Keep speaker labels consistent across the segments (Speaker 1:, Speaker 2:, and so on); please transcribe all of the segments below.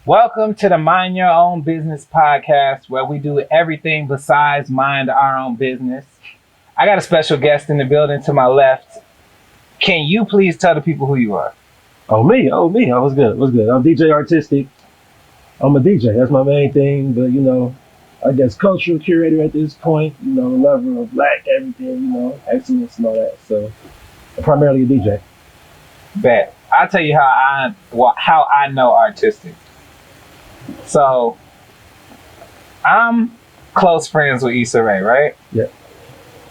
Speaker 1: Welcome to the Mind Your Own Business podcast, where we do everything besides mind our own business. I got a special guest in the building to my left. Can you please tell the people who you are?
Speaker 2: Oh, me. Oh, what's good? I'm DJ-Rtistic. I'm a DJ. That's my main thing. But, I guess cultural curator at this point, lover of black, everything, excellence and all that. So I'm primarily a DJ.
Speaker 1: Bet. I'll tell you how I know Artistic. So I'm close friends with Issa Rae, right?
Speaker 2: Yeah.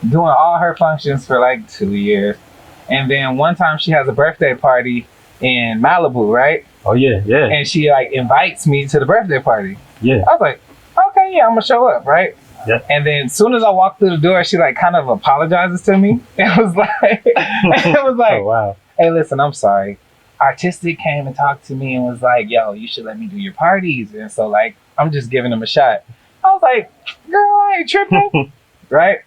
Speaker 1: Doing all her functions for like 2 years. And then one time she has a birthday party in Malibu, right?
Speaker 2: Oh, yeah.
Speaker 1: And she like invites me to the birthday party.
Speaker 2: Yeah.
Speaker 1: I was like, okay, yeah, I'm gonna show up, right?
Speaker 2: Yeah.
Speaker 1: And then as soon as I walked through the door, she like kind of apologizes to me. It was like,
Speaker 2: oh, wow.
Speaker 1: Hey, listen, I'm sorry. Artistic came and talked to me and was like, yo, you should let me do your parties. And so like, I'm just giving them a shot. I was like, girl, I ain't tripping. Right?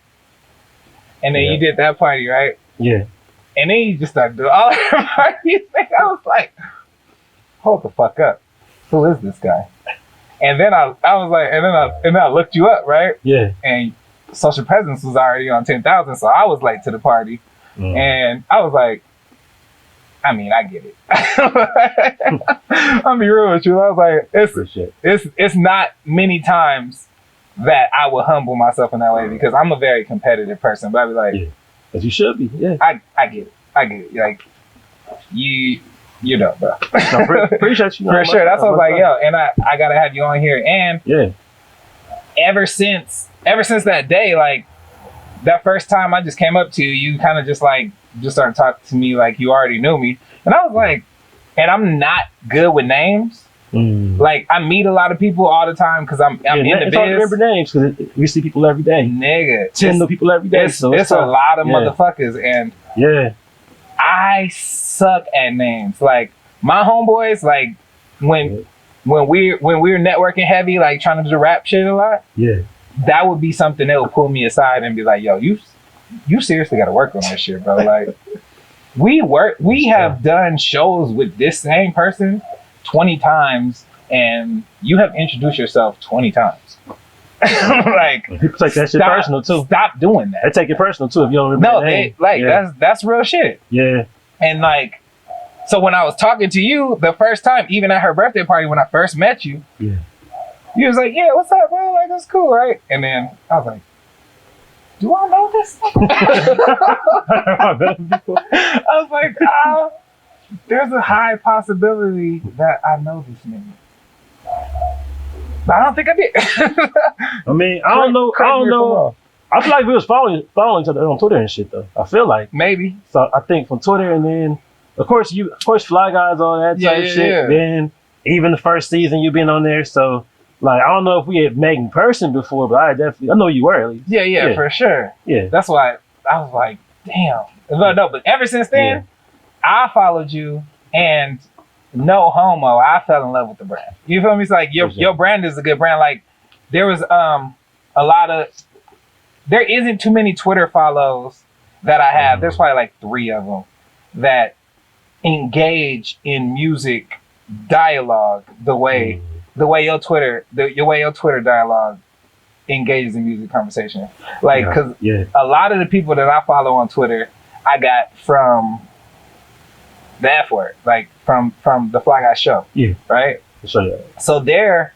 Speaker 1: And then you did that party, right?
Speaker 2: Yeah.
Speaker 1: And then you just started doing all her parties. I was like, hold the fuck up. Who is this guy? And then I was like, and then I looked you up, right?
Speaker 2: Yeah.
Speaker 1: And social presence was already on 10,000. So I was late to the party. And I was like, I mean, I get it. I'll be real with you. I was like, it's not many times that I will humble myself in that way because I'm a very competitive person. But I'd be like,
Speaker 2: yeah, as you should be. Yeah,
Speaker 1: I get it. Like you know, bro.
Speaker 2: No, appreciate you.
Speaker 1: For sure. That's what I was like, yo, and I gotta have you on here. And
Speaker 2: yeah,
Speaker 1: ever since that day, like that first time I just came up to you, you kind of just started talking to me like you already knew me. And I was like, and I'm not good with names. Like I meet a lot of people all the time because I'm in the biz.
Speaker 2: It's hard to remember names because we see people every day.
Speaker 1: Nigga.
Speaker 2: 10 new people every day.
Speaker 1: It's a lot of motherfuckers. And
Speaker 2: yeah,
Speaker 1: I suck at names. Like my homeboys, like when we're networking heavy, like trying to do the rap shit a lot.
Speaker 2: Yeah.
Speaker 1: That would be something that would pull me aside and be like, yo, you seriously got to work on this shit, bro. Like, we have done shows with this same person 20 times, and you have introduced yourself 20 times. Like,
Speaker 2: people take that shit personal too.
Speaker 1: Stop doing that.
Speaker 2: They take it personal too if you don't remember.
Speaker 1: No, that's real shit.
Speaker 2: Yeah.
Speaker 1: And like, so when I was talking to you the first time, even at her birthday party when I first met you,
Speaker 2: yeah.
Speaker 1: You was like, yeah, what's up, bro? Like, that's cool, right? And then I was like, do I know this? I was like, there's a high possibility that I know this nigga. But I don't think I did.
Speaker 2: I mean, I don't know. I feel like we was following each other on Twitter and shit, though. I feel like.
Speaker 1: Maybe.
Speaker 2: So I think from Twitter and then, of course, Fly Guys, all that type shit. Yeah. Then even the first season you been on there, so. Like, I don't know if we had met in person before, but I know you were at least.
Speaker 1: Yeah, for sure.
Speaker 2: Yeah.
Speaker 1: That's why I was like, damn. No, but ever since then, I followed you and no homo, I fell in love with the brand. You feel me? It's like your brand is a good brand. Like there was there isn't too many Twitter follows that I have. There's probably like 3 of them that engage in music dialogue the way your Twitter dialogue engages in music conversation. Like, because a lot of the people that I follow on Twitter, I got from the F word, like from the Fly Guy show. Yeah. Right? So they're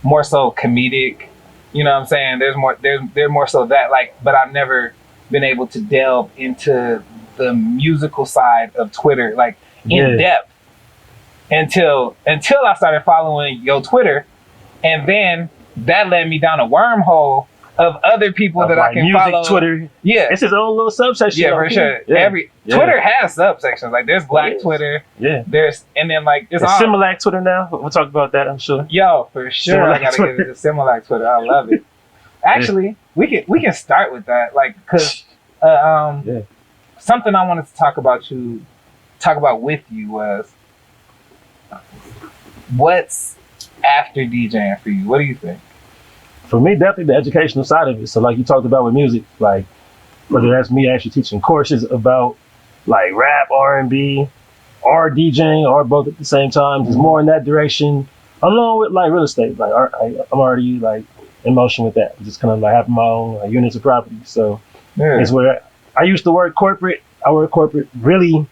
Speaker 1: more so comedic, you know what I'm saying? They're more so that, like, but I've never been able to delve into the musical side of Twitter, like in depth. Until I started following your Twitter, and then that led me down a wormhole of other people that I can
Speaker 2: music,
Speaker 1: follow.
Speaker 2: Twitter, it's his own little subsection.
Speaker 1: Yeah, for sure. Twitter has subsections. Like there's Black Twitter. Yeah. And then like it's all
Speaker 2: Similac Twitter now. We'll talk about that, I'm sure.
Speaker 1: Yo, for sure. Similac I gotta get into Similac Twitter. I love it. Actually, we can start with that, like, cause something I wanted to talk about with you was. What's after DJing for you? What do you think?
Speaker 2: For me, definitely the educational side of it. So like you talked about with music, like whether that's me actually teaching courses about like rap, R&B, or DJing, or both at the same time, it's more in that direction. along with like real estate, like I'm already like in motion with that. Just kind of like having my own units of property. So it's where I used to work corporate. I work corporate really,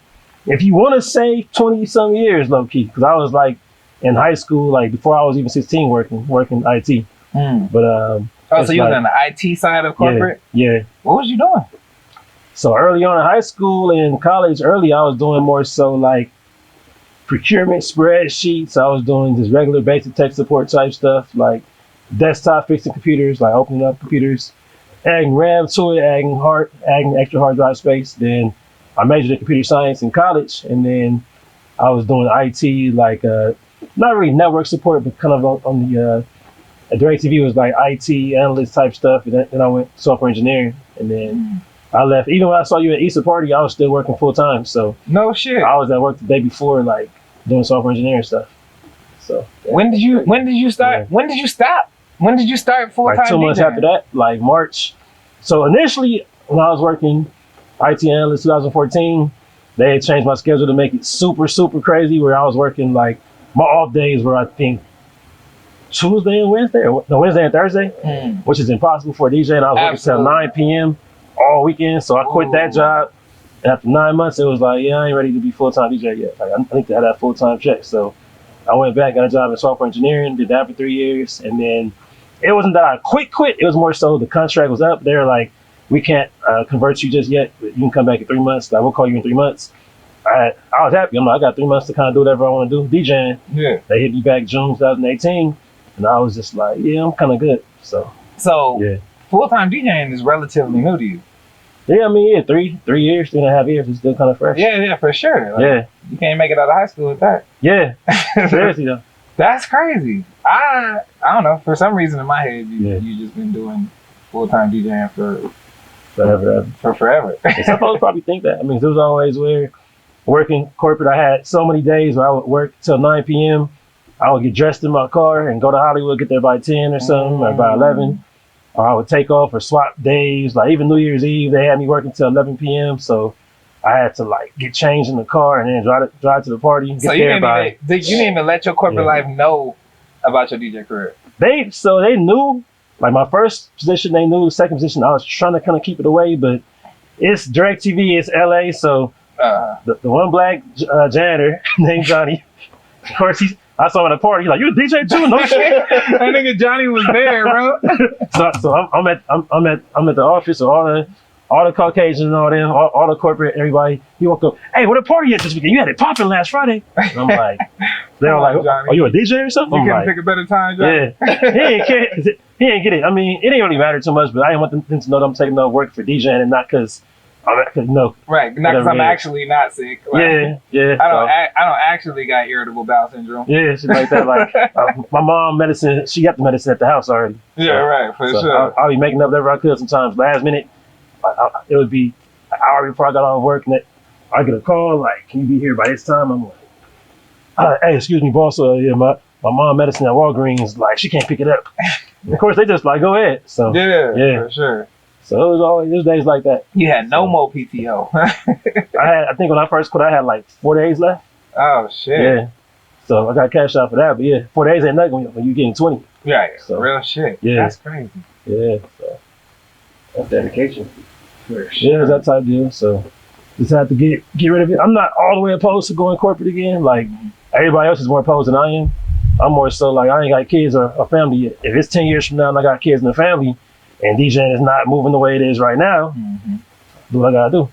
Speaker 2: if you want to say 20 some years, low key, because I was like in high school, like before I was even 16, working IT. But
Speaker 1: so you was on the IT side of corporate?
Speaker 2: Yeah.
Speaker 1: What was you doing?
Speaker 2: So early on in high school and college, I was doing more so like procurement spreadsheets. I was doing just regular basic tech support type stuff, like desktop fixing computers, like opening up computers, adding RAM to it, adding extra hard drive space. Then I majored in computer science in college, and then I was doing IT, like not really network support, but kind of on the at DirecTV was like IT analyst type stuff. And then I went software engineering, and then I left. Even when I saw you at Easter party, I was still working full time. So
Speaker 1: no shit.
Speaker 2: I was at work the day before, like doing software engineering stuff. So
Speaker 1: when did you start?
Speaker 2: Yeah.
Speaker 1: When did you stop? When did you start full time?
Speaker 2: Like 2 months after that, like March. So initially, when I was working IT analyst 2014, they had changed my schedule to make it super, super crazy, where I was working like my off days were, I think, Tuesday and Wednesday, or no, Wednesday and Thursday, which is impossible for a DJ. And I was working till 9 p.m. all weekend. So I quit that job. And after 9 months, it was like, yeah, I ain't ready to be full-time DJ yet. Like, I need to have that full-time check. So I went back, got a job in software engineering, did that for 3 years. And then it wasn't that I quit. It was more so the contract was up. They're like, we can't convert you just yet, but you can come back in 3 months. Like, we'll call you in 3 months. I was happy. I'm like, I got 3 months to kind of do whatever I want to do. DJing. Yeah. They hit me back June 2018. And I was just like, yeah, I'm kind of good. So yeah.
Speaker 1: Full-time DJing is relatively new to you.
Speaker 2: Yeah, I mean, yeah, 3 years, 3.5 years is still kind of fresh.
Speaker 1: Yeah, for sure. Like,
Speaker 2: yeah.
Speaker 1: You can't make it out of high school with that.
Speaker 2: Yeah. Seriously, though.
Speaker 1: That's crazy. I don't know. For some reason in my head, you just been doing full-time DJing for forever.
Speaker 2: Some folks probably think that. I mean, it was always where working corporate, I had so many days where I would work till 9 p.m. I would get dressed in my car and go to Hollywood, get there by 10 or something, or by 11. Or I would take off or swap days. Like even New Year's Eve, they had me working till 11 p.m. So I had to like get changed in the car and then drive to the party.
Speaker 1: So you didn't even let your corporate life know about your DJ career?
Speaker 2: They knew. Like my first position, they knew. The second position, I was trying to kind of keep it away, but it's DirecTV, it's LA. So the one black janitor named Johnny, of course, I saw him at a party. He's like, "You a DJ too?" No shit.
Speaker 1: That nigga Johnny was there, bro.
Speaker 2: so I'm at the office of all the Caucasians and all them, all the corporate, everybody. He walked up, "Hey, what a party at this weekend? You had it popping last Friday." And I'm like, they were like, "Are you a DJ or something?"
Speaker 1: You couldn't pick a better time, Johnny.
Speaker 2: Yeah, he didn't get it. I mean, it didn't really matter too much, but I didn't want them to know that I'm taking no work for DJing and not because. No.
Speaker 1: Right, not because I'm actually not sick. Like,
Speaker 2: yeah.
Speaker 1: I don't actually got irritable bowel syndrome.
Speaker 2: Yeah, shit like that. Like my mom medicine, she got the medicine at the house already.
Speaker 1: Yeah, right, for sure.
Speaker 2: I'll be making up whatever I could sometimes. Last minute, it would be an hour before I got off work, and I get a call like, "Can you be here by this time?" I'm like, "Hey, excuse me, boss. Yeah, my mom medicine at Walgreens, like she can't pick it up." Of course, they just like, "Go ahead." So
Speaker 1: yeah, for sure.
Speaker 2: So it was days like that.
Speaker 1: You had no more PTO.
Speaker 2: I think when I first quit, I had like 4 days left.
Speaker 1: Oh shit.
Speaker 2: Yeah. So I got cash out for that, but yeah, 4 days ain't nothing when you getting 20.
Speaker 1: Right.
Speaker 2: So
Speaker 1: real shit.
Speaker 2: Yeah.
Speaker 1: That's crazy.
Speaker 2: Yeah. So
Speaker 1: that's dedication. For sure.
Speaker 2: Yeah, it's that type of deal. So just had to get rid of it. I'm not all the way opposed to going corporate again. Like everybody else is more opposed than I am. I'm more so like I ain't got kids or a family yet. If it's 10 years from now and I got kids and a family, and DJing is not moving the way it is right now, do what I gotta do.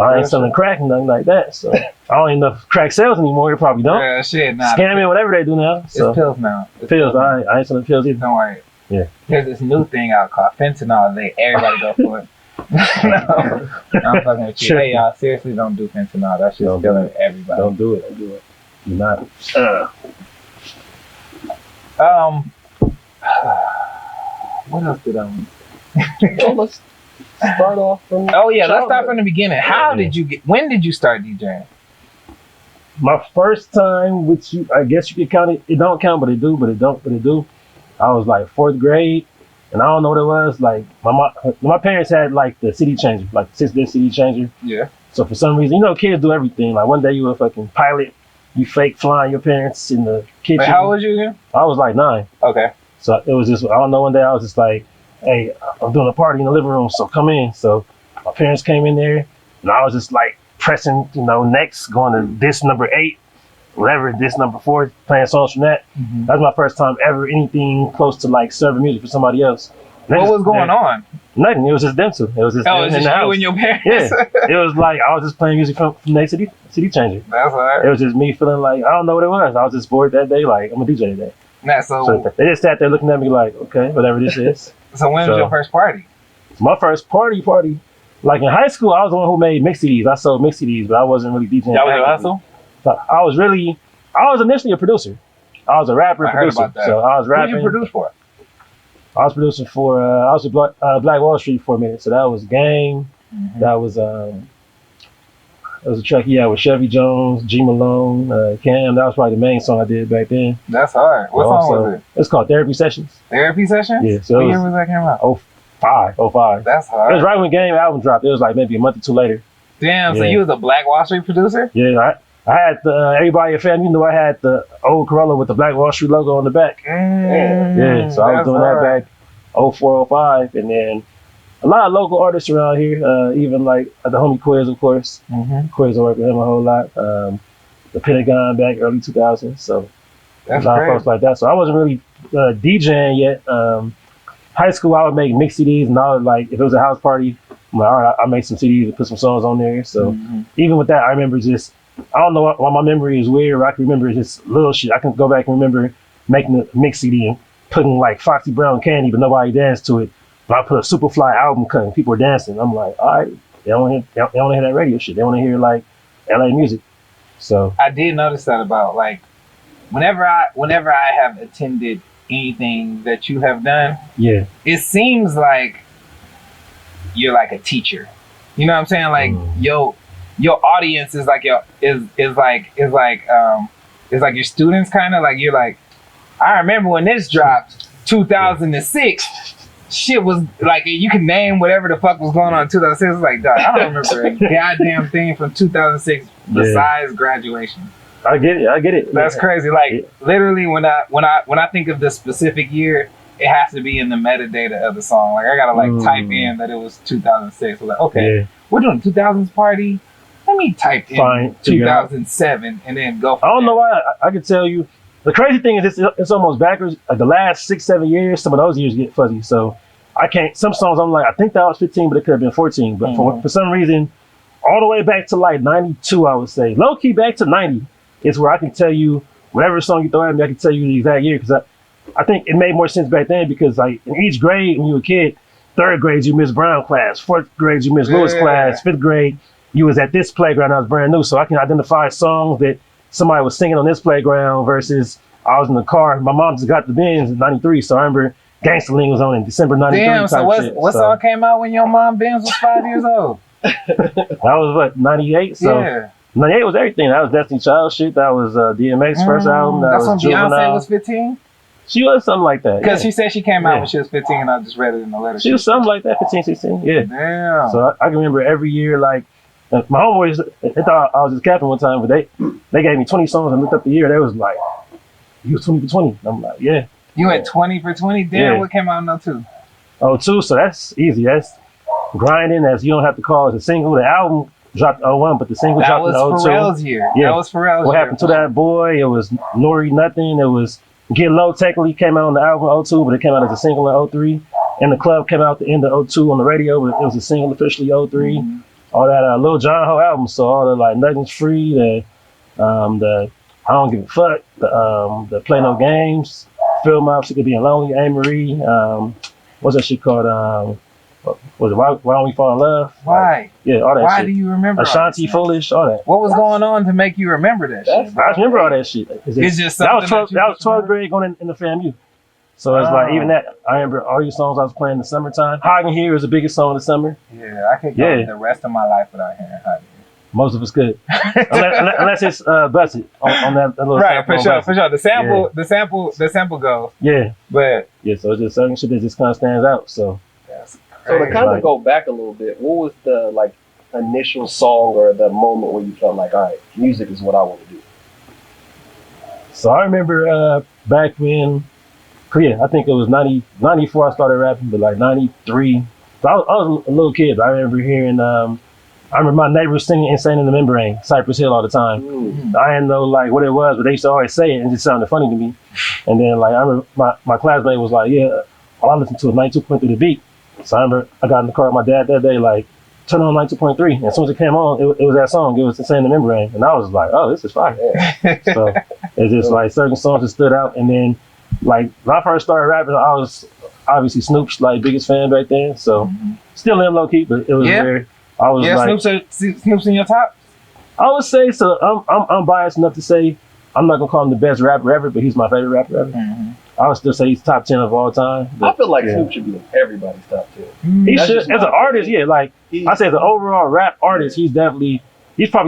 Speaker 2: I ain't selling crack and nothing like that, so I don't even know if crack sales anymore. They probably don't.
Speaker 1: Yeah, shit, nah.
Speaker 2: Scamming, whatever they do now. So.
Speaker 1: It's pills now.
Speaker 2: Pills. I ain't selling pills either.
Speaker 1: Don't worry.
Speaker 2: Yeah.
Speaker 1: There's this new thing out called fentanyl. Everybody go for it. No, I'm fucking with you. Sure. Hey, y'all, seriously, don't do fentanyl. That shit's killing everybody.
Speaker 2: Don't do it. Don't do it. Do not.
Speaker 1: What else did I want?
Speaker 2: Let's start off from.
Speaker 1: Oh yeah, let's start from the beginning. When did you start DJing?
Speaker 2: My first time, which I guess you could count it. It don't count, but it do. I was like 4th grade, and I don't know what it was. Like my parents had like the CD changer, like 6-disc CD changer.
Speaker 1: Yeah.
Speaker 2: So for some reason, kids do everything. Like one day you a fucking pilot, you fake flying your parents in the kitchen.
Speaker 1: Wait, how old was you again?
Speaker 2: I was like 9.
Speaker 1: Okay.
Speaker 2: So it was just, I don't know, one day I was just like, hey, I'm doing a party in the living room, so come in. So my parents came in there, and I was just like pressing, next, going to disc number 8, whatever, disc number 4, playing songs from that.
Speaker 1: Mm-hmm.
Speaker 2: That was my first time ever anything close to like serving music for somebody else.
Speaker 1: What was going on?
Speaker 2: Nothing. It was just them two. It was just
Speaker 1: it was just
Speaker 2: in the
Speaker 1: you
Speaker 2: house.
Speaker 1: and your parents?
Speaker 2: Yeah. It was like I was just playing music from the CD changer.
Speaker 1: That's all right.
Speaker 2: It was just me feeling like, I don't know what it was. I was just bored that day, like, I'm a DJ today.
Speaker 1: Nah,
Speaker 2: So they just sat there looking at me like, okay, whatever this is.
Speaker 1: So when was your first party?
Speaker 2: My first party. Like in high school, I was the one who made mix CDs. I sold mix CDs, but I wasn't really DJing.
Speaker 1: That was your hustle?
Speaker 2: I was initially a producer. I was a rapper and producer.
Speaker 1: Heard about that.
Speaker 2: So I was rapping.
Speaker 1: Who you produce for?
Speaker 2: I was producing for, I was with Black Wall Street for a minute. So that was Game.
Speaker 1: Mm-hmm.
Speaker 2: That was a track he had with Chevy Jones, G Malone, Cam. That was probably the main song I did back then.
Speaker 1: That's hard. What song was it?
Speaker 2: It's called Therapy Sessions.
Speaker 1: Therapy Sessions?
Speaker 2: Yeah. So
Speaker 1: what year was that came out?
Speaker 2: 05.
Speaker 1: That's
Speaker 2: It
Speaker 1: hard.
Speaker 2: was right when Game album dropped. It was like maybe a month or two later.
Speaker 1: Damn,
Speaker 2: Yeah.
Speaker 1: so you was a Black Wall Street producer?
Speaker 2: Yeah, I had the, everybody a fan, I had the old Corolla with the Black Wall Street logo on the back. Yeah, so I was doing that back 04, 05, and then a lot of local artists around here, even like the homie Quiz, of course.
Speaker 1: Mm-hmm.
Speaker 2: Quiz, I worked with him a whole lot. The Pentagon back early 2000s, so
Speaker 1: That's
Speaker 2: a lot of
Speaker 1: great.
Speaker 2: folks like that. So I wasn't really DJing yet. High school, I would make mix CDs, and I would like, if it was a house party, I'm like, all right, I'll make some CDs and put some songs on there. So even with that, I remember just, I don't know why my memory is weird. I can remember just little shit. I can go back and remember making a mix CD and putting like Foxy Brown Candy, but nobody danced to it. But I put a Superfly album cut and people were dancing. I'm like, all right, they don't want to hear that radio shit. They want to hear like LA music. So
Speaker 1: I did notice that about like whenever I have attended anything that you have done,
Speaker 2: yeah,
Speaker 1: it seems like you're like a teacher. You know what I'm saying? Like your audience is like is like your students kind of like, you're like, I remember when this dropped 2006. Shit was like, you can name whatever the fuck was going on in 2006. It's like, dog, I don't remember a goddamn thing from 2006 besides graduation.
Speaker 2: I get it.
Speaker 1: That's crazy. Like literally, when I think of the specific year, it has to be in the metadata of the song. Like I gotta like type in that it was 2006. Like, okay, we're doing a 2000s party. Let me type in 2007 and then go.
Speaker 2: I don't know why. I could tell you. The crazy thing is it's almost backwards. Like the last 6-7 years, some of those years get fuzzy. So I can't. Some songs I'm like, I think that was 15, but it could have been 14. But for some reason, all the way back to like 92, I would say low key back to 90 is where I can tell you whatever song you throw at me, I can tell you the exact year, because I think it made more sense back then, because like in each grade when you were a kid, 3rd grade you Miss Brown class, 4th grade you Miss Lewis class, 5th grade you was at this playground. I was brand new, so I can identify songs that somebody was singing on this playground versus I was in the car. My mom just got the Benz in 93, so I remember Gangsta Lean was on in December 93.
Speaker 1: Damn, so what song came out when your mom Benz was 5 years old?
Speaker 2: That was what, 98? So
Speaker 1: yeah.
Speaker 2: 98 was everything. That was Destiny Child shit. That was DMX's first album.
Speaker 1: That's when
Speaker 2: Juvenile.
Speaker 1: Beyonce was 15?
Speaker 2: She was something like that.
Speaker 1: Because she said she came out when she was 15, and I just read it in the letter.
Speaker 2: She was something like that, 15, 16. Yeah.
Speaker 1: Damn.
Speaker 2: So I can remember every year, like, my homeboys, they thought I was just capping one time, but they gave me 20 songs and looked up the year. They was like, you was 20 for 20. I'm like, yeah.
Speaker 1: You went 20 for 20? Damn, what came out in 02?
Speaker 2: 02, so that's easy. That's grinding, as you don't have to call it a single. The album dropped 01, but the single dropped in 02.
Speaker 1: That was Pharrell's year.
Speaker 2: Yeah.
Speaker 1: That was Pharrell's
Speaker 2: What
Speaker 1: year.
Speaker 2: Happened to That Boy? It was Nori Nothing. It was Get Low, technically came out on the album 02, but it came out as a single in 03. And The Club came out at the end of 02 on the radio, but it was a single officially 03. All that Lil Jon Ho album, so all the like Nothing's Free, the I Don't Give a Fuck, the Play No Games, Feel My Sick of Being Lonely, A. Marie, what's that shit called? Was it Why Don't We Fall in Love?
Speaker 1: Why?
Speaker 2: Yeah, all that shit.
Speaker 1: Why do you remember
Speaker 2: Ashanti, Foolish, all that.
Speaker 1: What was going on to make you remember that shit?
Speaker 2: I just remember all that shit.
Speaker 1: It's just
Speaker 2: that was
Speaker 1: something
Speaker 2: 12th grade going in the FAMU. So it's like, even that, I remember all these songs I was playing in the summertime. Hide in Here is the biggest song of the summer.
Speaker 1: Yeah, I could go the rest of my life without hearing Hide in Here.
Speaker 2: Most of us could. unless it's busted on that little
Speaker 1: right, for sure. The sample goes.
Speaker 2: Yeah.
Speaker 1: But
Speaker 2: yeah, so it's just certain shit that just kind of stands out. So
Speaker 1: that's crazy.
Speaker 3: So to kind of go back a little bit, what was the initial song or the moment where you felt like, all right, music is what I want to do?
Speaker 2: So I remember back when, I think it was 94 I started rapping, but like 93. So I was a little kid, but I remember hearing, I remember my neighbors singing Insane in the Membrane, Cypress Hill all the time. I didn't know like what it was, but they used to always say it and it just sounded funny to me. And then like I remember my classmate was like, yeah, I listened to a 92.3 The Beat. So I remember I got in the car with my dad that day, like, turn on 92.3. And as soon as it came on, it was that song. It was Insane in the Membrane. And I was like, oh, this is fire. So it's just like certain songs that stood out. And then like when I first started rapping, I was obviously Snoop's like biggest fan back then. So still am low key, but it was very, I was like,
Speaker 1: Snoop's in your top?
Speaker 2: I would say so. I'm biased enough to say I'm not gonna call him the best rapper ever, but he's my favorite rapper ever. I would still say he's top 10 of all time.
Speaker 3: I feel like Snoop should be in everybody's top 10.
Speaker 2: He should, as an artist, yeah. Like I say, as an overall rap artist, he's probably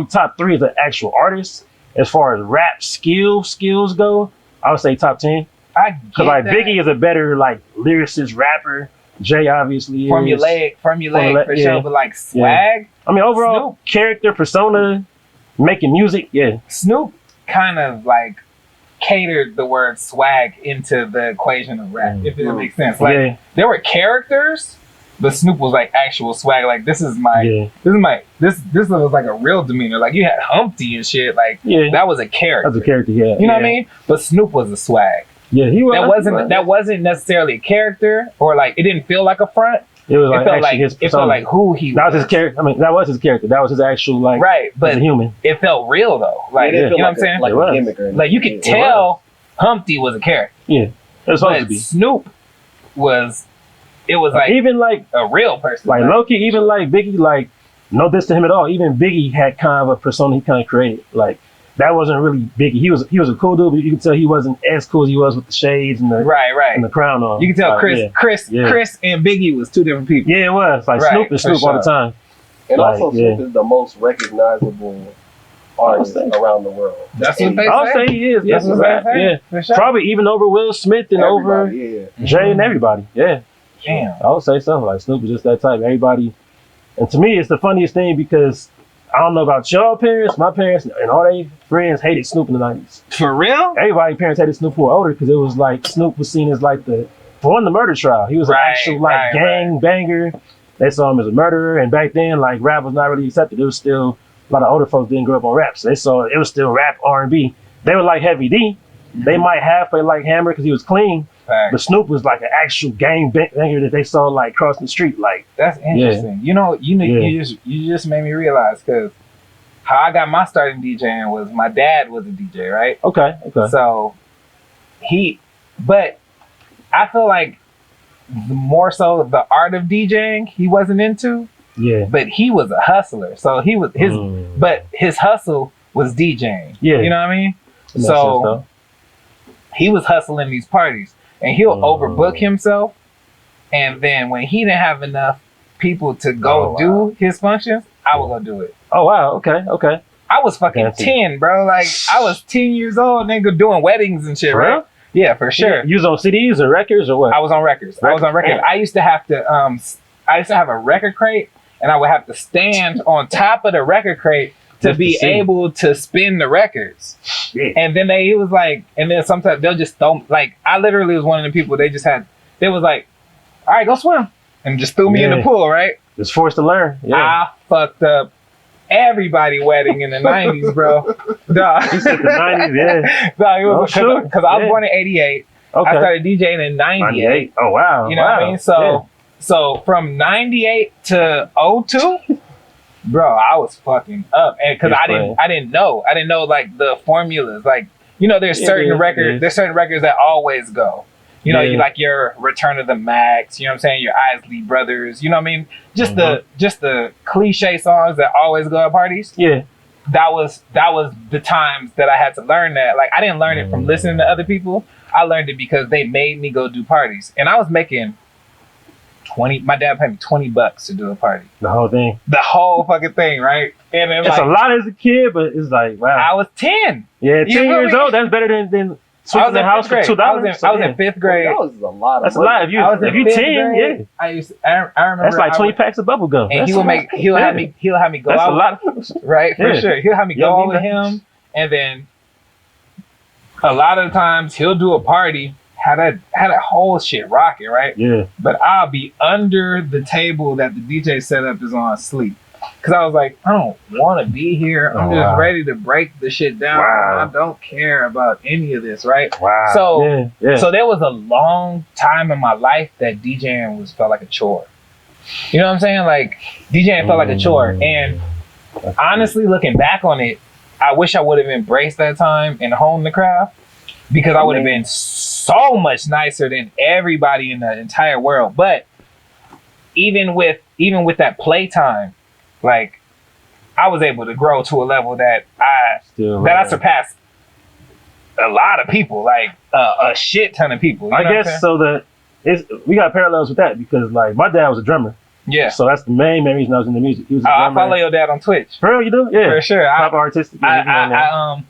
Speaker 2: top 3 as an actual artist. As far as rap skills go, I would say top 10. Because like Biggie is a better like lyricist rapper. Jay obviously
Speaker 1: formulaic for sure, but like swag.
Speaker 2: I mean, overall character, persona, making music,
Speaker 1: Snoop kind of like catered the word swag into the equation of rap, if it makes sense. Like there were characters, but Snoop was like actual swag. Like this was like a real demeanor. Like you had Humpty and shit. Like that was a character.
Speaker 2: That's a character, yeah.
Speaker 1: You know what I mean? But Snoop was a swag.
Speaker 2: Yeah, he was.
Speaker 1: That wasn't necessarily a character, or like it didn't feel like a front.
Speaker 2: It was like his persona.
Speaker 1: It felt like who he was.
Speaker 2: That was his character. I mean, that was his character. That was his actual like.
Speaker 1: Right, but
Speaker 2: as a human.
Speaker 1: It felt real though. Like you know what I'm saying?
Speaker 3: Like a gimmick or
Speaker 1: like you could tell Humpty was a character.
Speaker 2: Yeah, it was supposed to be.
Speaker 1: Snoop was. It was like
Speaker 2: even like
Speaker 1: a real person.
Speaker 2: Like Loki, even like Biggie, like no diss to him at all. Even Biggie had kind of a persona he kind of created. Like that wasn't really Biggie. He was a cool dude, but you can tell he wasn't as cool as he was with the shades and the and the crown on.
Speaker 1: You can tell Chris and Biggie was two different people.
Speaker 2: Yeah, it was like Snoop and Snoop all the time.
Speaker 3: And like, also Snoop is the most recognizable artist around the world.
Speaker 1: That's what they say.
Speaker 2: I'll say he is.
Speaker 1: That's what they say.
Speaker 2: Sure. Probably even over Will Smith and over Jay and everybody. Yeah.
Speaker 1: Damn.
Speaker 2: I would say something like Snoop is just that type. Everybody, and to me, it's the funniest thing because I don't know about your parents, my parents, and all their friends hated Snoop in the 90s.
Speaker 1: For real?
Speaker 2: Everybody's parents hated Snoop who were older because it was like Snoop was seen as like the murder trial. He was an actual like gang banger. They saw him as a murderer, and back then like rap was not really accepted. It was still a lot of older folks didn't grow up on rap, so they saw it was still rap R&B. They were like Heavy D. They might halfway like Hammer because he was clean. But Snoop was like an actual gang banger that they saw like crossing the street. Like
Speaker 1: that's interesting. You just made me realize because how I got my start in DJing was my dad was a DJ, right?
Speaker 2: Okay.
Speaker 1: So but I feel like more so the art of DJing he wasn't into.
Speaker 2: Yeah.
Speaker 1: But he was a hustler, so he was but his hustle was DJing. Yeah. You know what I mean? So he was hustling these parties. And he'll overbook himself. And then when he didn't have enough people to go do his functions, I would go do it.
Speaker 2: Oh, wow. Okay.
Speaker 1: I was fucking 10, bro. Like, I was 10 years old, nigga, doing weddings and shit, right? Yeah, for sure.
Speaker 2: You was on CDs or records or what?
Speaker 1: I was on records. I used to have a record crate, and I would have to stand on top of the record crate to be able to spin the records. And then sometimes they'll just throw, like, I literally was one of the people, they was like, all right, go swim. And just threw me in the pool, right?
Speaker 2: Just forced to learn. Yeah.
Speaker 1: I fucked up everybody wedding in the 90s, bro. Dog.
Speaker 2: You said the 90s, yeah.
Speaker 1: Dog, it was because I was born in 88. Okay. I started DJing in 98.
Speaker 2: Oh, wow.
Speaker 1: You know what I mean? So from 98 to 02, bro, I was fucking up, and because I didn't know like the formulas, like there's certain records that always go, you like your Return of the Max, you know what I'm saying, your Isley Brothers, you know what I mean, just the cliche songs that always go at parties. Yeah, that was the times that I had to learn that. Like I didn't learn it from listening to other people. I learned it because they made me go do parties, and I was making my dad paid me $20 to do a party.
Speaker 2: The whole thing.
Speaker 1: The whole fucking thing, right? And then
Speaker 2: it's a lot as a kid, but it's like, wow.
Speaker 1: I was 10.
Speaker 2: Yeah, 10 years old. That's better than sweeping the house for $2.
Speaker 1: I was in 5th grade.
Speaker 3: That was a lot of
Speaker 2: That's money. A lot. If you 10, yeah. I remember that's like 20 packs of bubble gum.
Speaker 1: And he'll have me go
Speaker 2: that's
Speaker 1: out.
Speaker 2: That's a lot.
Speaker 1: Right, for sure. He'll have me go out with him, and then a lot of the times he'll do a party, had that whole shit rocking, right?
Speaker 2: Yeah.
Speaker 1: But I'll be under the table that the DJ setup is on asleep. Cause I was like, I don't want to be here. I'm just ready to break the shit down. I don't care about any of this, right?
Speaker 2: Wow.
Speaker 1: So, so there was a long time in my life that DJing felt like a chore. You know what I'm saying? Like DJing felt like a chore. And honestly, looking back on it, I wish I would have embraced that time and honed the craft, because I would have been so much nicer than everybody in the entire world. But even with that playtime, like I was able to grow to a level that I surpassed a lot of people, like a shit ton of people. You
Speaker 2: I
Speaker 1: know
Speaker 2: guess so that we got parallels with that, because like my dad was a drummer.
Speaker 1: Yeah.
Speaker 2: So that's the main reason I was in the music. He was a drummer.
Speaker 1: I follow your dad on Twitch.
Speaker 2: For real, you do? Yeah.
Speaker 1: For sure.
Speaker 2: Artistic.
Speaker 1: I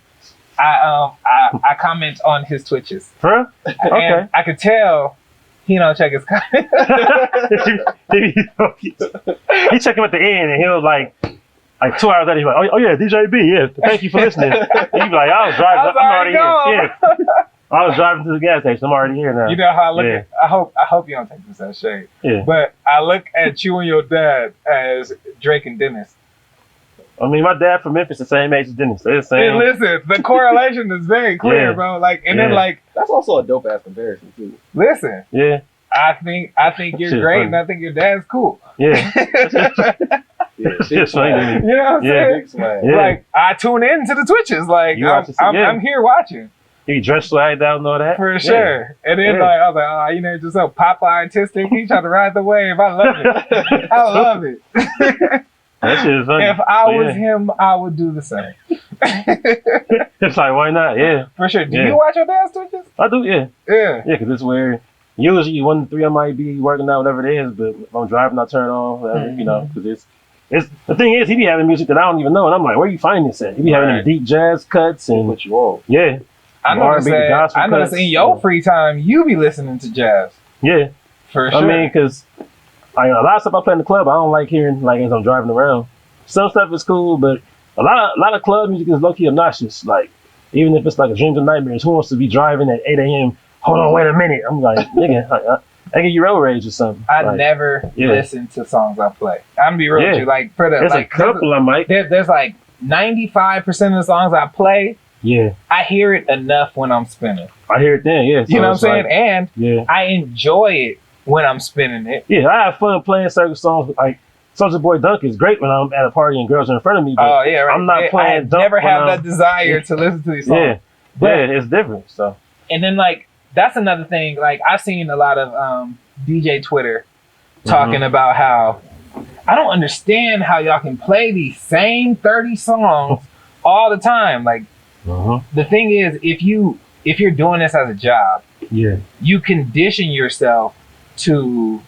Speaker 1: comment on his Twitches.
Speaker 2: For real? Okay.
Speaker 1: And I could tell he don't check his comments.
Speaker 2: He check him at the end, and he'll like 2 hours later, he's like, oh yeah, DJB, yeah, thank you for listening. He'd be like, I was driving, I'm already here. Yeah. I was driving to the gas station, I'm already here now.
Speaker 1: You know how I look at, I hope you don't take this as shade.
Speaker 2: Yeah.
Speaker 1: But I look at you and your dad as Drake and Dennis.
Speaker 2: I mean, my dad from Memphis, the same age as Dennis. They're the same.
Speaker 1: And listen, the correlation is very clear, bro. Like, and then like,
Speaker 3: that's also a dope ass comparison too.
Speaker 1: Listen.
Speaker 2: Yeah.
Speaker 1: I think you're great, and I think your dad's cool.
Speaker 2: Yeah.
Speaker 1: You know what I'm saying?
Speaker 2: Yeah.
Speaker 1: Like, I tune in to the Twitches. Like, I'm here watching.
Speaker 2: He dressed swag down and all that.
Speaker 1: For sure. And then like, I was like, oh, you know, just so Papa-Artistic. He trying to ride the wave. I love it. I love it.
Speaker 2: That shit is funny.
Speaker 1: If I was him, I would do the same.
Speaker 2: It's like, why not? Yeah.
Speaker 1: For sure. Do you watch your dad's Twitches?
Speaker 2: I do, yeah.
Speaker 1: Yeah.
Speaker 2: Yeah, because it's where usually 1 to 3 I might be working out, whatever it is, but if I'm driving, I turn it on, whatever, you know, because it's the thing is, he be having music that I don't even know, and I'm like, where you find this at? He be having them deep jazz cuts and
Speaker 3: what you want.
Speaker 2: Yeah.
Speaker 1: I noticed in your free time, you be listening to jazz.
Speaker 2: Yeah.
Speaker 1: For sure.
Speaker 2: I mean, because a lot of stuff I play in the club, I don't like hearing like as I'm driving around. Some stuff is cool, but a lot of club music is low-key obnoxious. Like, even if it's like a dreams and nightmares, who wants to be driving at 8 a.m.? Hold on, wait a minute. I'm like, nigga, I get you road rage or something.
Speaker 1: I never listen to songs I play. I'm gonna be real with you. Like, for the
Speaker 2: there's a couple I might.
Speaker 1: There's like 95% of the songs I play.
Speaker 2: Yeah. I
Speaker 1: hear it enough when I'm spinning.
Speaker 2: I hear it then, yeah. So
Speaker 1: you know what I'm saying?
Speaker 2: Like,
Speaker 1: and I enjoy it when I'm spinning it.
Speaker 2: Yeah, I have fun playing certain songs. Like Soulja Boy Dunk is great when I'm at a party and girls are in front of me. But I'm not playing Dunk. I never had that desire to listen to these songs. Yeah, but it's different. So. And then like that's another thing. Like I've seen a lot of DJ Twitter talking about how I don't understand how y'all can play these same 30 songs all the time. Like the thing is, if you're doing this as a job, you condition yourself to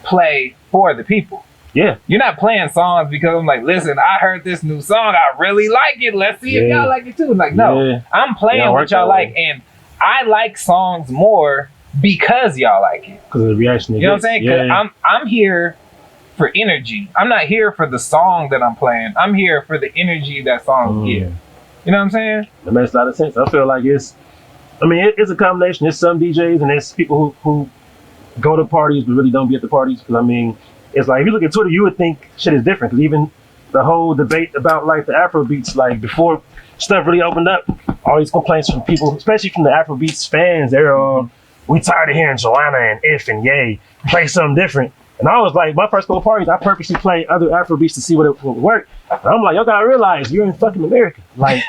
Speaker 2: play for the people. Yeah. You're not playing songs because I'm like, listen, I heard this new song, I really like it. Let's see if y'all like it too. Like, no, I'm playing what y'all like, and I like songs more because y'all like it. Because of the reaction. You know what I'm saying? Because I'm here for energy. I'm not here for the song that I'm playing. I'm here for the energy that song gives. You know what I'm saying? That makes a lot of sense. I feel like it's a combination. There's some DJs and there's people who go to parties but really don't be at the parties. Because I mean, it's like if you look at Twitter, you would think shit is different. Because even the whole debate about like the Afro beats, like before stuff really opened up, all these complaints from people, especially from the Afro beats fans, they're we tired of hearing Joanna and If and Yay, play something different. And I was like, my first couple parties, I purposely play other Afrobeats to see what would work. And I'm like, y'all gotta realize you're in fucking America. Like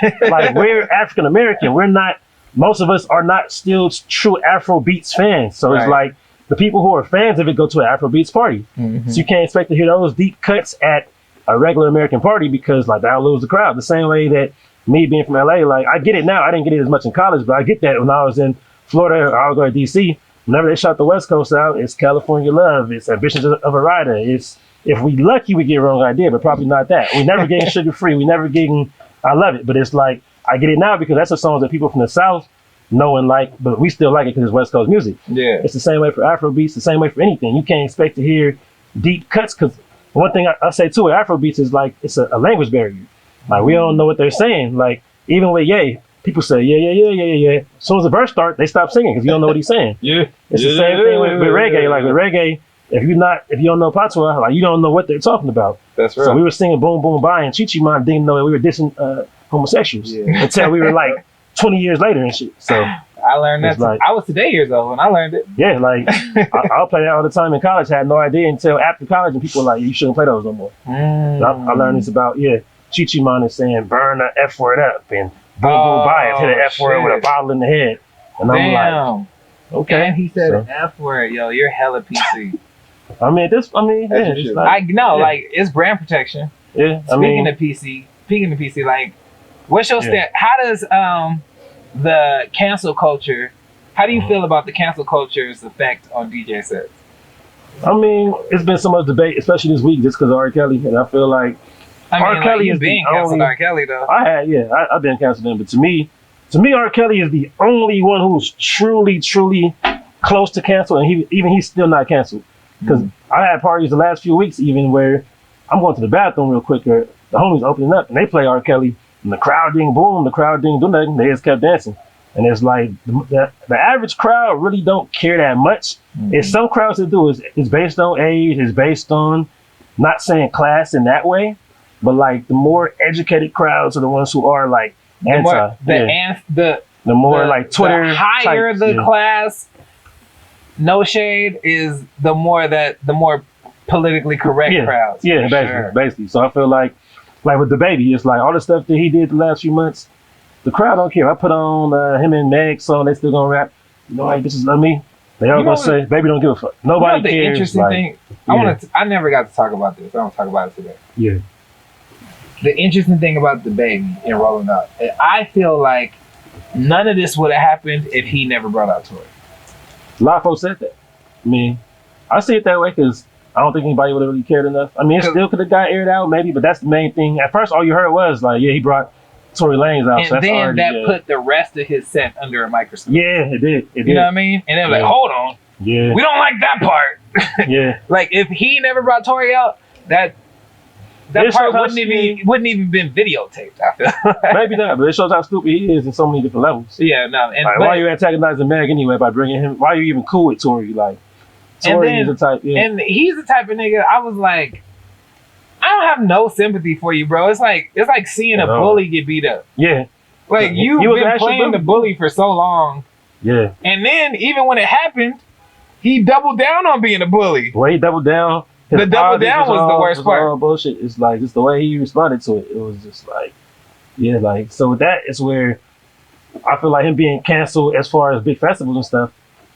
Speaker 2: we're African American. We're not. Most of us are not still true Afrobeats fans. So it's like the people who are fans of it go to an Afrobeats party. So you can't expect to hear those deep cuts at a regular American party because like that'll lose the crowd. The same way that me being from LA, like I get it now. I didn't get it as much in college, but I get that when I was in Florida or I was going to DC. Whenever they shot the West Coast out, it's California Love, it's Ambitions of a Rider. It's if we lucky we get Wrong Idea, but probably not that. We never getting Sugar Free. We never getting I Love It. But it's like I get it now because that's the songs that people from the South know and like, but we still like it because it's West Coast music. Yeah. It's the same way for Afrobeats, the same way for anything. You can't expect to hear deep cuts because one thing I say too with Afrobeats is like it's a language barrier. Like we don't know what they're saying. Like even with Ye, people say, yeah. As soon as the verse starts, they stop singing because you don't know what he's saying.
Speaker 1: Yeah.
Speaker 2: It's the same thing with reggae. Like with reggae, if you don't know patois, like you don't know what they're talking about.
Speaker 1: That's right.
Speaker 2: So we were singing Boom Boom Bye, and Chi Man didn't know that we were dissing homosexuals until we were like 20 years later and shit. So
Speaker 1: I learned that.
Speaker 2: like,
Speaker 1: I was today years old when I learned it.
Speaker 2: Yeah, like I'll play that all the time in college. I had no idea until after college, and people were like, you shouldn't play those no more. I learned this about Chi Man is saying burn the F word up and Boom Boom Bye hit an F word with a bottle in the head, and I'm like, okay.
Speaker 1: And he said an F word, yo, you're hella PC.
Speaker 2: I mean, it's like,
Speaker 1: I know, like it's brand protection.
Speaker 2: Yeah,
Speaker 1: Speaking of PC, like, what's your stand? How does the cancel culture? How do you feel about the cancel culture's effect on DJ sets?
Speaker 2: I mean, it's been so much debate, especially this week, just because of R. Kelly, and I feel like R. Kelly is being canceled.
Speaker 1: R. Kelly though.
Speaker 2: I've been canceled him, but to me, R. Kelly is the only one who's truly close to cancel, and he's still not canceled. Because I had parties the last few weeks, even where I'm going to the bathroom real quick, or the homies opening up, and they play R. Kelly, and the crowd didn't boom, the crowd didn't do nothing, they just kept dancing. And it's like, the average crowd really don't care that much. It's some crowds that do, it's based on age, it's based on, not saying class in that way, but like the more educated crowds are the ones who are like anti.
Speaker 1: The
Speaker 2: more like Twitter.
Speaker 1: The higher
Speaker 2: types,
Speaker 1: the class, no shade, is the more politically correct crowds.
Speaker 2: Yeah, basically. So I feel like with the baby, it's like all the stuff that he did the last few months, the crowd don't care. I put on him and Meg's song, they still gonna rap. You know, like, bitches love me. They all gonna say, baby don't give a fuck. Nobody
Speaker 1: the
Speaker 2: cares.
Speaker 1: Interesting thing, I never got to talk about this. I want to talk about it today.
Speaker 2: Yeah.
Speaker 1: The interesting thing about the baby and Rolling Up, I feel like none of this would have happened if he never brought out Tory.
Speaker 2: A lot of folks said that. I mean, I see it that way because I don't think anybody would have really cared enough. I mean, it still could have got aired out maybe, but that's the main thing. At first, all you heard was like, he brought Tory Lanez out.
Speaker 1: And
Speaker 2: so that's
Speaker 1: then
Speaker 2: already,
Speaker 1: that put the rest of his set under a microscope.
Speaker 2: Yeah, it did.
Speaker 1: You know what I mean? And they're like, hold on.
Speaker 2: Yeah.
Speaker 1: We don't like that part.
Speaker 2: Yeah.
Speaker 1: Like, if he never brought Tory out, that part wouldn't even been videotaped, I feel.
Speaker 2: Maybe not, but it shows how stupid he is in so many different levels.
Speaker 1: Yeah, no. And
Speaker 2: like, why are you antagonizing Meg anyway by bringing him? Why are you even cool with Tory? Like, Tory is the type. Yeah.
Speaker 1: And he's the type of nigga, I was like, I don't have no sympathy for you, bro. It's like seeing a bully get beat up.
Speaker 2: Yeah.
Speaker 1: Like, you've been playing the bully for so long.
Speaker 2: Yeah.
Speaker 1: And then, even when it happened, he doubled down on being a bully.
Speaker 2: Well, he doubled down.
Speaker 1: The double down was the worst part.
Speaker 2: All bullshit. It's like just the way he responded to it. It was just like, like so. That is where I feel like him being canceled as far as big festivals and stuff.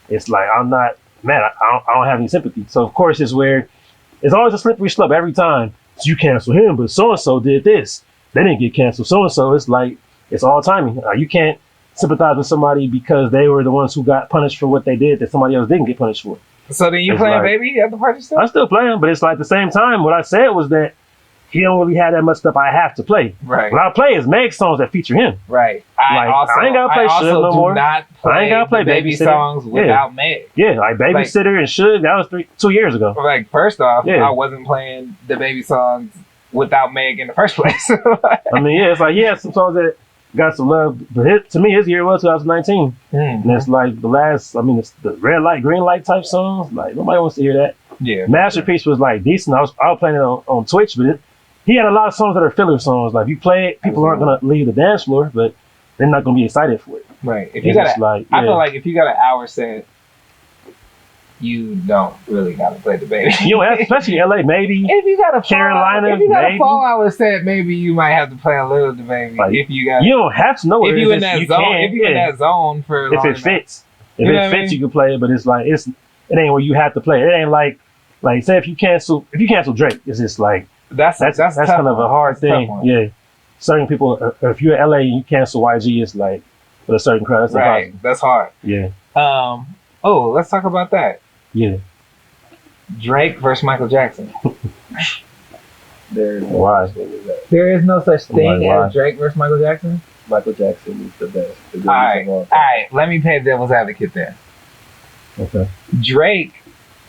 Speaker 2: It's like I'm not mad. I don't have any sympathy. So of course it's where it's always a slippery slope every time. So you cancel him, but so and so did this. They didn't get canceled. So and so. It's like it's all timing. You can't sympathize with somebody because they were the ones who got punished for what they did that somebody else didn't get punished for.
Speaker 1: So then you playing Baby at the party still?
Speaker 2: I still play him, but it's like at the same time, what I said was that he don't really have that much stuff I have to play.
Speaker 1: Right.
Speaker 2: What I play is Meg songs that feature him.
Speaker 1: Right.
Speaker 2: I ain't gotta play Suge no more.
Speaker 1: I ain't gotta play
Speaker 2: Baby
Speaker 1: songs without Meg.
Speaker 2: Yeah, like Babysitter and Suge, that was 2 years ago.
Speaker 1: Like, first off, I wasn't playing the Baby songs without Meg in the first place.
Speaker 2: I mean, it's like, some songs that got some love, but to me, his year was 2019. And it's like it's the red light, green light type songs. Like, nobody wants to hear that.
Speaker 1: Yeah.
Speaker 2: Masterpiece was like decent. I was playing it on Twitch, but he had a lot of songs that are filler songs. Like, if you play it, people aren't going to leave the dance floor, but they're not going to be excited for it.
Speaker 1: Right. If you got I feel like if you got an hour set, you don't really got to play the Baby.
Speaker 2: You don't have to, especially LA, maybe.
Speaker 1: If you got a
Speaker 2: Carolina,
Speaker 1: if you got a 4-hour set, maybe you might have to play a little the Baby.
Speaker 2: Like,
Speaker 1: if you got,
Speaker 2: you don't have to know
Speaker 1: if you in that zone. If you in that zone for
Speaker 2: if it fits, you can play it. But it's like it ain't where you have to play. It ain't like say if you cancel Drake, it's just like that's kind of a hard thing. Yeah, certain people. If you're in LA and you cancel YG, it's like with a certain crowd. That's
Speaker 1: right. That's hard.
Speaker 2: Yeah.
Speaker 1: Oh, let's talk about that.
Speaker 2: Yeah.
Speaker 1: Drake versus Michael Jackson.
Speaker 3: There
Speaker 1: is no such thing as Drake versus Michael Jackson.
Speaker 3: Michael Jackson is the best.
Speaker 1: All right. Let me play devil's advocate then.
Speaker 2: Okay.
Speaker 1: Drake,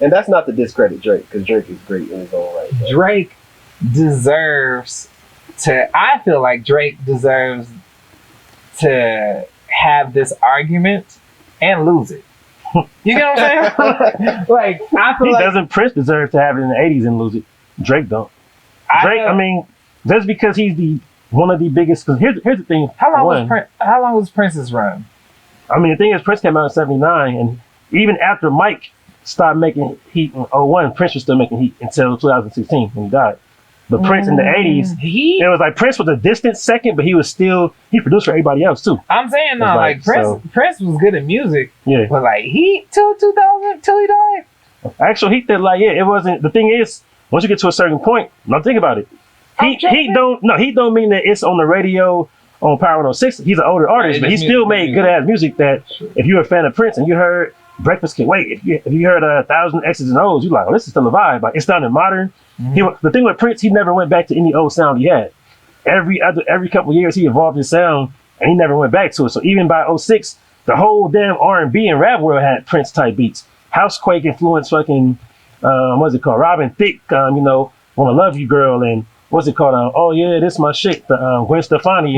Speaker 3: and that's not to discredit Drake because Drake is great in his own right.
Speaker 1: Drake deserves to. I feel like Drake deserves to have this argument and lose it. You know what I'm saying? Like, I feel
Speaker 2: doesn't Prince deserve to have it in the 80s and lose it? Drake don't. Drake, I mean, just because he's one of the biggest. Because here's the thing.
Speaker 1: How long was Prince's run?
Speaker 2: I mean, the thing is, Prince came out in '79, and even after Mike stopped making heat in 01, Prince was still making heat until 2016 when he died. But Prince in the 80s, it was like Prince was a distant second, but he produced for everybody else too.
Speaker 1: I'm saying no, like Prince was good at music.
Speaker 2: Yeah.
Speaker 1: But like Heat till 2000 till he died.
Speaker 2: Actual Heat that it wasn't. The thing is, once you get to a certain point, now think about it. Heat don't mean that it's on the radio on Power 106. He's an older artist, but he still made good ass music that if you're a fan of Prince and you heard Breakfast Can Wait, if you heard 1,000 X's and O's, you're like, oh, this is still a vibe. Like, it sounded modern. The thing with Prince, he never went back to any old sound he had. Every couple of years, he evolved his sound, and he never went back to it. So even by 06, the whole damn R&B and rap world had Prince type beats. Housequake influenced fucking, what's it called? Robin Thicke, Wanna Love You Girl, and what's it called? Oh yeah, this my shit. Gwen Stefani,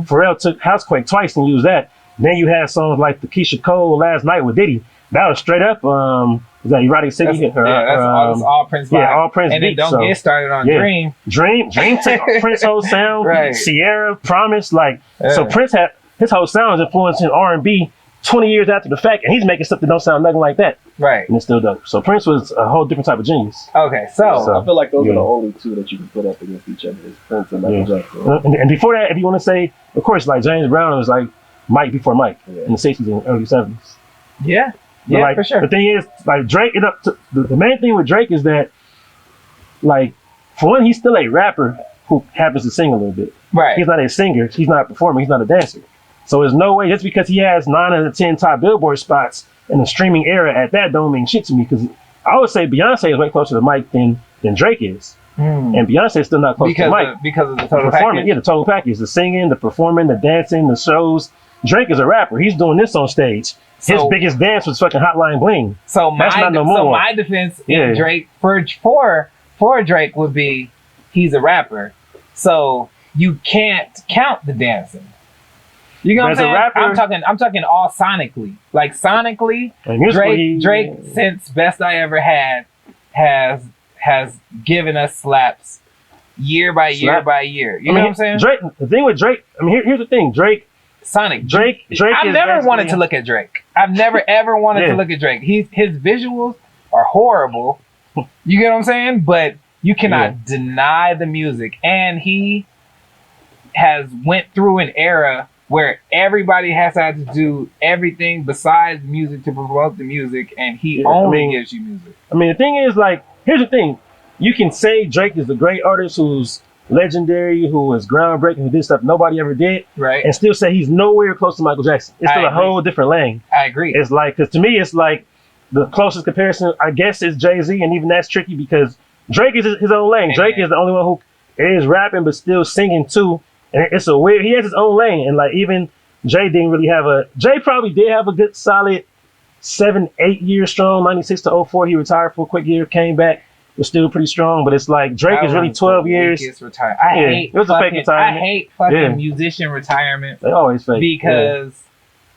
Speaker 2: Pharrell took Housequake twice and used that. Then you had songs like the Keisha Cole Last Night with Diddy. That was straight up, was that Erotic City?
Speaker 1: That's all Prince.
Speaker 2: Yeah, all Prince.
Speaker 1: And then don't get started on Dream.
Speaker 2: Dream took Prince whole sound.
Speaker 1: Right.
Speaker 2: Sierra, Promise, so Prince had his whole sound is influencing R&B 20 years after the fact, and he's making stuff that don't sound nothing like that.
Speaker 1: Right.
Speaker 2: And it's still dope. So Prince was a whole different type of genius.
Speaker 1: Okay, so
Speaker 3: I feel like those are the only two that you can put up against each other, is Prince and Michael Jackson.
Speaker 2: And before that, if you want to say, of course, like James Brown was like Mike before Mike in the 60s and early 70s.
Speaker 1: Yeah.
Speaker 2: But
Speaker 1: Yeah, for sure.
Speaker 2: The thing is, like Drake, the main thing with Drake is that, like, for one, he's still a rapper who happens to sing a little bit.
Speaker 1: Right.
Speaker 2: He's not a singer. He's not a performer. He's not a dancer. So there's no way, just because he has 9 out of 10 top Billboard spots in the streaming era at that don't mean shit to me. Because I would say Beyonce is way closer to Mike than Drake is. And Beyonce is still not close to Mike.
Speaker 1: Because of the total package?
Speaker 2: Yeah, the total package. The singing, the performing, the dancing, the shows. Drake is a rapper. He's doing this on stage. His biggest dance was fucking Hotline Bling.
Speaker 1: So my defense in Drake for Drake would be he's a rapper. So you can't count the dancing. You know what I'm saying? Rapper, I'm talking all sonically. Like sonically, Drake since Best I Ever Had has given us slaps year by year by year. You know what I'm saying?
Speaker 2: Drake. The thing with Drake, I mean, here's the thing. Drake.
Speaker 1: I've never wanted to look at Drake. I've never ever wanted to look at Drake. His visuals are horrible. You get what I'm saying? But you cannot deny the music. And he has went through an era where everybody has had to do everything besides music to promote the music, and he only gives you music.
Speaker 2: I mean, the thing is, like, here's the thing. You can say Drake is a great artist who's legendary, who is groundbreaking, who did stuff nobody ever did,
Speaker 1: right?
Speaker 2: And still say he's nowhere close to Michael Jackson. It's still a whole different lane.
Speaker 1: I agree.
Speaker 2: It's like, because to me, it's like the closest comparison, I guess, is Jay-Z, and even that's tricky because Drake is his own lane. Drake is the only one who is rapping but still singing too, and it's a weird. He has his own lane, and like even Jay didn't really have Jay probably did have a good solid 7-8 years strong. 96 to 04, he retired for a quick year, came back. Was still pretty strong, but it's like Drake is really 12 years.
Speaker 1: I hate fucking musician retirement.
Speaker 2: They always fake.
Speaker 1: Because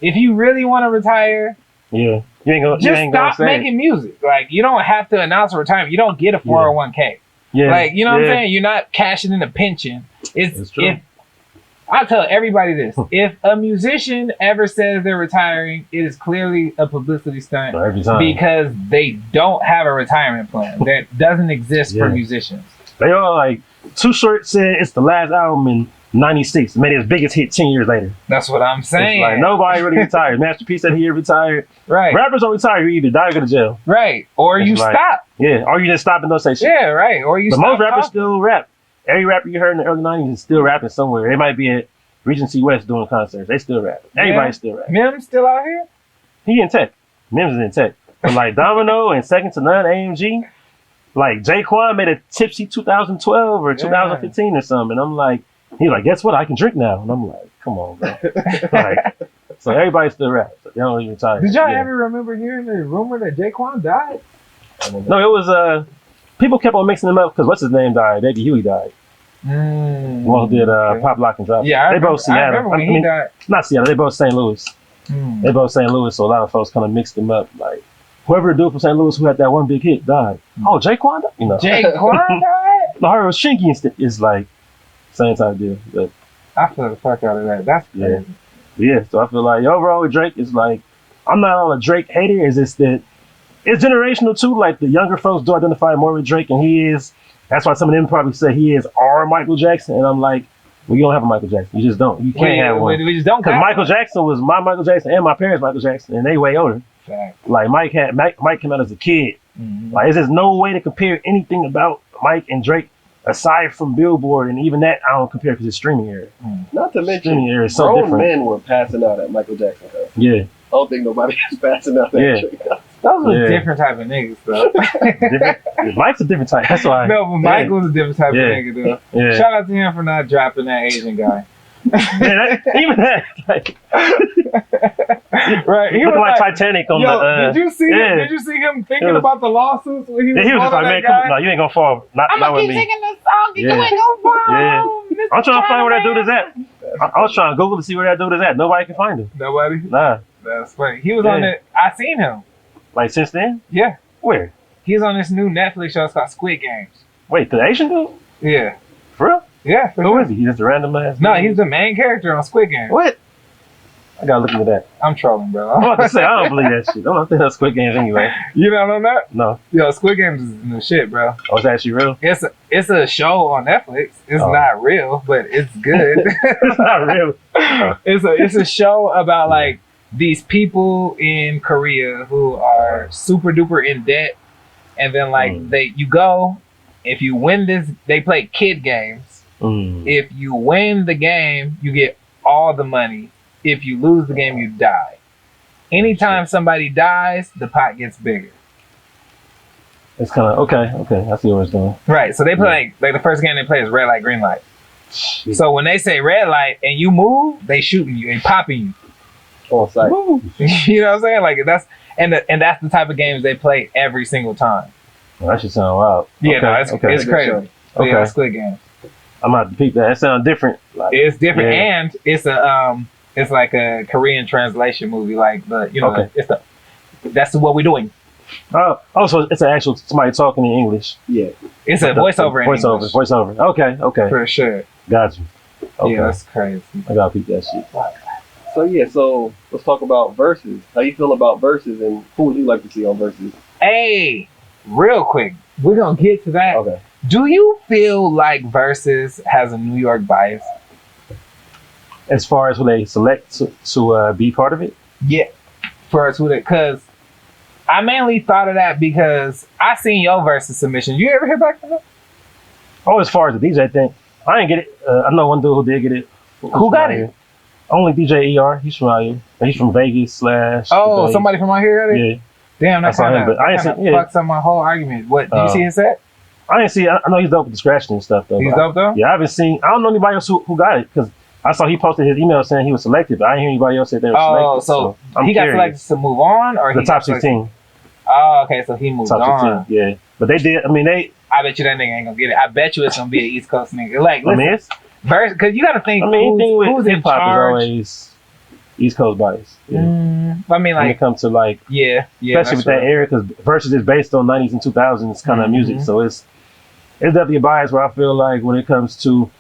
Speaker 1: if you really want to retire,
Speaker 2: you ain't gonna
Speaker 1: just stop making music. Like, you don't have to announce a retirement. You don't get a 401k. Like, you know what I'm saying? You're not cashing in a pension. It's true. I'll tell everybody this. If a musician ever says they're retiring, it is clearly a publicity stunt because they don't have a retirement plan that doesn't exist for musicians.
Speaker 2: They all like, Too Short said it's the last album in 96. It made his biggest hit 10 years later.
Speaker 1: That's what I'm saying.
Speaker 2: It's like nobody really retired. Master P said he retired. Right. Rappers don't retire. You either die or go to jail.
Speaker 1: Right. Or you stop.
Speaker 2: Yeah. Or you just stop and don't say shit.
Speaker 1: Yeah, right. Or you stop.
Speaker 2: But most rappers still rap. Every rapper you heard in the early 90s is still rapping somewhere. They might be at Regency West doing concerts. They still rap. Everybody's still rapping.
Speaker 1: Mims still out here?
Speaker 2: He in tech. Mims is in tech. But like Domino and Second to None, AMG, like Jaquan made a Tipsy 2012 or 2015 or something. And I'm like, he's like, guess what? I can drink now. And I'm like, come on, bro. So everybody still raps. So they don't even retire.
Speaker 1: Did y'all ever remember hearing the rumor that Jaquan died?
Speaker 2: No, it was people kept on mixing them up because what's his name died? Eddie Huey died. One who did Pop Lock and Drop.
Speaker 1: Yeah,
Speaker 2: they both Seattle.
Speaker 1: I remember when he died.
Speaker 2: Not Seattle. They both St. Louis. They both St. Louis, so a lot of folks kind of mixed them up. Like whoever the dude from St. Louis who had that one big hit died. Oh, Jaquan, you know.
Speaker 1: Jaquan died.
Speaker 2: No, her was Shinky is like same type deal. But
Speaker 1: I feel the fuck out of that. That's crazy.
Speaker 2: Yeah. So I feel like overall with Drake is like I'm not all a Drake hater. Is just that it's generational too. Like the younger folks do identify more with Drake, and he is. That's why some of them probably say he is our Michael Jackson, and I'm like, well, you don't have a Michael Jackson. You just don't. You can't have one.
Speaker 1: We just don't.
Speaker 2: Because Michael Jackson was my Michael Jackson and my parents' Michael Jackson, and they way older.
Speaker 1: Fact.
Speaker 2: Like Mike came out as a kid. Like there's just no way to compare anything about Mike and Drake aside from Billboard, and even that I don't compare because it's streaming era.
Speaker 3: Not to mention,
Speaker 2: streaming era is so
Speaker 3: grown
Speaker 2: different.
Speaker 3: men were passing out at Michael Jackson concert.
Speaker 2: Yeah.
Speaker 3: I don't think nobody is passing out at Drake concert.
Speaker 1: Those were different type of niggas, though.
Speaker 2: Mike's a different type. That's why.
Speaker 1: No, but Mike was a different type of nigga, though.
Speaker 2: Yeah.
Speaker 1: Shout out to him for not dropping that Asian guy.
Speaker 2: Even that, like,
Speaker 1: right? He
Speaker 2: looking
Speaker 1: was
Speaker 2: like Titanic on the.
Speaker 1: Did you see him? Did you see him thinking about the lawsuits when he was?
Speaker 2: He was just like, man, come, no, you ain't gonna fall. Not
Speaker 1: I'm gonna
Speaker 2: with
Speaker 1: keep
Speaker 2: me.
Speaker 1: singing this song. You ain't gonna fall.
Speaker 2: Yeah. I'm trying to find where that dude is at. I was trying to Google to see where that dude is at. Nobody can find him.
Speaker 1: Nobody.
Speaker 2: Nah.
Speaker 1: That's funny. He was on it. I seen him.
Speaker 2: Like since then?
Speaker 1: Yeah.
Speaker 2: Where?
Speaker 1: He's on this new Netflix show. It's called Squid Games.
Speaker 2: Wait, the Asian dude?
Speaker 1: Yeah.
Speaker 2: For real?
Speaker 1: Yeah.
Speaker 2: Who is he? He's just a random ass.
Speaker 1: No, he's the main character on Squid Games.
Speaker 2: What? I gotta look into that.
Speaker 1: I'm trolling, bro.
Speaker 2: I'm about to say I don't believe that shit. I don't think that's Squid Games anyway.
Speaker 1: You don't know that?
Speaker 2: No.
Speaker 1: Yo, Squid Games is new shit, bro.
Speaker 2: Oh, it's actually real?
Speaker 1: It's a show on Netflix. It's not real, but it's good.
Speaker 2: It's not real.
Speaker 1: It's a show about like these people in Korea who are super duper in debt, and then like you go, if you win this, they play kid games. If you win the game, you get all the money. If you lose the game, you die. Anytime somebody dies, the pot gets bigger.
Speaker 2: It's kind of okay. I see what it's doing.
Speaker 1: Right. So they play like the first game they play is red light, green light. So when they say red light and you move, they shooting you and popping you.
Speaker 3: On site.
Speaker 1: You know what I'm saying? Like that's the type of games they play every single time.
Speaker 2: Well, that should sound wild.
Speaker 1: Yeah, no, it's crazy.
Speaker 2: Okay.
Speaker 1: Yeah, Squid Games.
Speaker 2: I'm about to peep that. That sounds different. Like,
Speaker 1: it's different, and it's like a Korean translation movie. Like that's what we're doing.
Speaker 2: Oh, so it's an actual somebody talking in English.
Speaker 3: Yeah,
Speaker 1: it's a voiceover.
Speaker 2: Voiceover. Okay.
Speaker 1: For sure.
Speaker 2: Got you. Okay.
Speaker 1: Yeah, that's crazy.
Speaker 2: I gotta peep that shit.
Speaker 3: So let's talk about verses. How you feel about verses, and who would you like to see on verses?
Speaker 1: Hey, real quick, we're gonna get to that.
Speaker 3: Okay.
Speaker 1: Do you feel like verses has a New York bias?
Speaker 2: As far as who they select to be part of it?
Speaker 1: Yeah, because I mainly thought of that because I seen your versus submission. You ever hear back from them?
Speaker 2: Oh, as far as the DJ thing, I didn't get it. I know one dude who did get it.
Speaker 1: Who got it?
Speaker 2: Here. Only DJ-Er. He's from out here. He's from Vegas /
Speaker 1: Oh, somebody from out here?
Speaker 2: Yeah.
Speaker 1: Damn, that kind of fucks up my whole argument. What, did you see his set?
Speaker 2: I didn't see. I know he's dope with the scratching and stuff though.
Speaker 1: He's dope though?
Speaker 2: Yeah, I haven't seen. I don't know anybody else who got it because I saw he posted his email saying he was selected, but I didn't hear anybody else say they were selected.
Speaker 1: Oh, so he got selected to move on, or
Speaker 2: the top 16.
Speaker 1: Oh, okay, so he moved on.
Speaker 2: 16, yeah. But they did. I mean,
Speaker 1: I bet you that nigga ain't gonna get it. I bet you it's gonna be an East Coast nigga. Like, listen,
Speaker 2: I mean, it's
Speaker 1: because you got to think.
Speaker 2: I mean, anything with
Speaker 1: who's in
Speaker 2: hip hop is
Speaker 1: charge?
Speaker 2: always East Coast bias. Yeah.
Speaker 1: I mean, like
Speaker 2: when it comes to like especially with that era, because Versus is based on 90s and 2000s kind of music, so it's definitely a bias where I feel like when it comes to,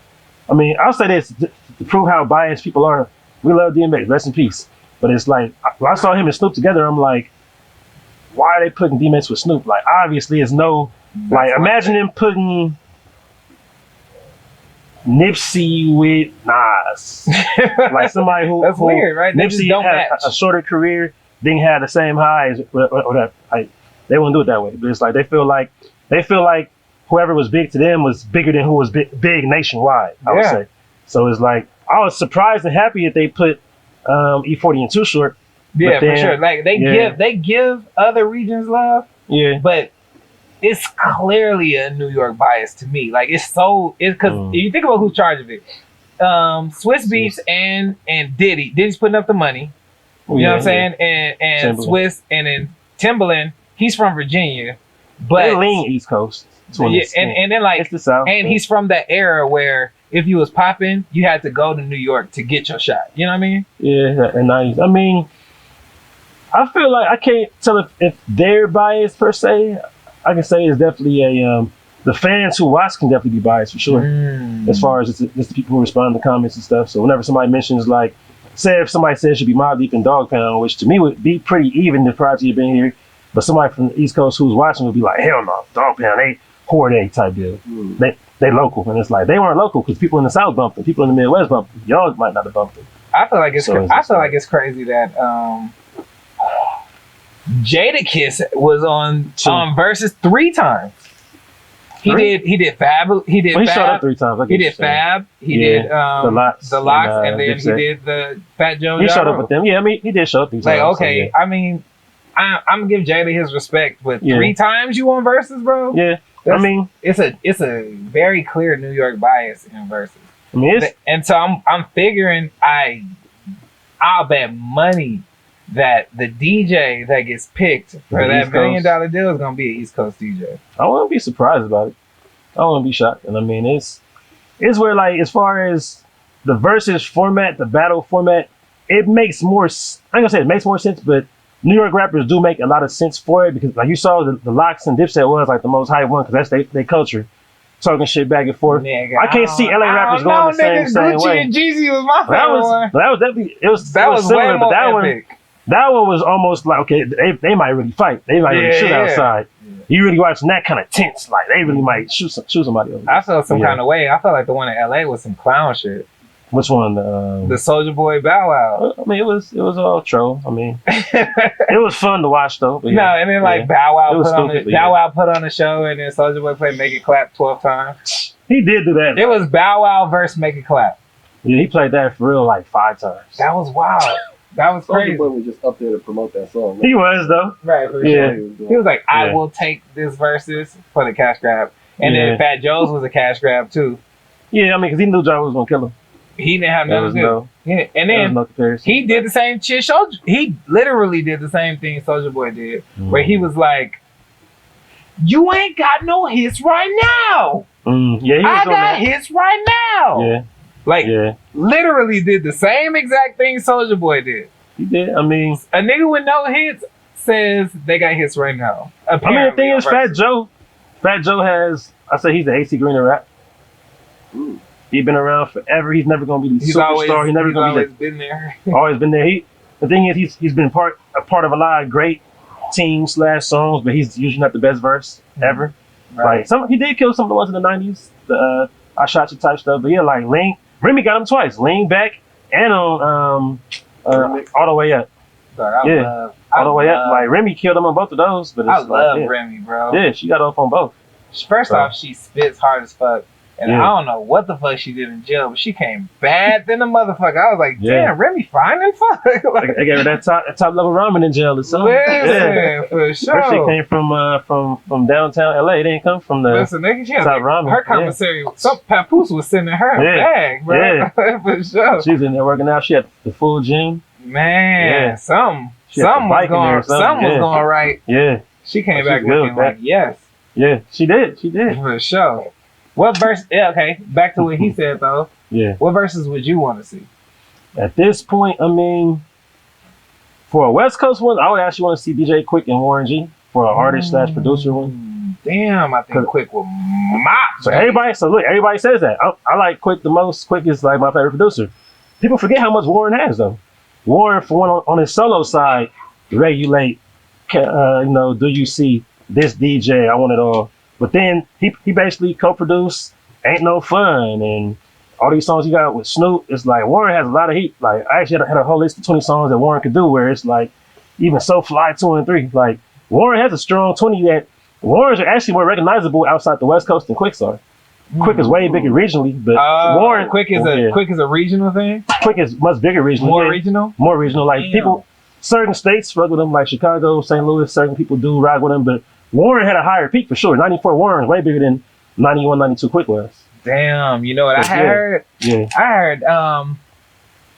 Speaker 2: I mean, I'll say this to prove how biased people are. We love DMX, rest in peace. But it's like when I saw him and Snoop together, I'm like, why are they putting DMX with Snoop? Like, obviously, it's no like. Imagine them putting Nipsey with Nas, like somebody who
Speaker 1: that's weird, right?
Speaker 2: Nipsey had a shorter career, didn't have the same highs, or that they wouldn't do it that way. But it's like they feel like whoever was big to them was bigger than who was big nationwide. I would say. So it's like I was surprised and happy that they put E40 and Too Short.
Speaker 1: Yeah, for sure. Like they give other regions love.
Speaker 2: Yeah,
Speaker 1: but it's clearly a New York bias to me. Like it's because if you think about who's charged of it, Swiss Beats and Diddy. Diddy's putting up the money. You know what I'm saying? And Swiss and then Timbaland. He's from Virginia, but
Speaker 2: they lean East Coast.
Speaker 1: and then like,
Speaker 2: it's the South.
Speaker 1: and he's from that era where if you was popping, you had to go to New York to get your shot. You know what I mean?
Speaker 2: Yeah, and I mean, I feel like I can't tell if they're biased per se. I can say it's definitely a the fans who watch can definitely be biased for sure. As far as it's the people who respond to comments and stuff. So whenever somebody mentions like, say if somebody says it should be MYOB Deep and Dog Pound, which to me would be pretty even if Prodigy had been here, but somebody from the East Coast who's watching would be like, hell no, Dog Pound, they horde type deal. They local, and it's like they weren't local because people in the South bumped them, people in the Midwest bumped them. Y'all might not have bumped them.
Speaker 1: I feel like it's crazy that Jadakiss was on Versus 3 times. He did Fab. He did.
Speaker 2: Well, he
Speaker 1: Fab.
Speaker 2: showed up 3 times.
Speaker 1: He did Fab. He did
Speaker 2: the Locks,
Speaker 1: and then
Speaker 2: Dipset.
Speaker 1: he did the Fat Joe.
Speaker 2: He showed up with them. Yeah, I mean, he did show up 3 times.
Speaker 1: Like, okay,
Speaker 2: so, yeah.
Speaker 1: I mean, I'm gonna give Jada his respect, but 3 times you on Versus, bro.
Speaker 2: Yeah, I mean,
Speaker 1: it's a very clear New York bias in Versus.
Speaker 2: I mean,
Speaker 1: and so I'm figuring I'll bet money that the DJ that gets picked for that $1 million deal is gonna be an East Coast DJ.
Speaker 2: I wouldn't be surprised about it. I wouldn't be shocked. And I mean, it's where, like, as far as the Versus format, the battle format, it makes more. I'm gonna say it makes more sense, but New York rappers do make a lot of sense for it because, like, you saw the Locks and Dipset was like the most hype one because that's their culture. Talking shit back and forth.
Speaker 1: Nigga,
Speaker 2: I can't see LA rappers going the same
Speaker 1: Gucci
Speaker 2: way.
Speaker 1: and Jeezy was my favorite one.
Speaker 2: That was definitely it was
Speaker 1: way
Speaker 2: similar,
Speaker 1: more
Speaker 2: but
Speaker 1: epic.
Speaker 2: that one was almost like, okay, they might really fight. They might really shoot outside. Yeah. You really watching that kind of tense, like they really might shoot somebody over there.
Speaker 1: I felt some kind of way. I felt like the one in LA was some clown shit.
Speaker 2: Which one?
Speaker 1: The Soulja Boy Bow Wow.
Speaker 2: I mean, it was all troll. I mean, it was fun to watch though. But
Speaker 1: no, and then like Bow Wow put on the show, and then Soulja Boy played Make It Clap 12 times.
Speaker 2: He did do that.
Speaker 1: It was Bow Wow versus Make It Clap.
Speaker 2: Yeah, he played that for real like 5 times.
Speaker 1: That was wild. That was crazy.
Speaker 3: Soulja Boy was just up there to promote that song.
Speaker 2: He was though.
Speaker 1: Right. For sure. He was like, I will take this Versus for the cash grab, and then Fat Joe's was a cash grab too.
Speaker 2: Yeah, I mean, because he knew Joe was gonna kill him.
Speaker 1: He didn't have nothing to do. And then he did the same shit. He literally did the same thing Soulja Boy did, where he was like, "You ain't got no hits right now. I got hits right now."
Speaker 2: Yeah,
Speaker 1: like literally did the same exact thing Soulja Boy did.
Speaker 2: He did. I mean,
Speaker 1: a nigga with no hits says they got hits right now.
Speaker 2: I mean, the thing is, Fat Joe has. I say he's the AC Green of rap. He's been around forever. He's never gonna be the superstar. He's never gonna be
Speaker 1: been there.
Speaker 2: Always been there. The thing is, he's been a part of a lot of great teams / songs, but he's usually not the best verse ever. Right. Like he did kill some of the ones in the '90s, the I Shot You type stuff. But yeah, like Remy got him twice. Lean Back and on All the Way Up. All the Way Up. Like Remy killed him on both of those. But
Speaker 1: I love Remy, bro.
Speaker 2: Yeah, she got off on both.
Speaker 1: First off, she spits hard as fuck. And I don't know what the fuck she did in jail, but she came bad than a motherfucker. I was like, damn, Remy fine and fuck. Like,
Speaker 2: I gave her that top level ramen in jail or something.
Speaker 1: For sure.
Speaker 2: She came from downtown LA. They didn't come from the
Speaker 1: nigga, she
Speaker 2: top ramen.
Speaker 1: Her commissary, some papoose was sitting in her bag, bro. Yeah. For sure.
Speaker 2: She was in there working out. She had the full gym.
Speaker 1: Man, something was going right.
Speaker 2: Yeah.
Speaker 1: She came back looking like, yes.
Speaker 2: Yeah, she did.
Speaker 1: For sure. What verse? Yeah, okay. Back to what he said though.
Speaker 2: Yeah.
Speaker 1: What verses would you want to see?
Speaker 2: At this point, I mean, for a West Coast one, I would actually want to see DJ Quick and Warren G for an artist / producer one.
Speaker 1: Damn, I think Quick will mop.
Speaker 2: So everybody says that. I like Quick the most. Quick is like my favorite producer. People forget how much Warren has though. Warren, for one, on his solo side, Regulate, do you see this DJ? I want it all. But then he basically co-produced Ain't No Fun and all these songs he got with Snoop. It's like Warren has a lot of heat. Like I actually had a whole list of 20 songs that Warren could do where it's like even So Fly 2 and 3. Like Warren has a strong 20 that Warren's are actually more recognizable outside the West Coast than Quick's are. Quick is way bigger regionally, but Warren
Speaker 1: Quick is a regional thing.
Speaker 2: Quick is much bigger regionally. More regional. Like people, certain states fuck with him, like Chicago, St. Louis. Certain people do rock with him, but Warren had a higher peak for sure. 94 Warren is way bigger than 91, 92 Quick was.
Speaker 1: Damn, you know what I heard?
Speaker 2: Yeah.
Speaker 1: I heard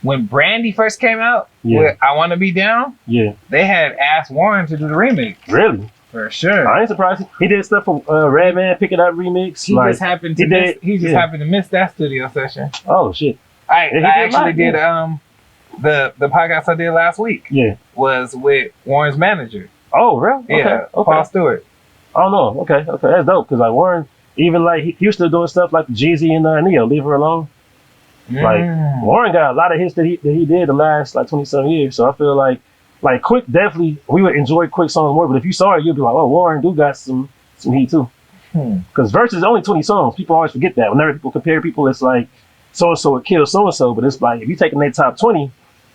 Speaker 1: when Brandy first came out with I Wanna Be Down,
Speaker 2: they
Speaker 1: had asked Warren to do the remix.
Speaker 2: Really?
Speaker 1: For sure.
Speaker 2: I ain't surprised. He did stuff for Redman, Pick It Up remix.
Speaker 1: He just happened to miss. He just happened to miss that studio session.
Speaker 2: Oh shit!
Speaker 1: I actually did the podcast I did last week.
Speaker 2: Yeah,
Speaker 1: was with Warren's manager.
Speaker 2: Oh, really?
Speaker 1: Yeah,
Speaker 2: okay.
Speaker 1: Paul Stewart.
Speaker 2: Oh no, okay, that's dope. Cause like Warren, even like he was still doing stuff like Jeezy and Neo, Leave Her Alone. Like Warren got a lot of hits that he did the last like 20-some years. So I feel like Quick definitely we would enjoy Quick songs more. But if you saw it, you'd be like, oh, Warren do got some heat too. Because Versus is only 20 songs. People always forget that. Whenever people compare people, it's like so and so would kill so and so. But it's like if you taking their top 20,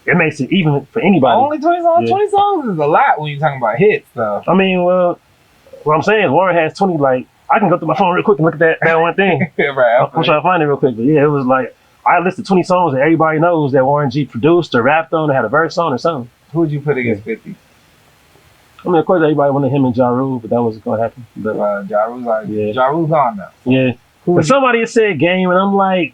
Speaker 2: it makes it even for anybody.
Speaker 1: Only 20 songs. Yeah. 20 songs is a lot when you're talking about hits, though.
Speaker 2: I mean, well, what I'm saying is Warren has 20. Like I can go through my phone real quick and look at that one thing.
Speaker 1: Right.
Speaker 2: I'm trying to find it real quick. But yeah, it was like I listed 20 songs that everybody knows that Warren G produced or rapped on or had a verse on or something.
Speaker 1: Who would you put against 50?
Speaker 2: I mean, of course, everybody wanted him and Ja Rule, but that wasn't going to happen. But
Speaker 1: Ja Rule's gone now.
Speaker 2: Yeah. But somebody had said Game, and I'm like...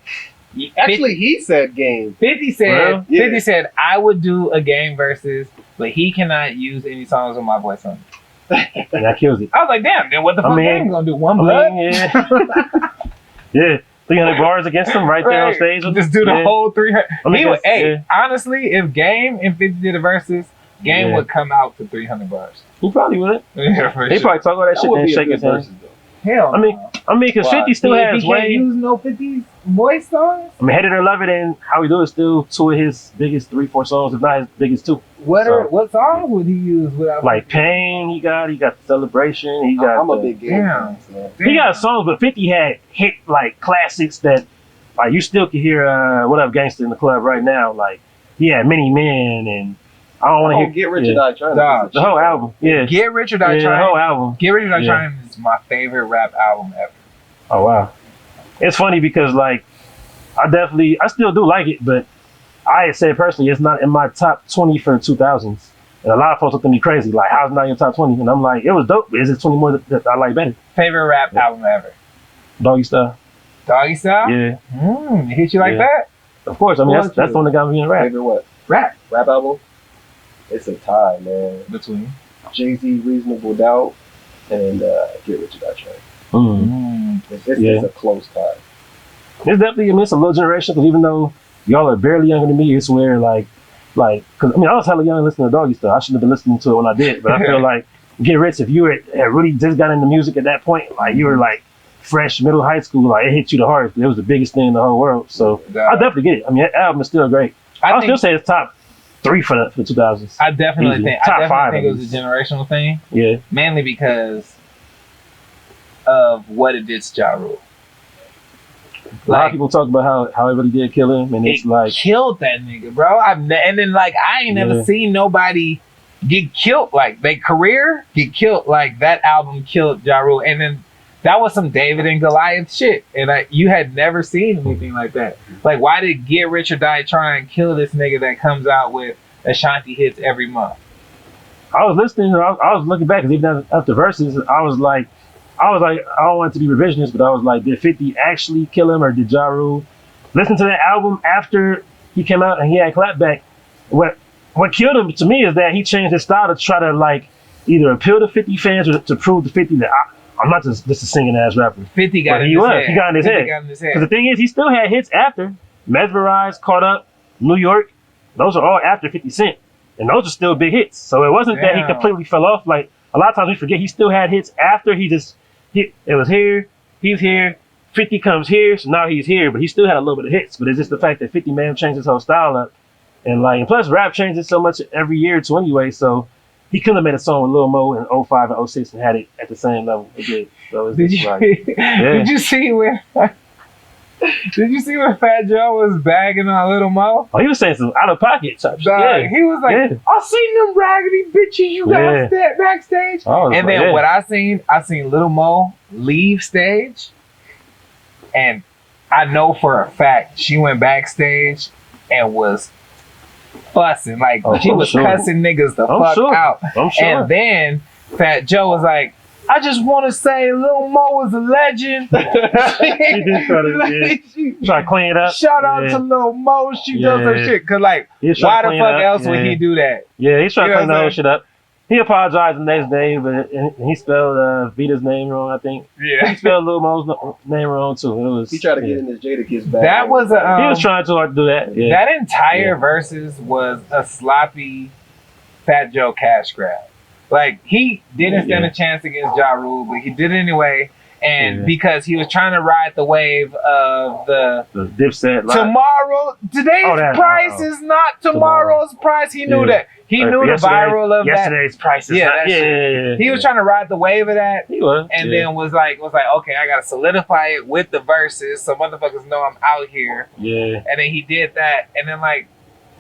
Speaker 3: Actually, he said Game.
Speaker 1: 50 said, 50 said, I would do a Game versus, but he cannot use any songs with my voice on it.
Speaker 2: And that kills it.
Speaker 1: I was like, damn, then what the fuck Game gonna do? One blood?
Speaker 2: Yeah. Yeah. 300 bars against him right there on stage.
Speaker 1: Just do the whole 300. Honestly, if Game and 50 did a versus, Game would come out to 300 bars.
Speaker 2: He probably would.
Speaker 1: Yeah, for
Speaker 2: He
Speaker 1: sure.
Speaker 2: probably talk all that shit and shake his hand.
Speaker 1: Hell,
Speaker 2: I mean, because 50 still has
Speaker 1: he can't use no 50's voice songs.
Speaker 2: I mean, Hate It or Love It and How We Do It is still two of his biggest 3-4 songs, if not his biggest two.
Speaker 1: What songs would he use without?
Speaker 2: Like Pain, he got Celebration, he got.
Speaker 3: I'm a big Game fan.
Speaker 2: He got songs, but 50 had hit like classics that like you still can hear. What Up Gangsta in the club right now? Like he had Many Men and. I don't want to hear
Speaker 3: Get Rich or Die Trying.
Speaker 2: The whole album, yeah.
Speaker 1: Get Rich or Die Trying.
Speaker 2: The whole album.
Speaker 1: Get Rich or Die Trying is my favorite rap album ever.
Speaker 2: Oh wow, it's funny because like I still do like it, but I said personally it's not in my top 20 for 2000s, and a lot of folks look at me crazy like how's it not in your top 20? And I'm like it was dope, but is it 20 more that I like better?
Speaker 1: Favorite rap album ever?
Speaker 2: Doggy Style.
Speaker 1: Doggy Style?
Speaker 2: Yeah.
Speaker 1: It hit you like that?
Speaker 2: Of course, I mean that's the one that got me in rap.
Speaker 3: Favorite what?
Speaker 1: Rap
Speaker 3: album? It's a tie, man.
Speaker 1: Between
Speaker 3: Jay-Z, Reasonable Doubt, and Get Rich or Die Trying. It's a close tie.
Speaker 2: It's definitely, it's a little generation, because even though y'all are barely younger than me, it's where because I mean, I was hella young listening to Doggy Style. I shouldn't have been listening to it when I did, but I feel like Get Rich, if you had really just got into music at that point, like you were like fresh middle high school, like it hit you the hardest. It was the biggest thing in the whole world. So I definitely get it. I mean, that album is still great. I'll still say it's top 3 for the 2000s.
Speaker 1: I definitely think it was a generational thing.
Speaker 2: Yeah.
Speaker 1: Mainly because of what it did to Ja Rule.
Speaker 2: A lot of people talk about how everybody did kill him, and it's like
Speaker 1: killed that nigga, bro. And then I ain't never seen nobody get killed like their career get killed like that album killed Ja Rule. And then that was some David and Goliath shit, and you had never seen anything like that. Like, why did Get Rich or Die Trying kill this nigga that comes out with Ashanti hits every month?
Speaker 2: I was listening, I was looking back, because even after Versus, I was like, I don't want it to be revisionist, but I was like, did 50 actually kill him, or did Ja Rule? Listen to that album after he came out and he had Clapback. What killed him to me is that he changed his style to try to like either appeal to 50 fans or to prove to 50 that I'm not just a singing ass rapper.
Speaker 1: 50 got in his head.
Speaker 2: He got in his head. Because the thing is, he still had hits after. Mesmerized, Caught Up, New York. Those are all after 50 Cent. And those are still big hits. So it wasn't that he completely fell off. Like, a lot of times we forget he still had hits after it was here, he's here, 50 comes here, so now he's here. But he still had a little bit of hits. But it's just the fact that 50 man changed his whole style up. And plus rap changes so much every year too anyway, so he couldn't have made a song with Lil Mo in 05 and 06 and had it at the same level it did. So it's
Speaker 1: did you see where Fat Joe was bagging on Lil Mo?
Speaker 2: Oh, he was saying some out of pocket type shit. Yeah.
Speaker 1: He was like, I seen them raggedy bitches you guys stand backstage. And then what I seen Lil Mo leave stage, and I know for a fact she went backstage and was fussing, like she was cussing niggas the fuck out. And then Fat Joe was like, I just want to say Lil Mo is a legend.
Speaker 2: He did try to clean it up.
Speaker 1: Shout out to Lil Mo. She does her shit. Cause like, why the fuck else would he do that?
Speaker 2: Yeah, he's trying to clean the whole shit up. He apologized the next day, but he spelled Vita's name wrong, I think.
Speaker 1: Yeah.
Speaker 2: He spelled Lil Mo's name wrong too. It was,
Speaker 3: He tried to get in his Jadakiss bag.
Speaker 1: That was
Speaker 2: he was trying too hard to do that. Yeah.
Speaker 1: That entire versus was a sloppy Fat Joe cash grab. Like, he didn't stand a chance against Ja Rule, but he did it anyway. And because he was trying to ride the wave of the
Speaker 2: Dipset.
Speaker 1: Today's price is not tomorrow's price. He knew that. He knew the viral of
Speaker 2: yesterday's price is not. Yeah.
Speaker 1: He was trying to ride the wave of that.
Speaker 2: He was.
Speaker 1: And then was like, okay, I gotta solidify it with the verses so motherfuckers know I'm out here.
Speaker 2: Yeah.
Speaker 1: And then he did that, and then like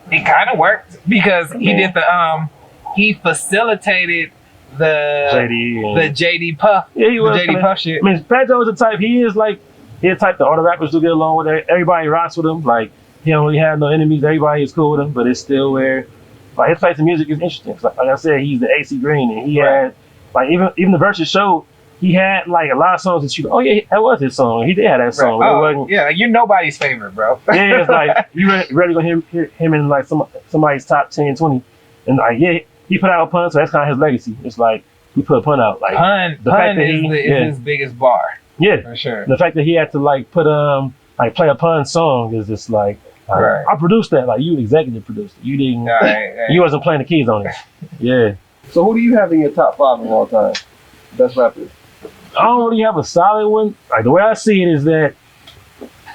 Speaker 1: it kind of worked because he did the he facilitated the JD Puff.
Speaker 2: Yeah, he was.
Speaker 1: The JD Puff shit.
Speaker 2: I mean, Fat Joe is the type. He's the type that all the rappers do get along with. Everybody rocks with him. Like, he don't really have no enemies. Everybody is cool with him. But it's still where, like, his type of music is interesting. Like I said, he's the AC Green, and he had, like, even the versus show, he had like a lot of songs that you. Oh yeah, that was his song. He did have that song.
Speaker 1: Right. Like, you're nobody's favorite, bro.
Speaker 2: Yeah, it's like you ready to hear him in like somebody's top 10, 20, and like he put out a pun, so that's kind of his legacy. It's like he put a pun out. Like
Speaker 1: pun is his biggest bar.
Speaker 2: Yeah,
Speaker 1: for sure.
Speaker 2: The fact that he had to like put like play a pun song is just like I produced that. Like, you executive produced it. You didn't. You wasn't playing the keys on it. Yeah.
Speaker 3: So who do you have in your top 5 of all time? Best rappers.
Speaker 2: I don't really have a solid one. Like, the way I see it is that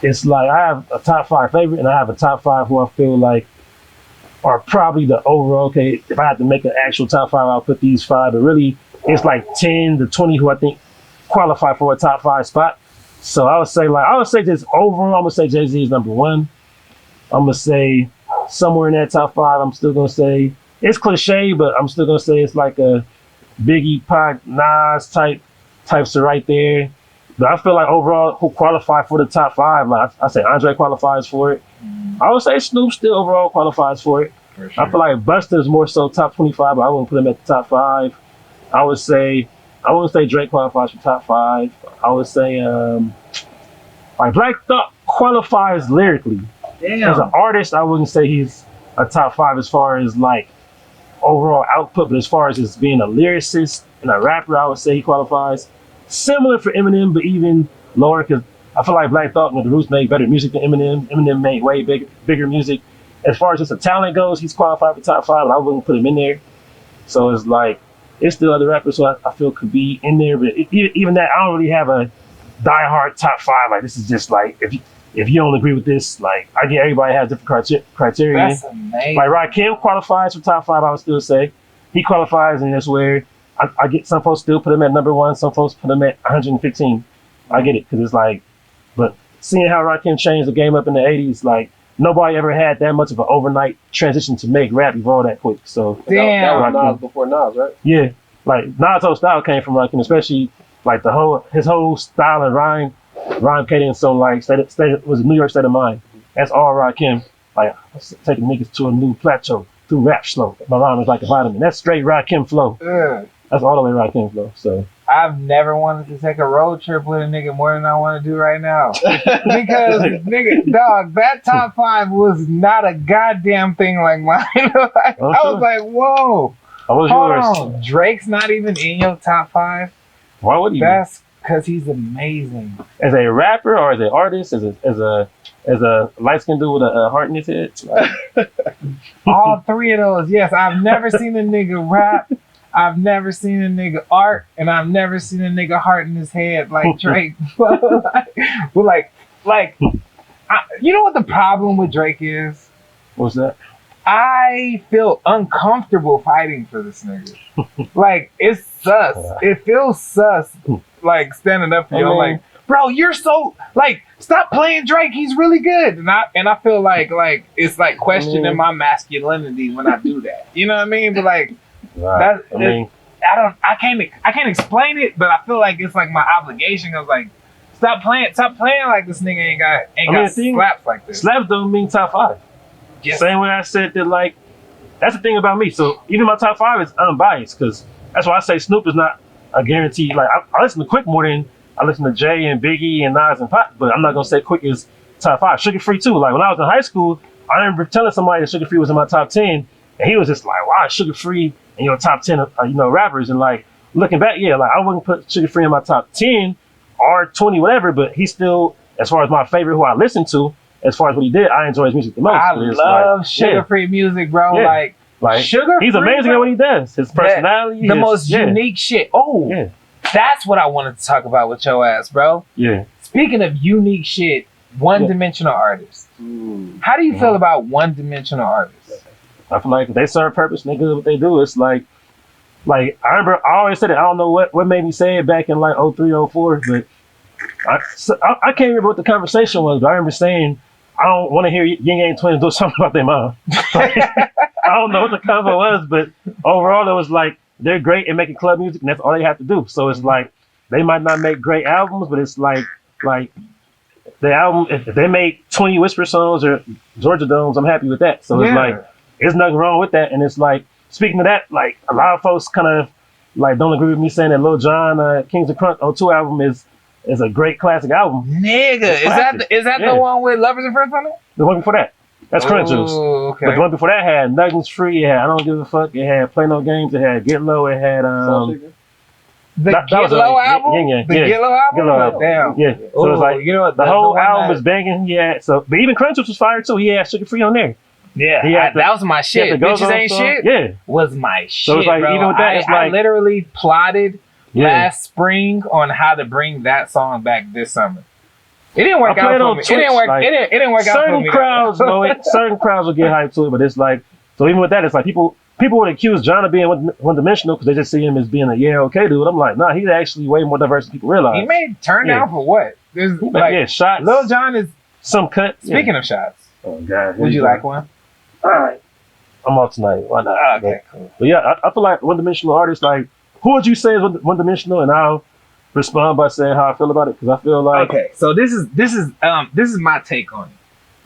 Speaker 2: it's like I have a top 5 favorite and I have a top 5 who I feel like are probably the overall. Okay, if I had to make an actual top 5, I'll put these 5. But really, it's like 10 to 20 who I think qualify for a top 5 spot. So I would say just overall, I'm gonna say Jay-Z is number 1. I'm gonna say somewhere in that top 5. I'm still gonna say it's cliche, but I'm still gonna say it's like a Biggie, Pac, Nas types are right there. But I feel like overall, who qualify for the top 5? Like I say, Andre qualifies for it. I would say Snoop still overall qualifies for it. For sure. I feel like Busta's more so top 25, but I wouldn't put him at the top 5. I wouldn't say Drake qualifies for top 5. I would say like Black Thought qualifies lyrically.
Speaker 1: Damn.
Speaker 2: As an artist, I wouldn't say he's a top 5 as far as like overall output, but as far as just being a lyricist and a rapper, I would say he qualifies. Similar for Eminem, but even lower, because I feel like Black Thought and the Roots made better music than Eminem. Eminem made way bigger music. As far as just a talent goes, he's qualified for top 5, but I wouldn't put him in there. So it's like, it's still other rappers who I feel could be in there, but even that, I don't really have a diehard top 5. Like, this is just like, if you don't agree with this, like, I get everybody has different criteria.
Speaker 1: That's amazing.
Speaker 2: Like, Rakim qualifies for top 5, I would still say. He qualifies, and that's where I get some folks still put him at number 1, some folks put him at 115. I get it, because it's like, but seeing how Rakim changed the game up in the 80s, like, nobody ever had that much of an overnight transition to make rap evolve that quick. So
Speaker 3: that was Nas before Nas, right?
Speaker 2: Yeah, like Nas' whole style came from Rakim, especially like his whole style and rhyme cadence. So like, was a New York State of Mind. That's all Rakim. Like, taking niggas to a new plateau through rap slow. My rhyme is like a vitamin. That's straight Rakim flow. That's all the way Rakim flow. So
Speaker 1: I've never wanted to take a road trip with a nigga more than I want to do right now. Because, nigga, dog, that top 5 was not a goddamn thing like mine. I was like, whoa.
Speaker 2: What was yours?
Speaker 1: On. Drake's not even in your top 5?
Speaker 2: Why would he?
Speaker 1: That's because he's amazing.
Speaker 2: As a rapper or as an artist, as a light-skinned dude with a heart in his head?
Speaker 1: All 3 of those, yes. I've never seen a nigga rap. I've never seen a nigga art, and I've never seen a nigga heart in his head like Drake. You know what the problem with Drake is?
Speaker 2: What's that?
Speaker 1: I feel uncomfortable fighting for this nigga. Like, it's sus. It feels sus. Like, standing up for you, like, bro, you're so, like, stop playing Drake. He's really good. And I feel like it's like questioning my masculinity when I do that. You know what I mean? But like,
Speaker 2: right.
Speaker 1: I can't explain it, but I feel like it's like my obligation. I was like, stop playing like this nigga ain't got slaps like this.
Speaker 2: Slaps don't mean top 5. Yes. Same way I said that, like, that's the thing about me. So even my top 5 is unbiased, because that's why I say Snoop is not a guarantee. Like, I listen to Quick more than I listen to Jay and Biggie and Nas and Pac, but I'm not gonna say Quick is top 5. Sugar Free too. Like, when I was in high school, I remember telling somebody that Sugar Free was in my top 10, and he was just like, wow, Sugar Free in your top 10 rappers, and like looking back, yeah, like I wouldn't put Sugar Free in my top 10 or 20, whatever, but he's still, as far as my favorite who I listen to, as far as what he did, I enjoy his music the most.
Speaker 1: I love Sugar Free music, bro.
Speaker 2: Yeah. Like
Speaker 1: Sugar
Speaker 2: he's
Speaker 1: Free,
Speaker 2: amazing at what he does. His personality,
Speaker 1: the most unique shit. Oh,
Speaker 2: yeah.
Speaker 1: That's what I wanted to talk about with your ass, bro.
Speaker 2: Yeah.
Speaker 1: Speaking of unique shit, one-dimensional artists. How do you feel about one-dimensional artists?
Speaker 2: I feel like if they serve purpose and they good at what they do, it's like I remember I always said it. I don't know what made me say it back in like 03, 04, but I can't remember what the conversation was, but I remember saying I don't want to hear Yin Yang Twins do something about their mom. I don't know what the convo was, but overall it was like they're great at making club music, and that's all they have to do. So it's like they might not make great albums, but it's like the album, if they make 20 Whisper songs or Georgia Domes, I'm happy with that. So it's like there's nothing wrong with that. And it's like, speaking of that, like a lot of folks kind of like don't agree with me saying that Lil Jon Kings of Crunk 02 album is a great classic album.
Speaker 1: Nigga, is that the one with Lovers and Friends on it?
Speaker 2: The one before that. That's Crunch Juice.
Speaker 1: Okay.
Speaker 2: But the one before that had Nuggets Free, it had I Don't Give a Fuck, it had Play No Games, it had Get Low, it had
Speaker 1: the Get Low album?
Speaker 2: Yeah.
Speaker 1: Get Low album?
Speaker 2: Damn. Yeah. So it's like the whole album was banging. Yeah. So but even Crunch Juice was fire too. He had Sugar Free on there.
Speaker 1: Yeah, that was my shit. Bitches Ain't Shit.
Speaker 2: Yeah,
Speaker 1: was my shit.
Speaker 2: So it's like
Speaker 1: bro.
Speaker 2: even with that, it's
Speaker 1: I literally plotted last spring on how to bring that song back this summer. It didn't work out for me. It didn't work. It didn't work out for me.
Speaker 2: Certain crowds will get hyped to it, but it's like so. Even with that, it's like people would accuse John of being one-dimensional because they just see him as being a okay dude. I'm like, nah, he's actually way more diverse than people realize.
Speaker 1: He made turn down for what? There's like
Speaker 2: shots.
Speaker 1: Lil Jon is
Speaker 2: some cut.
Speaker 1: Speaking of shots,
Speaker 2: oh god,
Speaker 1: would you like one?
Speaker 2: All right, I'm off tonight. Why not?
Speaker 1: Okay, cool.
Speaker 2: But yeah, I feel like one-dimensional artists. Like, who would you say is one-dimensional? And I'll respond by saying how I feel about it because I feel like
Speaker 1: So this is my take on it.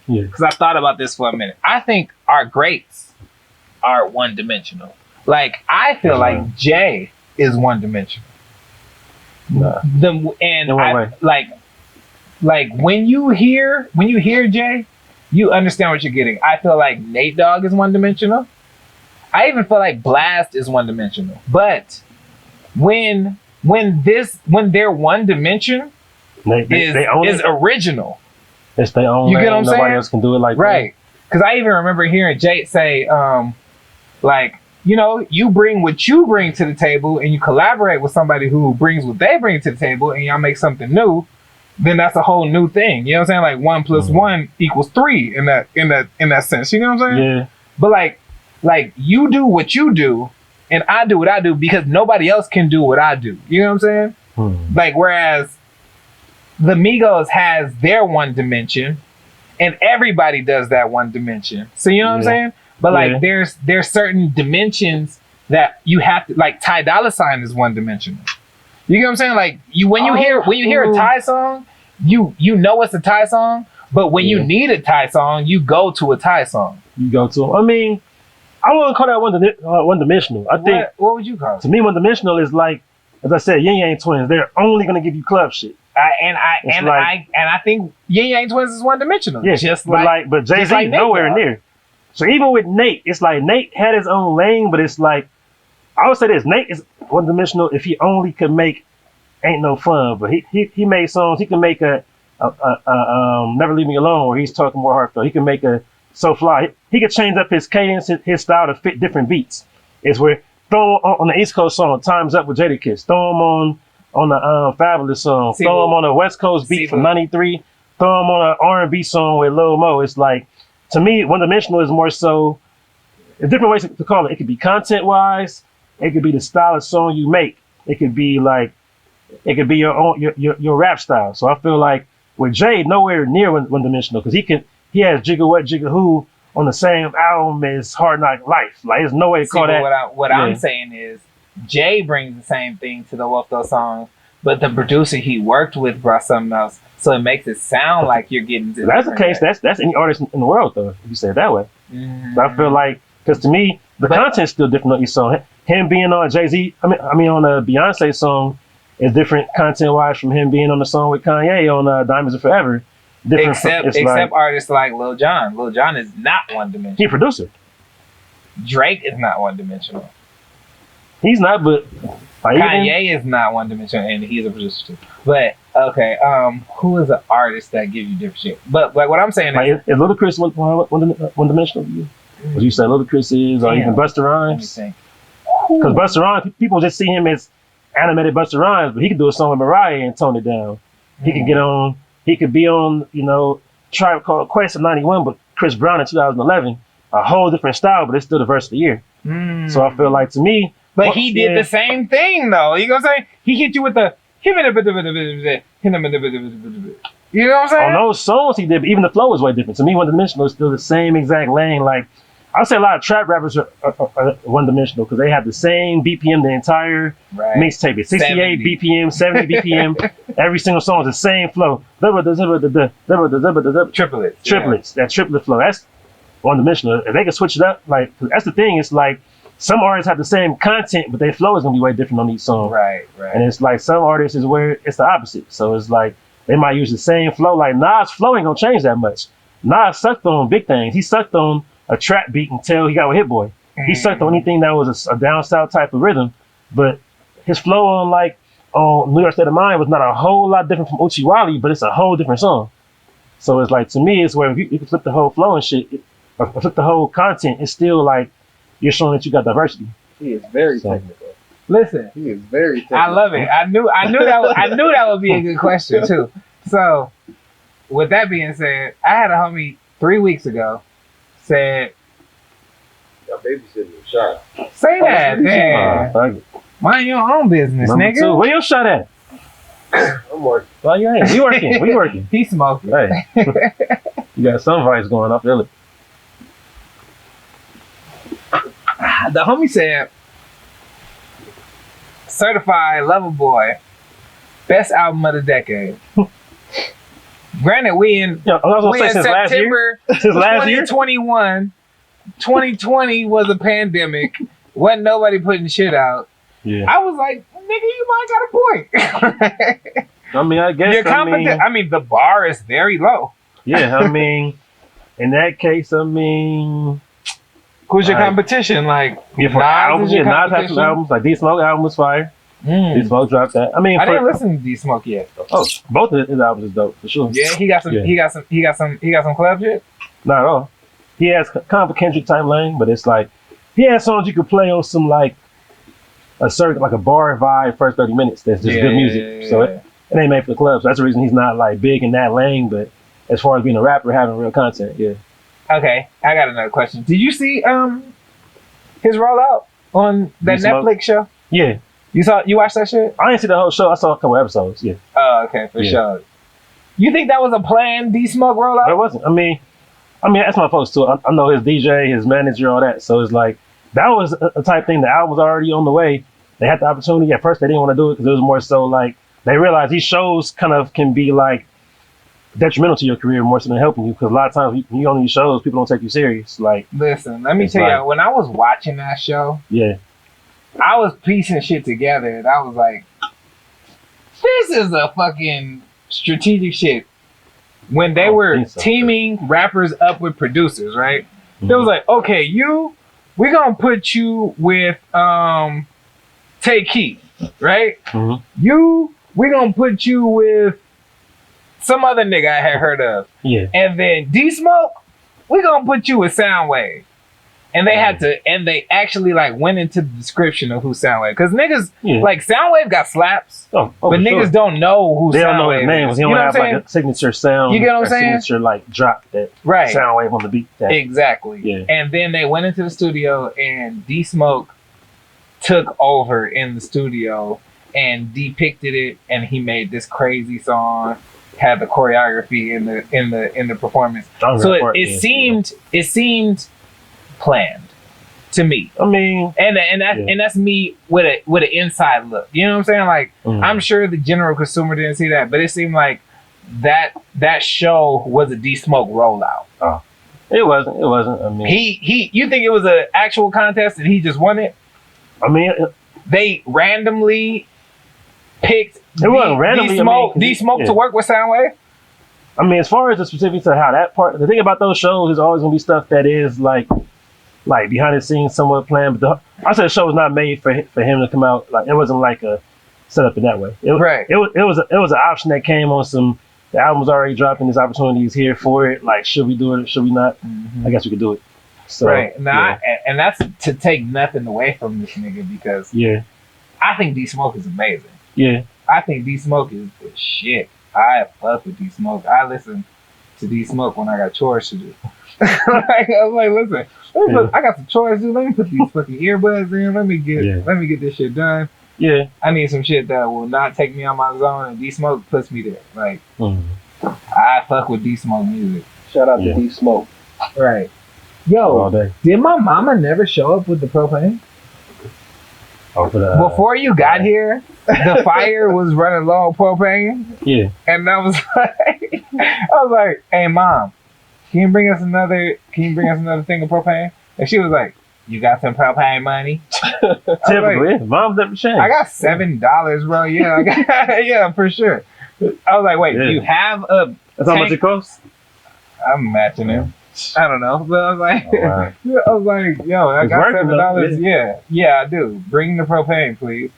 Speaker 2: Yeah.
Speaker 1: Because I thought about this for a minute. I think our greats are one-dimensional. Like I feel like Jay is one-dimensional.
Speaker 2: Nah.
Speaker 1: Like when you hear Jay, you understand what you're getting. I feel like Nate Dogg is one-dimensional. I even feel like Blast is one-dimensional. But when their one dimension is original.
Speaker 2: It's their own.
Speaker 1: You get what I'm saying?
Speaker 2: Nobody else can do it like that.
Speaker 1: Right. Because I even remember hearing Jay say, you bring what you bring to the table and you collaborate with somebody who brings what they bring to the table and y'all make something new, then that's a whole new thing. You know what I'm saying? Like 1 + 1 = 3 in that sense. You know what I'm saying?
Speaker 2: Yeah.
Speaker 1: But like you do what you do and I do what I do because nobody else can do what I do. You know what I'm saying? Like, whereas the Migos has their one dimension and everybody does that one dimension. So you know what I'm saying? But like there's certain dimensions that you have to, like Ty Dolla $ign is one dimensional. You get what I'm saying? Like when you hear a Ty song, you know it's a Ty song, but when you need a Ty song, you go to a Ty song.
Speaker 2: You go to I mean, I wouldn't call that one-dimensional. I think
Speaker 1: what would you call it?
Speaker 2: To me, one-dimensional is like, as I said, Yin Yang Twins. They're only gonna give you club shit.
Speaker 1: I think Yin Yang Twins is one-dimensional.
Speaker 2: Yeah, but Jay-Z nowhere near. So even with Nate, it's like Nate had his own lane, but it's like I would say this: Nate is one-dimensional if he only could make "Ain't No Fun," but he made songs. He can make a "Never Leave Me Alone" where he's talking more heartfelt. He can make a "So Fly." He could change up his cadence, his style to fit different beats. It's where throw on the East Coast song "Time's Up" with Jadakiss. Throw him on the Fabulous song. Throw him on a West Coast beat from '93. Throw him on an R&B song with Lil Mo. It's like, to me, one-dimensional is more so. There's different ways to call it. It could be content-wise. It could be the style of song you make. It could be your own your rap style. So I feel like with Jay, nowhere near one-dimensional because he has Jigga What Jigga Who on the same album as Hard Knock Life. Like there's no way to call that.
Speaker 1: What I'm saying is Jay brings the same thing to both those songs, but the producer he worked with brought something else, so it makes it sound like you're getting to.
Speaker 2: That's the case. That's any artist in the world though. If you say it that way, so I feel like because to me the content's still different on each song. Him being on Jay-Z, I mean on a Beyonce song is different content wise from him being on the song with Kanye on Diamonds Are Forever.
Speaker 1: Except artists like Lil Jon. Lil Jon is not one dimensional.
Speaker 2: He's a producer.
Speaker 1: Drake is not one dimensional.
Speaker 2: He's not, but like,
Speaker 1: Kanye is not one dimensional, and he's a producer too. But okay, who is an artist that gives you different shit? But like what I'm saying
Speaker 2: is Ludacris one dimensional to you? Would you say Ludacris is, or even Busta Rhymes? Because Busta Rhymes, people just see him as animated Busta Rhymes, but he could do a song with Mariah and tone it down. He could get on. He could be on, Tribe Called Quest in '91, but Chris Brown in 2011, a whole different style, but it's still the verse of the year. So I feel like, to me,
Speaker 1: but he did the same thing though. You know what I'm saying? He hit you with the you know what I'm saying?
Speaker 2: On those songs he did, but even the flow was way different. To me, One Dimensional is still the same exact lane. Like, I would say a lot of trap rappers are one dimensional because they have the same BPM the entire mixtape. It's 68 BPM, 70 BPM. Every single song is the same flow. Triplets. That triplet flow. That's one dimensional. If they can switch it up, like, that's the thing. It's like some artists have the same content, but their flow is gonna be way different on each song.
Speaker 1: Right.
Speaker 2: And it's like some artists is where it's the opposite. So it's like they might use the same flow. Like Nas' flow ain't gonna change that much. Nas sucked on big things. He sucked on a trap beat until he got with Hit Boy. He sucked on anything that was a down south type of rhythm, but his flow on New York State of Mind was not a whole lot different from Uchiwali, but it's a whole different song. So it's like, to me, it's where you can flip the whole flow and shit, or flip the whole content. It's still like you're showing that you got diversity.
Speaker 3: He is very technical.
Speaker 1: Listen,
Speaker 3: he is very technical.
Speaker 1: I love it. I knew that would be a good question too. So, with that being said, I had a homie 3 weeks ago said,
Speaker 3: "Your babysitting your shot."
Speaker 1: Say that, man. Mind your own business,
Speaker 2: Number
Speaker 1: nigga.
Speaker 2: 2. Where your shot at?
Speaker 3: I'm working.
Speaker 2: Well, you ain't. We working.
Speaker 1: He smoking.
Speaker 2: Hey, you got some vice going up there.
Speaker 1: The homie said, "Certified Lover Boy, best album of the decade." Granted, we in September 2021. 2020 was a pandemic. Wasn't nobody putting shit out.
Speaker 2: Yeah.
Speaker 1: I was like, nigga, you might got a point.
Speaker 2: I mean, I guess.
Speaker 1: I mean, the bar is very low.
Speaker 2: Yeah, I mean, in that case,
Speaker 1: who's your competition? Like,
Speaker 2: for albums, Nas had some albums. Like D-Smoke album was fire. D-Smoke dropped that. I mean,
Speaker 1: I didn't listen to D-Smoke yet.
Speaker 2: Oh, both of his albums is dope for sure.
Speaker 1: Yeah, he got some. Yeah. He got some club shit.
Speaker 2: Not at all. He has kind of a Kendrick type lane, but it's like he has songs you could play on some like a certain like a bar vibe first 30 minutes. That's just good music. So it ain't made for the club. So that's the reason he's not like big in that lane. But as far as being a rapper, having real content, yeah. Okay,
Speaker 1: I got another question. Did you see his rollout on that Netflix show?
Speaker 2: Yeah.
Speaker 1: You watched that shit?
Speaker 2: I didn't see the whole show. I saw a couple episodes. Yeah.
Speaker 1: Oh, okay, for sure. You think that was a planned D-Smoke rollout?
Speaker 2: It wasn't. I mean, that's my folks too. I know his DJ, his manager, all that. So it's like that was a type thing. The album was already on the way. They had the opportunity. At first, they didn't want to do it because it was more so like they realized these shows kind of can be like detrimental to your career more so than helping you. Because a lot of times when you on these shows, people don't take you serious. Like,
Speaker 1: listen, let me tell you, when I was watching that show, I was piecing shit together, and I was like, this is a fucking strategic shit. When they were teaming rappers up with producers, right? It was like, okay, we're gonna put you with Tay Keith, right? We're gonna put you with some other nigga I had heard of. Yeah. And then D-Smoke, we're gonna put you with Soundwave. And they had to, and they actually like went into the description of who Soundwave, because niggas like Soundwave got slaps, but niggas don't know who Soundwave is. They don't know his name.
Speaker 2: He don't have like a signature sound.
Speaker 1: You get what I'm saying?
Speaker 2: Signature like drop that Soundwave on the beat.
Speaker 1: Exactly. Yeah. And then they went into the studio, and D-Smoke took over in the studio and depicted it, and he made this crazy song. Had the choreography in the performance. So it seemed planned to me. I mean, and that's me with an inside look. You know what I'm saying? Like, I'm sure the general consumer didn't see that, but it seemed like that show was a D-Smoke rollout.
Speaker 2: Oh, it wasn't. I mean,
Speaker 1: you think it was an actual contest and he just won it?
Speaker 2: I mean,
Speaker 1: they randomly picked D-Smoke to work with Soundwave.
Speaker 2: I mean, as far as the specifics of how that part, the thing about those shows is always gonna be stuff that is like like behind the scenes somewhat planned. But I said the show was not made for him to come out. Like it wasn't like a set up in that way. It was an option that came on some. The album was already dropping. This opportunity is here for it. Like, should we do it? Should we not?
Speaker 1: Mm-hmm.
Speaker 2: I guess we could do it. So,
Speaker 1: right. Now, and that's to take nothing away from this nigga because I think D Smoke is amazing.
Speaker 2: Yeah.
Speaker 1: I think D Smoke is the shit. I fuck with D Smoke. I listen to D Smoke when I got chores to do. I was like, listen, I got some chores to do. Let me put these fucking earbuds in. Let me get this shit done.
Speaker 2: Yeah.
Speaker 1: I need some shit that will not take me on my zone, and D Smoke puts me there. Like, I fuck with D Smoke music.
Speaker 3: Shout out to D Smoke.
Speaker 1: Right. Yo, did my mama never show up with the propane?
Speaker 2: Oh,
Speaker 1: before you got here, the fire was running low on propane.
Speaker 2: Yeah.
Speaker 1: And I was like, hey mom, can you bring us another thing of propane? And she was like, you got some propane money?
Speaker 2: Typically, like, mom's never changed.
Speaker 1: I got $7, bro. Yeah, yeah, for sure. I was like, wait, do you have a
Speaker 2: That's how much it costs?
Speaker 1: I'm matching him. I don't know, but I was like, I was like, yo, I got $7. Yeah, I do. Bring the propane, please.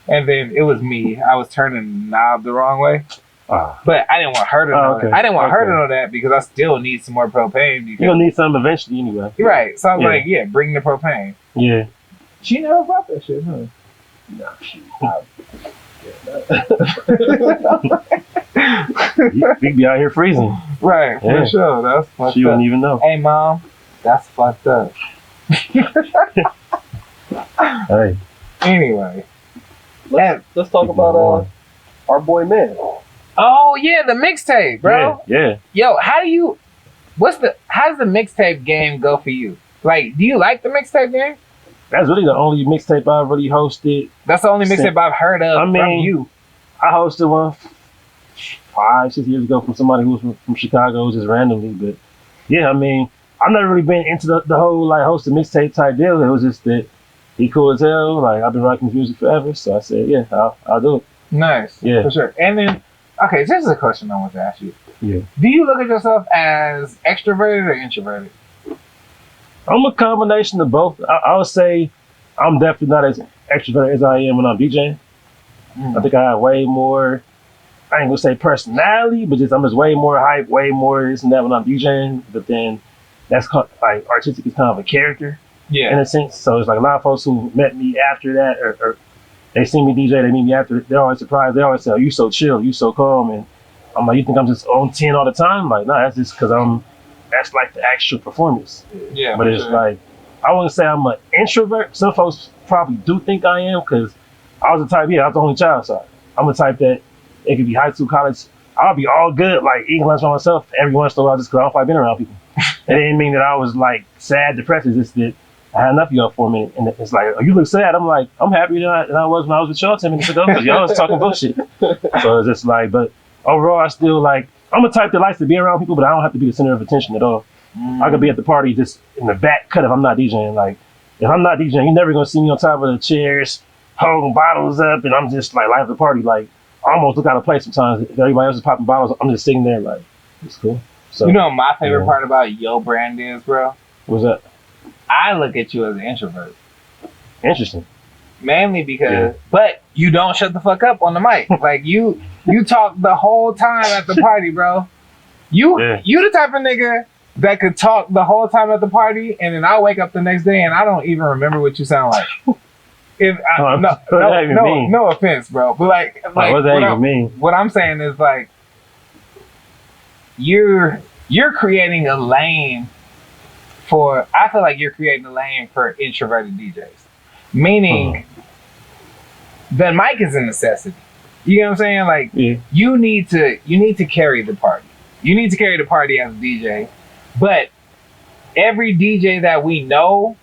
Speaker 1: And then it was me. I was turning the knob the wrong way, but I didn't want her to know. That. I didn't want her to know that because I still need some more propane. You're
Speaker 2: gonna need some eventually anyway.
Speaker 1: Right. So I was like, bring the propane.
Speaker 2: Yeah.
Speaker 1: She never brought that shit, huh?
Speaker 3: No, she.
Speaker 2: We'd be out here freezing.
Speaker 1: Right, for sure. That's fucked up.
Speaker 2: She wouldn't even know.
Speaker 1: Hey, mom, that's fucked up.
Speaker 2: Hey.
Speaker 1: Anyway.
Speaker 3: Let's talk about our boy Man.
Speaker 1: Oh, yeah, the mixtape, bro.
Speaker 2: Yeah.
Speaker 1: Yo, how does the mixtape game go for you? Like, do you like the mixtape game?
Speaker 2: That's really the only mixtape I've really hosted.
Speaker 1: That's the only mixtape I've heard of from you.
Speaker 2: I hosted one 5-6 years ago from somebody who was from Chicago, just randomly. But yeah, I mean, I've never really been into the whole like hosting mixtape type deal. It was just that he cool as hell. Like I've been rocking his music forever, so I said, yeah, I'll do it.
Speaker 1: Nice,
Speaker 2: yeah,
Speaker 1: for sure. And then, okay, this is a question I want to ask you.
Speaker 2: Yeah,
Speaker 1: do you look at yourself as extroverted or introverted?
Speaker 2: I'm a combination of both. I would say I'm definitely not as extroverted as I am when I'm DJing. I think I have way more, I ain't gonna say personality, but I'm just way more hype, way more this and that when I'm DJing. But then that's like artistic is kind of a character, in a sense. So it's like a lot of folks who met me after that, or they see me DJ, they meet me after. They're always surprised. They always say, "Oh, you so chill, you so calm," and I'm like, "You think I'm just on 10 all the time?" Like, no, that's just because that's like the actual performance.
Speaker 1: Yeah,
Speaker 2: but it's like I wouldn't say I'm an introvert. Some folks probably do think I am because I was the type. I was the only child, so I'm the type that it could be high school, college. I'll be all good, like eating lunch by myself every once in a while, just because I don't like being around people. It didn't mean that I was like sad, depressed. It's just that I had enough of y'all for a minute, and it's like, oh, you look sad. I'm like, I'm happier than I was when I was with y'all 10 minutes ago because y'all was talking bullshit. So it's just like, but overall, I still like. I'm a type that likes to be around people, but I don't have to be the center of attention at all. I could be at the party just in the back cut if I'm not DJing. Like, if I'm not DJing, you're never gonna see me on top of the chairs, holding bottles up, and I'm just like live at the party. Like, I almost look out of place sometimes. If everybody else is popping bottles, I'm just sitting there like, it's cool. So,
Speaker 1: you know what my favorite part about your brand is, bro?
Speaker 2: What's that?
Speaker 1: I look at you as an introvert.
Speaker 2: Interesting.
Speaker 1: Mainly because, but you don't shut the fuck up on the mic. Like, you talk the whole time at the party, bro. You the type of nigga that could talk the whole time at the party, and then I wake up the next day and I don't even remember what you sound like. No offense, bro, but like
Speaker 2: what does that even mean?
Speaker 1: What I'm saying is like you're creating a lane for. I feel like you're creating a lane for introverted DJs, meaning the mic is a necessity. You know what I'm saying? Like you need to carry the party. You need to carry the party as a DJ. But every DJ that we know,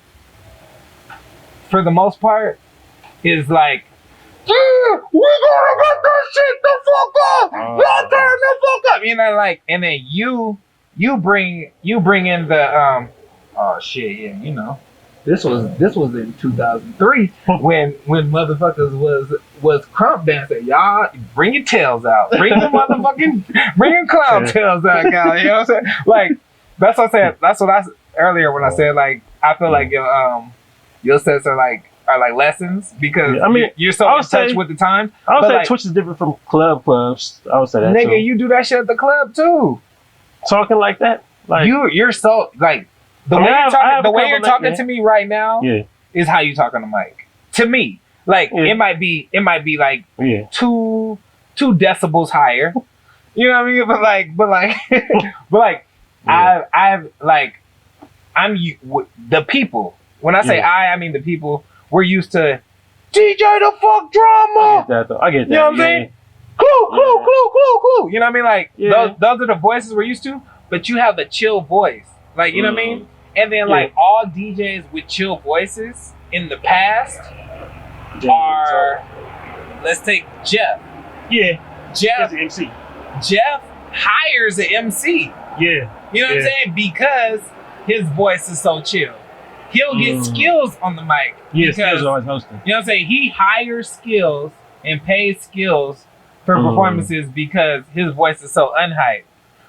Speaker 1: for the most part, is like, we gotta get this shit the fuck up! Y'all turn the fuck up! You know, like, and then you bring in the oh shit, yeah, you know. This was in 2003 when motherfuckers was crump dancing. Y'all bring your tails out. Bring your clown tails out, guys. You know what I'm saying? Like, that's what I said. That's what I said earlier when I said like I feel like your sets are like lessons because you're so in touch with the times.
Speaker 2: I would say
Speaker 1: like,
Speaker 2: Twitch is different from clubs. I would say that.
Speaker 1: Nigga,
Speaker 2: too.
Speaker 1: you do that shit at the club too.
Speaker 2: Talking like that, like
Speaker 1: you're so like the way you're talking to me right now is how you talk on the mic. To me, like it might be like 2 decibels higher. You know what I mean? But like I've like I'm the people. When I say I mean the people. We're used to DJ the fuck drama.
Speaker 2: I get that though. I get that.
Speaker 1: You know what I'm saying? Clue. You know what I mean? Like those are the voices we're used to. But you have the chill voice, like you know what I mean. And then like all DJs with chill voices in the past are, let's take Jeff.
Speaker 2: Yeah.
Speaker 1: Jeff.
Speaker 2: MC.
Speaker 1: Jeff hires an MC.
Speaker 2: Yeah.
Speaker 1: You know what I'm saying? Because his voice is so chill. He'll get skills on the mic.
Speaker 2: Yeah, Skills always hosting.
Speaker 1: You know what I'm saying? He hires skills and pays skills for performances because his voice is so unhyped.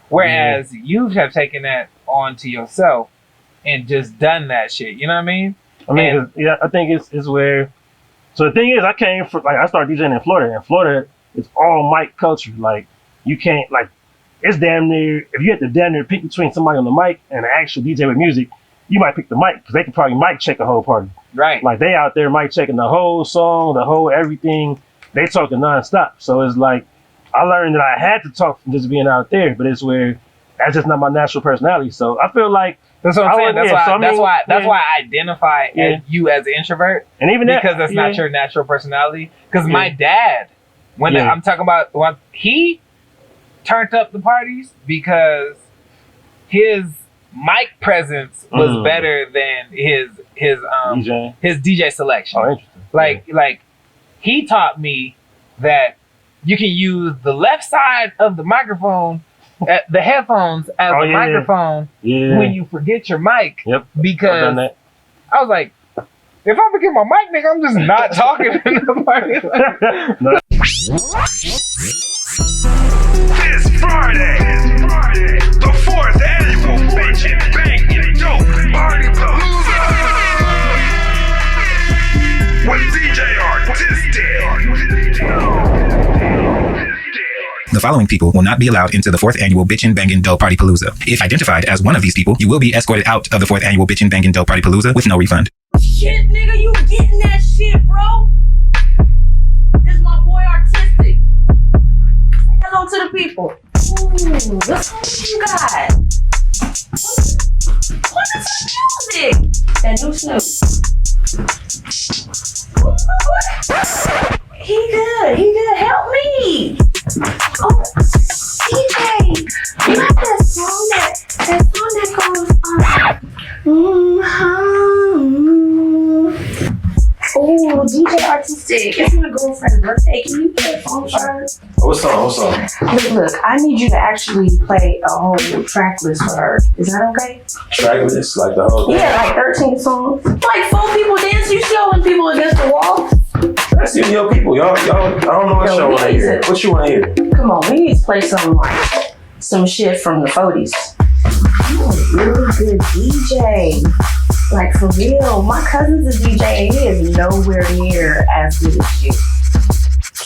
Speaker 1: Whereas you have taken that onto yourself and just done that shit. You know what I mean?
Speaker 2: I think it's where. So the thing is, I came from I started DJing in Florida. In Florida, it's all mic culture. Like you can't it's damn near if you have to damn near pick between somebody on the mic and an actual DJ with music. You might pick the mic because they can probably mic check a whole party.
Speaker 1: Right.
Speaker 2: Like they out there mic checking the whole song, the whole everything. They talking nonstop. So it's like I learned that I had to talk from just being out there, but it's where that's just not my natural personality. So I feel like
Speaker 1: that's what I'm saying. That's why I identify you as an introvert.
Speaker 2: And even
Speaker 1: because that's not your natural personality. Because my dad, I'm talking about when he turned up the parties because his mic presence was better than his DJ selection.
Speaker 2: Oh, interesting.
Speaker 1: Like he taught me that you can use the left side of the microphone, the headphones as a microphone when you forget your mic.
Speaker 2: Yep.
Speaker 1: Because I was like, if I forget my mic, nigga, I'm just not talking in the party.
Speaker 4: This Friday, the 4th annual Bitchin' Bangin' Dope Party Palooza with DJ-Rtistic.
Speaker 5: The following people will not be allowed into the 4th annual Bitchin' Bangin' Dope Party Palooza. If identified as one of these people, you will be escorted out of the 4th annual Bitchin' Bangin' Dope Party Palooza with no refund.
Speaker 6: Shit, nigga, you getting that shit, bro? This is my boy Artistic. Say hello to the people. Ooh, what song you got? What is the music? That new Snoop. He good. Help me. Oh, DJ, you got that song that goes Oh, DJ-Rtistic. It's my girlfriend's birthday. Can you play a song for her?
Speaker 3: What song?
Speaker 6: Look, I need you to actually play a whole track list for her. Is that okay?
Speaker 3: Track list, like the whole thing?
Speaker 6: Yeah, like 13 songs. Like 4 people dance, you showing people against the wall?
Speaker 3: That's your people. Y'all, I don't know what y'all want to hear. What you want to hear?
Speaker 6: Come on, we need to play some shit from the 40s. You're a really good DJ. Like, for real, my cousin's a DJ and he is nowhere near as good as you.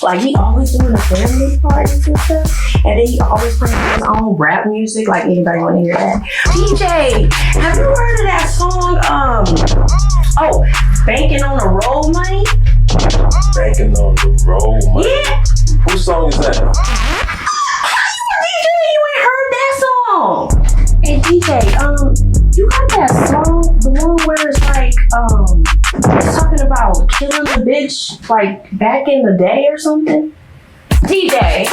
Speaker 6: Like, he always doing the family parties and stuff. And then he always playing his own rap music. Like, anybody want to hear that? DJ, have you heard of that song, Banking on the Roll Money?
Speaker 3: Banking on the Roll Money?
Speaker 6: Yeah.
Speaker 3: Whose song is that?
Speaker 6: DJ, you ain't heard that song. And DJ, you got that song, the one where it's like, it's talking about killing the bitch, like, back in the day or something? DJ,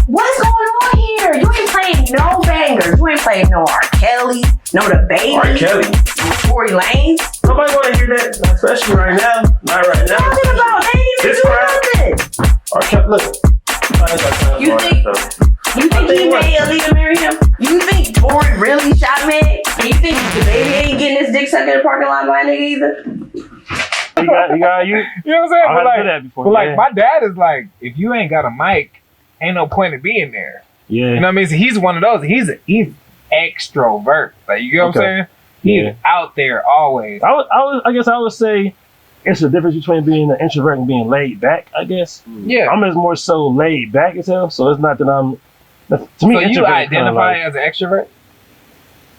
Speaker 6: what's going on here? You ain't playing no bangers. You ain't playing no R. Kelly, no The Baby.
Speaker 3: R. Kelly.
Speaker 6: Tory Lanez.
Speaker 3: Nobody want to hear that, especially right now. Not right now.
Speaker 6: Talking about, they ain't even do nothing.
Speaker 3: R. Kelly, look.
Speaker 6: You think he made Aaliyah marry him? You think Tory really shot Meg? And you think The Baby ain't getting his dick sucked in the parking lot by a nigga either?
Speaker 2: You know what I'm saying?
Speaker 1: But like, my dad is like, if you ain't got a mic, ain't no point in being there.
Speaker 2: Yeah.
Speaker 1: You know what I mean? So he's one of those. He's extrovert. Like, you get what I'm saying? He's out there always.
Speaker 2: I guess I would say it's the difference between being an introvert and being laid back, I guess.
Speaker 1: Yeah.
Speaker 2: I'm as more so laid back as hell, so it's not that I'm... To me,
Speaker 1: so you identify
Speaker 2: as
Speaker 1: an extrovert?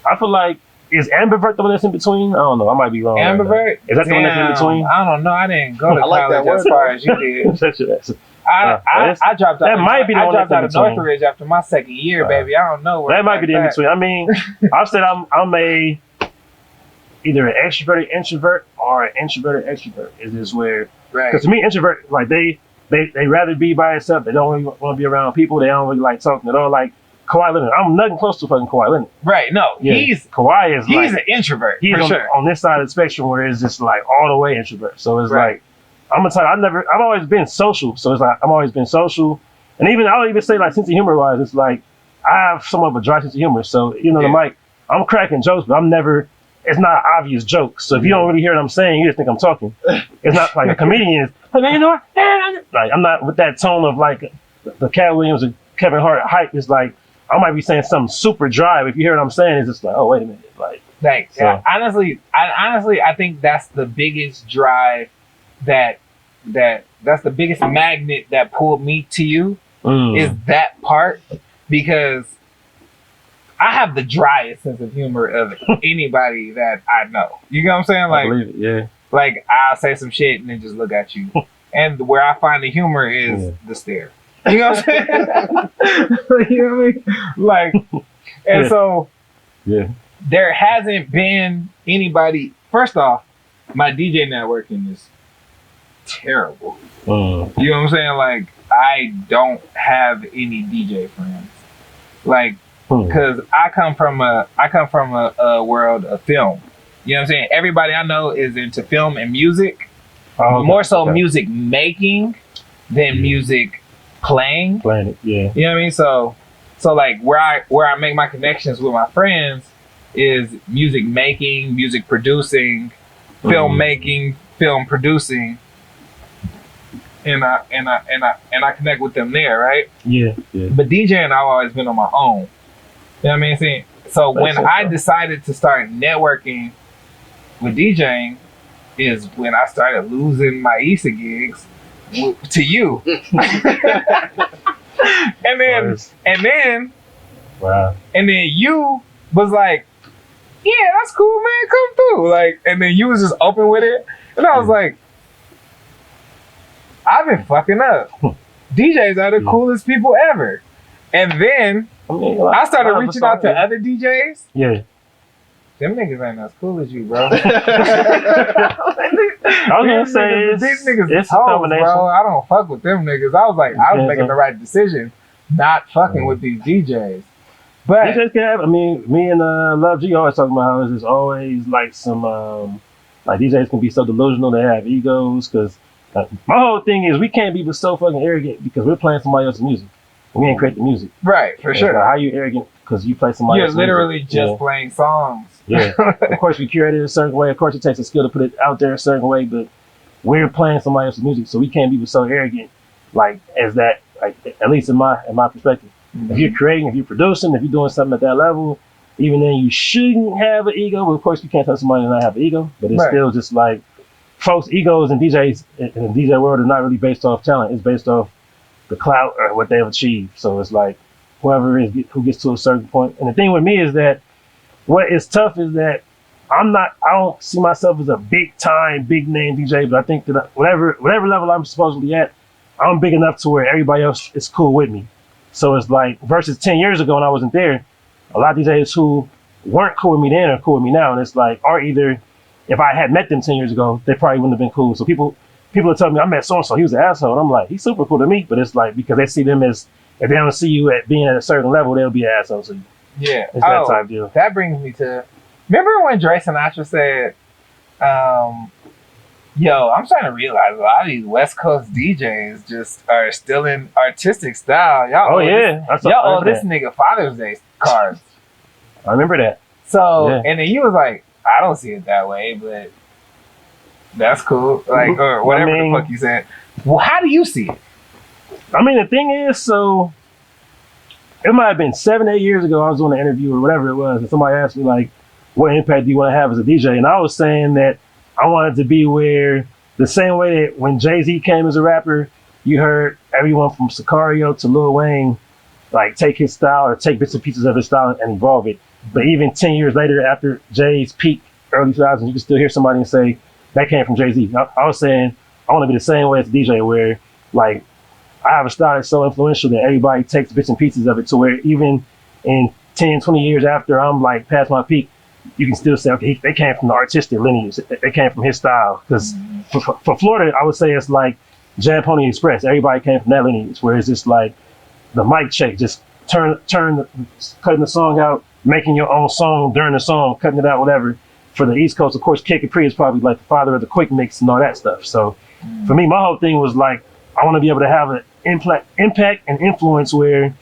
Speaker 2: I feel like, is ambivert the one that's in between? I don't know, I might be wrong.
Speaker 1: Ambivert?
Speaker 2: Right, is that the one that's in between?
Speaker 1: I don't know, I didn't go to college as far as you did.
Speaker 2: That's your answer.
Speaker 1: I dropped out.
Speaker 2: That might be the one
Speaker 1: I dropped out of
Speaker 2: between.
Speaker 1: Northridge after my second year, baby. I don't know.
Speaker 2: That might be the in between. I mean, I've said I'm either an extroverted introvert or an introverted extrovert. Is this where? Because to me, introvert like they rather be by themselves. They don't really want to be around people. They don't really like talking at all. Like Kawhi Leonard, I'm nothing close to fucking Kawhi Leonard.
Speaker 1: Right? No,
Speaker 2: Kawhi is
Speaker 1: he's an introvert.
Speaker 2: He's on this side of the spectrum where it's just like all the way introvert. So it's like. I'm gonna tell you, I've always been social, so it's like I've always been social, and I'll even say like sense of humor wise, it's like I have somewhat of a dry sense of humor. So the mic, I'm cracking jokes, but it's not an obvious joke. So if you don't really hear what I'm saying, you just think I'm talking. It's not like a comedian is, hey man, you know what? Like I'm not with that tone of like the Cat Williams or Kevin Hart hype. It's like I might be saying something super dry, but if you hear what I'm saying, it's just like, oh wait a minute, like.
Speaker 1: Thanks.
Speaker 2: So.
Speaker 1: Yeah, honestly, I think that's the biggest drive that's the biggest magnet that pulled me to you is that part, because I have the driest sense of humor of anybody that I know. You know what I'm saying? Like,
Speaker 2: I believe it, yeah.
Speaker 1: Like I'll say some shit and then just look at you, and where I find the humor is the stare. You know what I'm saying? You know what I mean? Like, and so there hasn't been anybody. First off, my DJ networking is terrible. You know what I'm saying? Like, I don't have any DJ friends. Like, because I come from a world of film. You know what I'm saying? Everybody I know is into film and music. More so music making than music playing.
Speaker 2: Playing it, yeah.
Speaker 1: You know what I mean? So like where I make my connections with my friends is music making, music producing, film making, film producing. And I connect with them there, right?
Speaker 2: Yeah.
Speaker 1: But DJing, I've always been on my own. You know what I mean? So when I decided to start networking with DJing is when I started losing my Issa gigs to you. and then you was like, yeah, that's cool, man, come through. Like, and then you was just open with it. And I was like, I've been fucking up. DJs are the coolest people ever. And then I started reaching out to other DJs.
Speaker 2: Yeah.
Speaker 1: Them niggas ain't as cool as you, bro.
Speaker 2: I was gonna say
Speaker 1: these niggas
Speaker 2: it's
Speaker 1: hoes,
Speaker 2: a combination.
Speaker 1: bro. I don't fuck with them niggas. I was like, I was making the right decision, not fucking with these DJs. But
Speaker 2: DJs can have. I mean, me and Love G always talking about how there's always like some like DJs can be so delusional. They have egos because my whole thing is we can't be so fucking arrogant because we're playing somebody else's music. We ain't create the music.
Speaker 1: Right, for sure.
Speaker 2: Like, how you arrogant because you play somebody else's music?
Speaker 1: You're literally just playing songs.
Speaker 2: Yeah. Of course, we curate it a certain way. Of course, it takes a skill to put it out there a certain way, but we're playing somebody else's music, so we can't be so arrogant, like as that. Like at least in my perspective, if you're creating, if you're producing, if you're doing something at that level, even then you shouldn't have an ego. But of course, you can't tell somebody to not have an ego. But it's still just like folks' egos and DJs in the DJ world are not really based off talent. It's based off the clout or what they've achieved. So it's like whoever is who gets to a certain point. And the thing with me is that what is tough is that I don't see myself as a big time, big name DJ, but I think that whatever level I'm supposedly at, I'm big enough to where everybody else is cool with me. So it's like versus 10 years ago when I wasn't there, a lot of DJs who weren't cool with me then are cool with me now. And it's like, or either if I had met them 10 years ago, they probably wouldn't have been cool. So people are telling me I met so-and-so, he was an asshole. And I'm like, he's super cool to me. But it's like, because they see them as, if they don't see you at being at a certain level, they'll be an asshole to you.
Speaker 1: Yeah.
Speaker 2: It's that type deal.
Speaker 1: That brings me to, remember when Dre Sinatra said, yo, I'm starting to realize a lot of these West Coast DJs just are still in artistic style. Y'all owe this nigga Father's Day cards.
Speaker 2: I remember that.
Speaker 1: So, and then you was like, I don't see it that way, but that's cool. Like, or whatever the fuck you said. Well, how do you see it?
Speaker 2: I mean, the thing is, so it might have been 7-8 years ago, I was doing an interview or whatever it was, and somebody asked me, like, what impact do you want to have as a DJ? And I was saying that I wanted to be where the same way that when Jay-Z came as a rapper, you heard everyone from Sicario to Lil Wayne like take his style or take bits and pieces of his style and evolve it. But even 10 years later, after Jay's peak, early 2000s, you can still hear somebody and say, that came from Jay-Z. I was saying, I want to be the same way as a DJ where like, I have a style that's so influential that everybody takes bits and pieces of it to where even in 10, 20 years after I'm like past my peak, you can still say, okay, they came from the artistic lineage. They came from his style. Because for Florida, I would say it's like Jam Pony Express. Everybody came from that lineage, where it's just like the mic check, just cutting the song out, making your own song during the song, cutting it out, whatever. For the East Coast, of course, Kid Capri is probably like the father of the quick mix and all that stuff. So for me, my whole thing was like, I want to be able to have an impact and influence where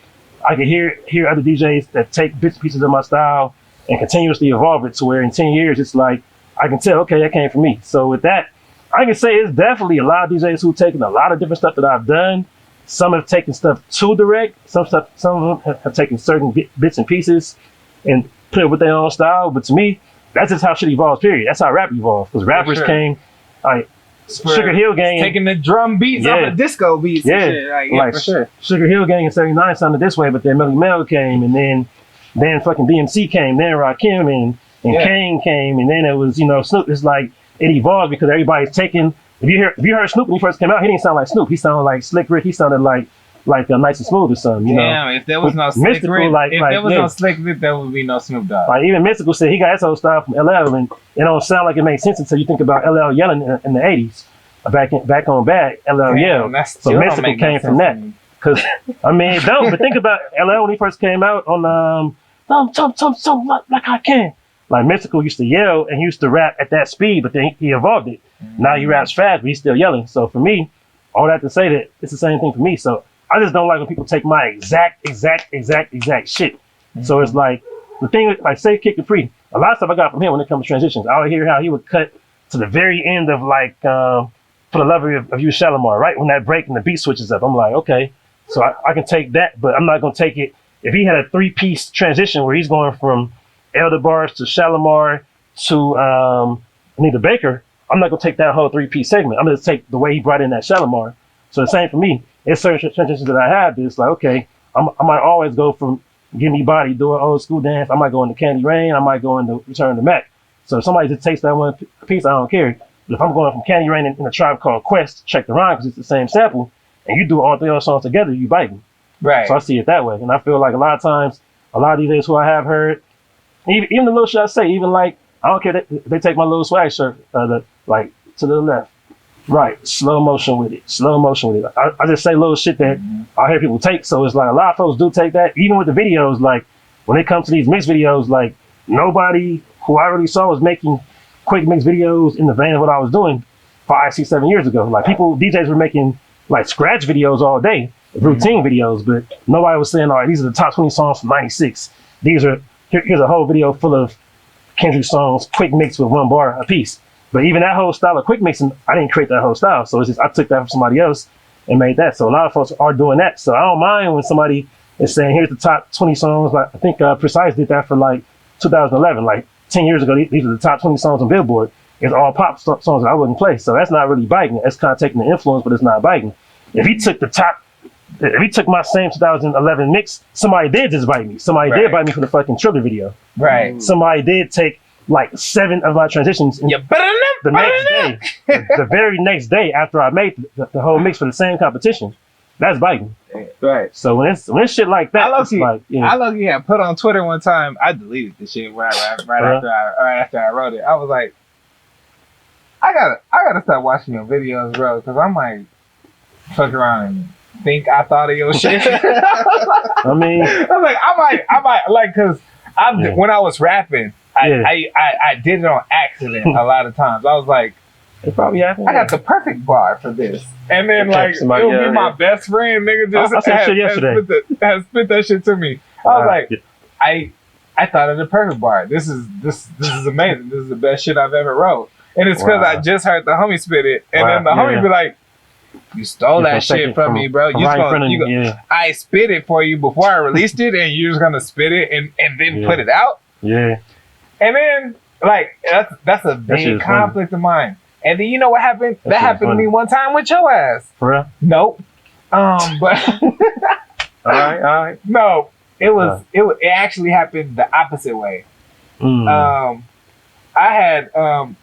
Speaker 2: I can hear other DJs that take bits and pieces of my style and continuously evolve it to where in 10 years, it's like, I can tell, okay, that came from me. So with that, I can say it's definitely a lot of DJs who've taken a lot of different stuff that I've done. Some have taken stuff too direct. Some of them have taken certain bits and pieces and put it with their own style. But to me, that's just how shit evolves, period. That's how rap evolved. Because rappers came, like, Sugar Hill Gang.
Speaker 1: Taking the drum beats off of disco beats and shit. Like, for sure.
Speaker 2: Sugar Hill Gang in 79 sounded this way, but then Melly Mel came, and then fucking DMC came, then Rakim and Kane came, and then it was, Snoop. It's like, it evolved because everybody's taking, if you heard Snoop when he first came out, he didn't sound like Snoop. He sounded like Slick Rick. He sounded like Nice and Smooth or something,
Speaker 1: Damn, if there was no Slick Rick, no Slick Rick, there would be no Snoop Dogg.
Speaker 2: Like even Mystical said he got his whole style from LL, and it don't sound like it makes sense until you think about LL yelling in the 80s. Back on Back, LL yelled. So Mystical came from that. Because, I mean, it don't, but think about LL when he first came out on something like I can. Like Mystical used to yell and he used to rap at that speed, but then he evolved it. Now he raps fast, but he's still yelling. So for me, all that to say that it's the same thing for me. So I just don't like when people take my exact shit. So it's like, the thing with, like, say Kid Capri, a lot of stuff I got from him when it comes to transitions. I would hear how he would cut to the very end of like, For the Love of You, Shalimar, right? When that break and the beat switches up. I'm like, okay, so I can take that, but I'm not going to take it. If he had a 3-piece transition where he's going from Elder Bars to Shalimar to Anita Baker, I'm not going to take that whole 3-piece segment. I'm going to take the way he brought in that Shalimar. So the same for me. It's certain transitions that I have that it's like, okay, I might always go from Give Me Body, do an old school dance. I might go into Candy Rain. I might go into Return to Mac. So if somebody just takes that one piece, I don't care. But if I'm going from Candy Rain in a Tribe Called Quest, check the rhyme because it's the same sample, and you do all 3 of those songs together, you biting.
Speaker 1: Right.
Speaker 2: So I see it that way. And I feel like a lot of times, a lot of DJs who I have heard, even the little shit I say, even like, I don't care, they take my little swag shirt, like to the left, right, slow motion with it. I just say little shit that I hear people take. So it's like a lot of folks do take that. Even with the videos, like when it comes to these mix videos, like nobody who I really saw was making quick mix videos in the vein of what I was doing 5, 6, 7 years ago. Like DJs were making like scratch videos all day, routine videos, but nobody was saying, all right, these are the top 20 songs from 96. Here's a whole video full of Kendrick songs, quick mix with 1 bar a piece. But even that whole style of quick mixing, I didn't create that whole style. So it's just, I took that from somebody else and made that. So a lot of folks are doing that. So I don't mind when somebody is saying, here's the top 20 songs. Like I think Precise did that for like 2011, like 10 years ago. These are the top 20 songs on Billboard. It's all pop songs that I wouldn't play. So that's not really biting. That's kind of taking the influence, but it's not biting. If he took my same 2011 mix, somebody did just bite me. Somebody did bite me for the fucking Triller video.
Speaker 1: Right.
Speaker 2: Somebody did take like 7 of my transitions the next day. The very next day after I made the whole mix for the same competition. That's biting.
Speaker 1: Right.
Speaker 2: So when it's shit like that,
Speaker 1: I low-key had put on Twitter one time, I deleted the shit right after I wrote it. I was like, I gotta stop watching your videos, bro, because I might fuck around and think I thought of your shit.
Speaker 2: I mean,
Speaker 1: I was like, I might like, because when I was rapping, I did it on accident a lot of times. I was like,
Speaker 2: it probably happened.
Speaker 1: I got the perfect bar for this, and then like it'll be my best friend, nigga. Just has spit that shit to me. I was like, I thought of the perfect bar. This is amazing. This is the best shit I've ever wrote, and it's because I just heard the homie spit it, and then the homie be like, you stole that shit from me, bro. I spit it for you before I released it, and you're just gonna spit it and then put it out.
Speaker 2: Yeah.
Speaker 1: And then, like, that's a big conflict of mine. And then you know what happened? That happened to me one time with your ass.
Speaker 2: For real?
Speaker 1: Nope. But
Speaker 2: all right.
Speaker 1: No, it actually happened the opposite way. I had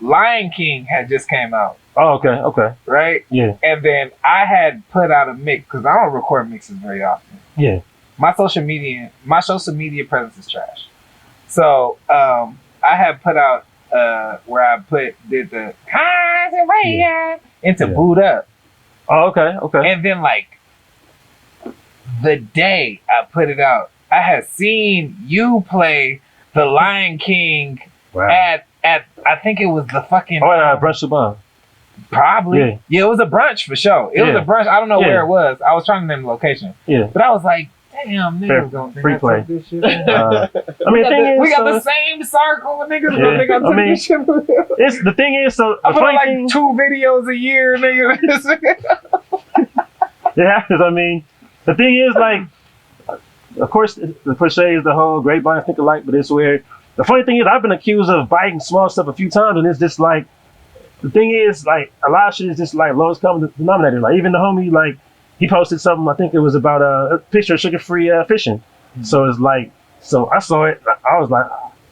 Speaker 1: Lion King had just came out.
Speaker 2: Oh, okay.
Speaker 1: Right?
Speaker 2: Yeah.
Speaker 1: And then I had put out a mix because I don't record mixes very often.
Speaker 2: Yeah.
Speaker 1: My social media presence is trash. So I had put out where I did the into Boot Up.
Speaker 2: Oh, okay.
Speaker 1: And then like the day I put it out, I had seen you play the Lion King at I think it was the fucking
Speaker 2: Brunch the Bomb.
Speaker 1: Probably. Yeah, it was a brunch for sure. It was a brunch. I don't know where it was. I was trying to name the location.
Speaker 2: Yeah.
Speaker 1: But I was like, damn, niggas gonna think I took this shit.
Speaker 2: I mean,
Speaker 1: we got the same circle of niggas gonna think I took this shit.
Speaker 2: It's the thing is, so
Speaker 1: I put like 2 videos a year, nigga.
Speaker 2: It happens. I mean, the thing is, like, of course, the cliche is the whole great minds think alike, but it's where the funny thing is, I've been accused of biting small stuff a few times, and it's just like, the thing is, like, a lot of shit is just like lowest common denominator. Like, even the homie, like, he posted something, I think it was about a picture of sugar-free fishing. Mm-hmm. So it's like, so I saw it, I was like,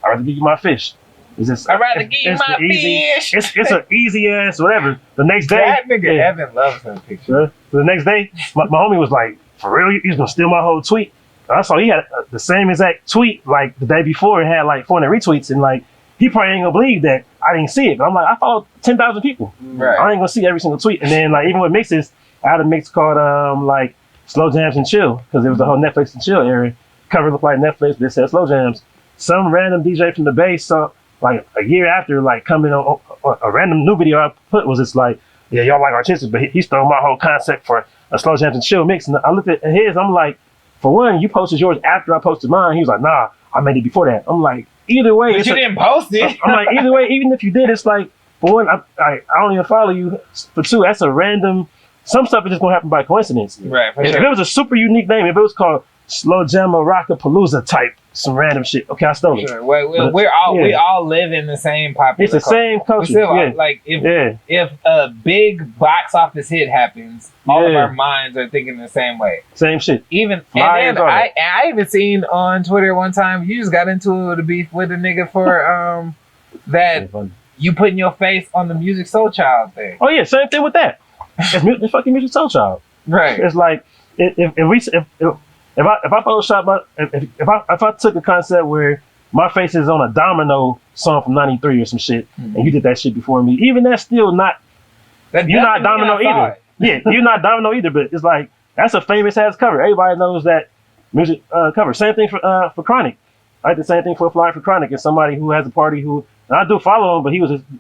Speaker 2: I'd rather give you my fish. It's just,
Speaker 1: I'd rather give you my fish.
Speaker 2: It's an easy ass whatever. The next day,
Speaker 1: that nigga Evan loves that picture.
Speaker 2: So the next day, my homie was like, for real, he's gonna steal my whole tweet. I saw he had the same exact tweet like the day before. It had like 400 retweets, and like he probably ain't gonna believe that I didn't see it. But I'm like, I followed 10,000 people.
Speaker 1: Right.
Speaker 2: I ain't gonna see every single tweet. And then like even with mixes, I had a mix called like Slow Jams and Chill, because it was the whole Netflix and Chill area. Cover looked like Netflix, but it said Slow Jams. Some random DJ from the Bay saw like a year after, like coming on a random new video I put was just like, yeah, y'all like Artistic, but he stole my whole concept for a Slow Jams and Chill mix. And I looked at his, I'm like, for one, you posted yours after I posted mine. He was like, nah, I made it before that. I'm like, either way.
Speaker 1: But you didn't post it.
Speaker 2: I'm like, either way, even if you did, it's like, for one, I don't even follow you. For two, that's a random, some stuff is just gonna happen by coincidence.
Speaker 1: Right, for
Speaker 2: if
Speaker 1: sure.
Speaker 2: it was a super unique name, if it was called Slow Jamma Rockapalooza type, some random shit, okay, I stole it.
Speaker 1: Sure. We all live in the same popular
Speaker 2: It's the same culture.
Speaker 1: Still, like if a big box office hit happens, all of our minds are thinking the same way.
Speaker 2: Same shit.
Speaker 1: Even and then I even seen on Twitter one time you just got into a beef with a nigga for that you putting your face on the Music Soul Child thing.
Speaker 2: Oh yeah, same thing with that. It's fucking Music Soul Child.
Speaker 1: Right.
Speaker 2: It's like if I Photoshop if I took a concept where my face is on a Domino song from '93 or some shit, and you did that shit before me, even that's still not. You're not Domino either. Yeah, you're not Domino either. But it's like that's a famous ass cover. Everybody knows that music cover. Same thing for Chronic. I did the same thing for a flyer for Chronic. And somebody who has a party who, and I do follow him, but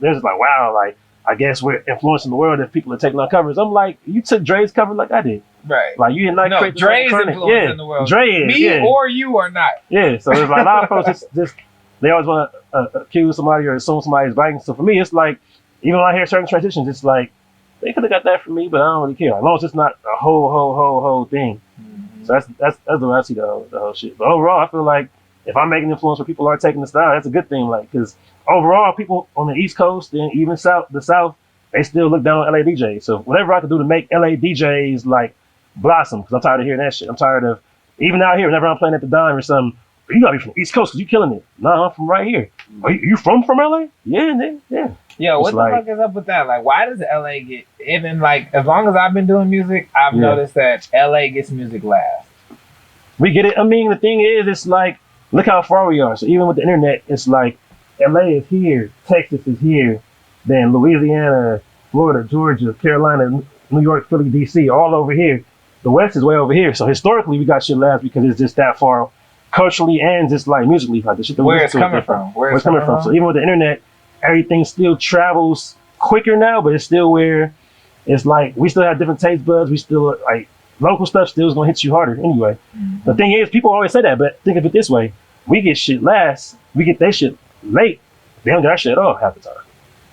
Speaker 2: they're just like, wow, like I guess we're influencing the world if people are taking our covers. I'm like, you took Dre's cover like I did.
Speaker 1: Right.
Speaker 2: Like you did not create
Speaker 1: Dre's influencing the world.
Speaker 2: Dre is.
Speaker 1: Me or you are not.
Speaker 2: Yeah. So it's like a lot of folks just they always want to accuse somebody or assume somebody's biting. So for me, it's like even when I hear certain transitions, it's like they could have got that from me, but I don't really care. As long as it's not a whole thing. Mm-hmm. So that's the way I see the whole shit. But overall, I feel like if I'm making influence where people are taking the style, that's a good thing. Like, because overall, people on the East Coast and even the South, they still look down on LA DJs. So whatever I can do to make LA DJs like blossom, because I'm tired of hearing that shit. I'm tired of even out here whenever I'm playing at the Dime or something. You gotta be from the East Coast because you killing it. No, I'm from right here. Are you from LA? Yeah, nigga. Yeah.
Speaker 1: Yo, what the fuck is up with that? Like, why does LA get even like as long as I've been doing music, I've noticed that LA gets music last.
Speaker 2: We get it. I mean, the thing is, it's like, look how far we are. So even with the internet, it's like LA is here, Texas is here, then Louisiana, Florida, Georgia, Carolina, New York, Philly, DC, all over here. The West is way over here. So historically, we got shit last because it's just that far culturally and just like musically. Like the shit that
Speaker 1: where it's coming from.
Speaker 2: Where it's coming from. So even with the internet, everything still travels quicker now, but it's still where it's like we still have different taste buds. We still like local stuff still is gonna hit you harder anyway. Mm-hmm. The thing is, people always say that, but think of it this way: we get shit last, we get their shit late. They don't get our shit at all half the time.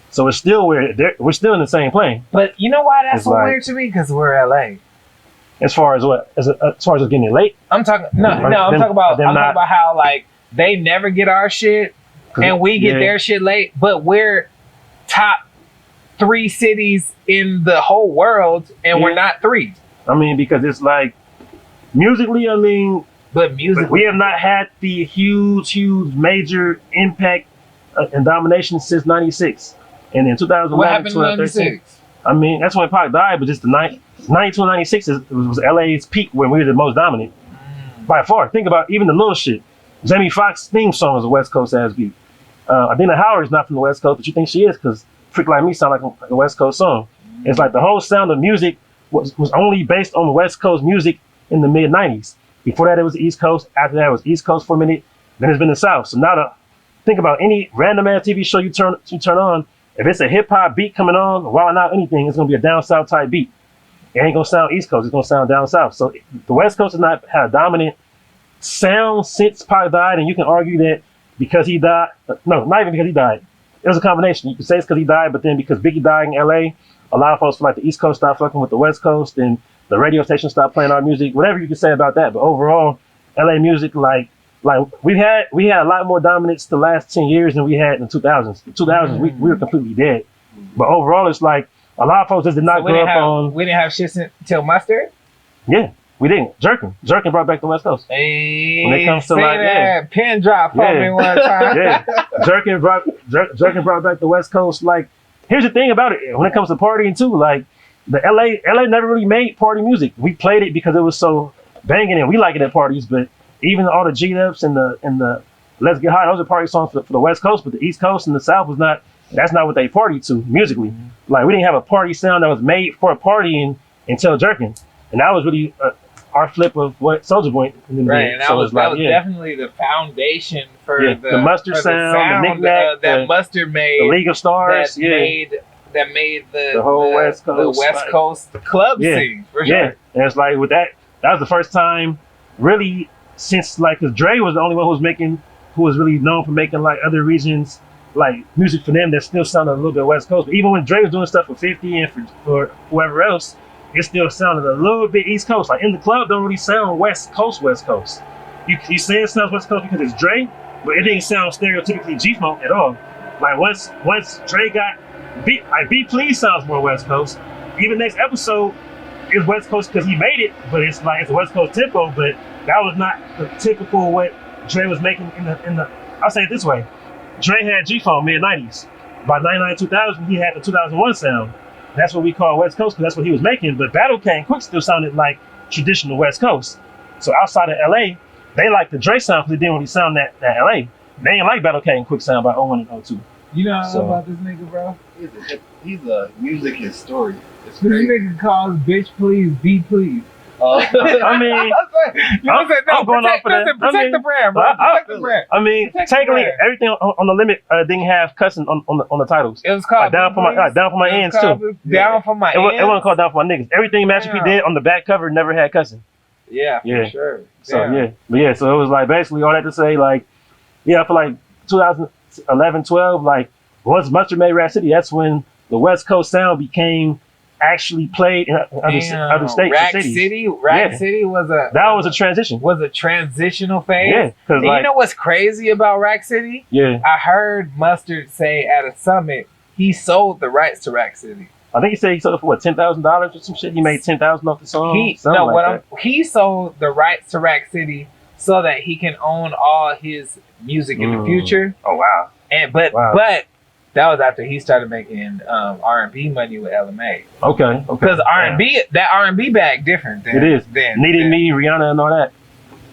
Speaker 2: So it's still we're still in the same plane.
Speaker 1: But you know why that's so weird to me? Because we're LA.
Speaker 2: As far as what? As far as getting it late?
Speaker 1: I'm talking. I'm talking about how like they never get our shit. and we get their shit late, but we're top 3 cities in the whole world, and we're not 3.
Speaker 2: I mean, because it's like musically, I mean,
Speaker 1: but musically,
Speaker 2: we have not had the huge major impact and domination since '96, and in 2011,
Speaker 1: what happened in
Speaker 2: 96? I mean, that's when Pac died, but just the 92 and 96 was LA's peak when we were the most dominant by far. Think about even the little shit. Jamie Foxx's theme song is a West Coast ass beat. Adina Howard is not from the West Coast, but you think she is because Freak Like Me sound like a West Coast song. It's like the whole sound of music was only based on West Coast music in the mid 90s. Before that, it was the East Coast. After that, it was East Coast for a minute. Then it's been the South. So now think about any random ass TV show you turn on. If it's a hip hop beat coming on, while not anything, it's gonna be a down south type beat. It ain't gonna sound East Coast. It's gonna sound down south. So the West Coast has not had a dominant sound since Pac died, and you can argue that because he died. No, not even because he died. It was a combination. You could say it's because he died, but then because Biggie died in LA, a lot of folks feel like the East Coast stopped fucking with the West Coast, and the radio station stopped playing our music. Whatever you can say about that, but overall, LA music, like we had a lot more dominance the last 10 years than we had in the 2000s. The 2000s, we were completely dead. But overall, it's like a lot of folks just did not grow up on.
Speaker 1: We didn't have shit till Mustard.
Speaker 2: Yeah, we didn't. Jerkin brought back the West Coast.
Speaker 1: Hey,
Speaker 2: when it comes to like
Speaker 1: that pin drop for me one time.
Speaker 2: Yeah, Jerkin brought back the West Coast. Like, here's the thing about it. When it comes to partying too, like the LA never really made party music. We played it because it was so banging and we like it at parties. But even all the G-Ups and the Let's Get High, those are party songs for the West Coast. But the East Coast and the South was not. That's not what they partied to musically. Like, we didn't have a party sound that was made for partying until Jerkin, and that was really our flip of what Soulja Boy did.
Speaker 1: Right, and that was definitely the foundation for
Speaker 2: the Mustard sound, the Knick-Knack,
Speaker 1: that Mustard made,
Speaker 2: the League of Stars,
Speaker 1: that made the
Speaker 2: whole West Coast,
Speaker 1: the West Coast club scene. For sure.
Speaker 2: Yeah, and it's like with that was the first time really since like, because Dre was the only one who was really known for making like other regions like music for them that still sounded a little bit West Coast. But even when Dre was doing stuff for 50 and for whoever else, it still sounded a little bit East Coast. Like in the club, don't really sound West Coast. You say it sounds West Coast because it's Dre, but it didn't sound stereotypically G-Funk at all. Like once Dre got Be Please sounds more West Coast. Even next episode is West Coast because he made it, but it's like it's a West Coast tempo. But that was not the typical what Dre was making in the. I'll say it this way. Dre had G-Funk mid-90s. By 99, 2000, he had the 2001 sound. That's what we call West Coast because that's what he was making. But Battle Cat and Quick still sounded like traditional West Coast. So outside of LA, they liked the Dre sound because it didn't really sound that LA. They ain't like Battle Cat and Quick sound by 01 and 02.
Speaker 1: You know about this nigga, bro?
Speaker 3: He's a music historian.
Speaker 1: This nigga calls Bitch Please, Be Please.
Speaker 2: I mean, I'm going off of that.
Speaker 1: Protect the brand, bro. Protect the brand.
Speaker 2: I mean, technically, everything on the limit didn't have cussing on the titles.
Speaker 1: It was called
Speaker 2: down for my ends too.
Speaker 1: Down for my ends.
Speaker 2: It wasn't called Down for my niggas. Everything Master P did on the back cover never had cussing.
Speaker 1: Yeah, for sure.
Speaker 2: So so it was like basically all that to say like, I feel like 2011, 12, like once Mustard made Rap City, that's when the West Coast sound became actually played in other states and cities.
Speaker 1: Rack City was a
Speaker 2: transition.
Speaker 1: Was a transitional phase.
Speaker 2: Yeah, because
Speaker 1: you know what's crazy about Rack City?
Speaker 2: Yeah,
Speaker 1: I heard Mustard say at a summit he sold the rights to Rack City.
Speaker 2: I think he said he sold it for what, $10,000 or some shit. He made $10,000 off the song.
Speaker 1: He sold the rights to Rack City so that he can own all his music in the future.
Speaker 2: Oh wow!
Speaker 1: But that was after he started making R&B money with LMA.
Speaker 2: Okay.
Speaker 1: Because R&B bag different than
Speaker 2: it is.
Speaker 1: Needed
Speaker 2: Me, Rihanna, and all that.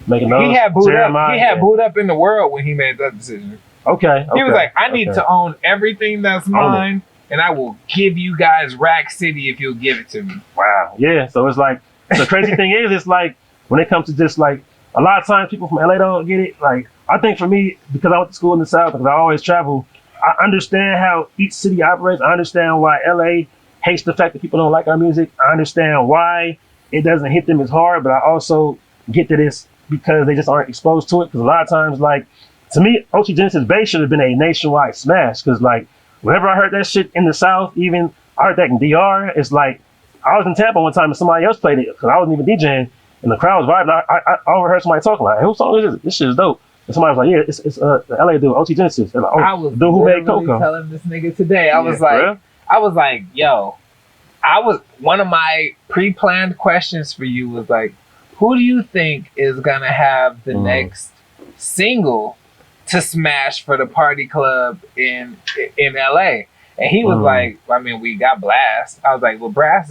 Speaker 2: Making those.
Speaker 1: He had Boot Up in the World when he made that decision.
Speaker 2: Okay.
Speaker 1: He was like, I need to own everything that's mine, and I will give you guys Rack City if you'll give it to me.
Speaker 2: Wow. Yeah. So it's like the crazy thing is, it's like when it comes to just like a lot of times people from LA don't get it. Like I think for me, because I went to school in the South, because I always travel. I understand how each city operates. I understand why LA hates the fact that people don't like our music. I understand why it doesn't hit them as hard, but I also get that it's because they just aren't exposed to it. Because a lot of times, like, to me, OT Genesis Bass should have been a nationwide smash. Because, like, whenever I heard that shit in the South, even I heard that in DR, it's like, I was in Tampa one time and somebody else played it because I wasn't even DJing and the crowd was vibing. I overheard somebody talking like, whose song is this? This shit is dope. And somebody was like, yeah, it's the LA dude, OT Genesis. They're like,
Speaker 1: I
Speaker 2: oh,
Speaker 1: was
Speaker 2: the dude who made
Speaker 1: literally
Speaker 2: Coco.
Speaker 1: telling this nigga today. I was
Speaker 2: real?
Speaker 1: like, yo, one of my pre-planned questions for you was like, who do you think is gonna have the next single to smash for the party club in LA? And he was like, I mean, we got Blast. I was like, well, Blast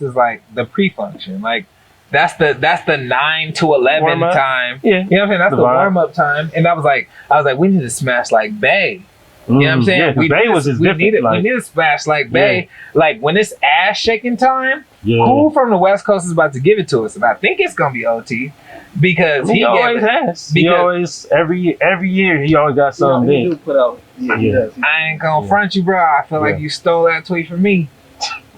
Speaker 1: is like the pre-function. Like, that's the 9 to 11
Speaker 2: Warm-up?
Speaker 1: time.
Speaker 2: Yeah.
Speaker 1: You know what I'm saying? That's the
Speaker 2: vibe.
Speaker 1: warm-up time. And I was like, we need to smash like Bay. You know what I'm saying?
Speaker 2: Yeah, 'cause Bay was just different.
Speaker 1: We need to smash like Bay. Like, when it's ass shaking time,
Speaker 2: Yeah.
Speaker 1: who from the West Coast is about to give it to us? And I think it's going to be OT. Because
Speaker 2: he always has. He always, every year, he always got something
Speaker 3: He
Speaker 2: big.
Speaker 3: do put out. Yeah, he does.
Speaker 1: I ain't gonna front you, bro. I feel like you stole that tweet from me.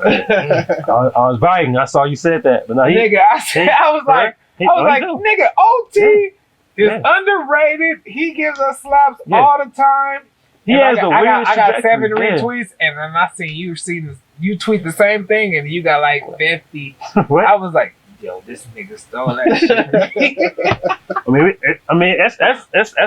Speaker 2: I was vibing. I saw you said that, but no,
Speaker 1: Nigga, I was like, nigga, OT is underrated. He gives us slaps all the time.
Speaker 2: He has the weirdest
Speaker 1: I got 7
Speaker 2: trajectory,
Speaker 1: retweets, and then I seen you tweet the same thing, and you got like 50.
Speaker 2: What?
Speaker 1: I was like, yo, this nigga stole that shit.
Speaker 2: I mean, that's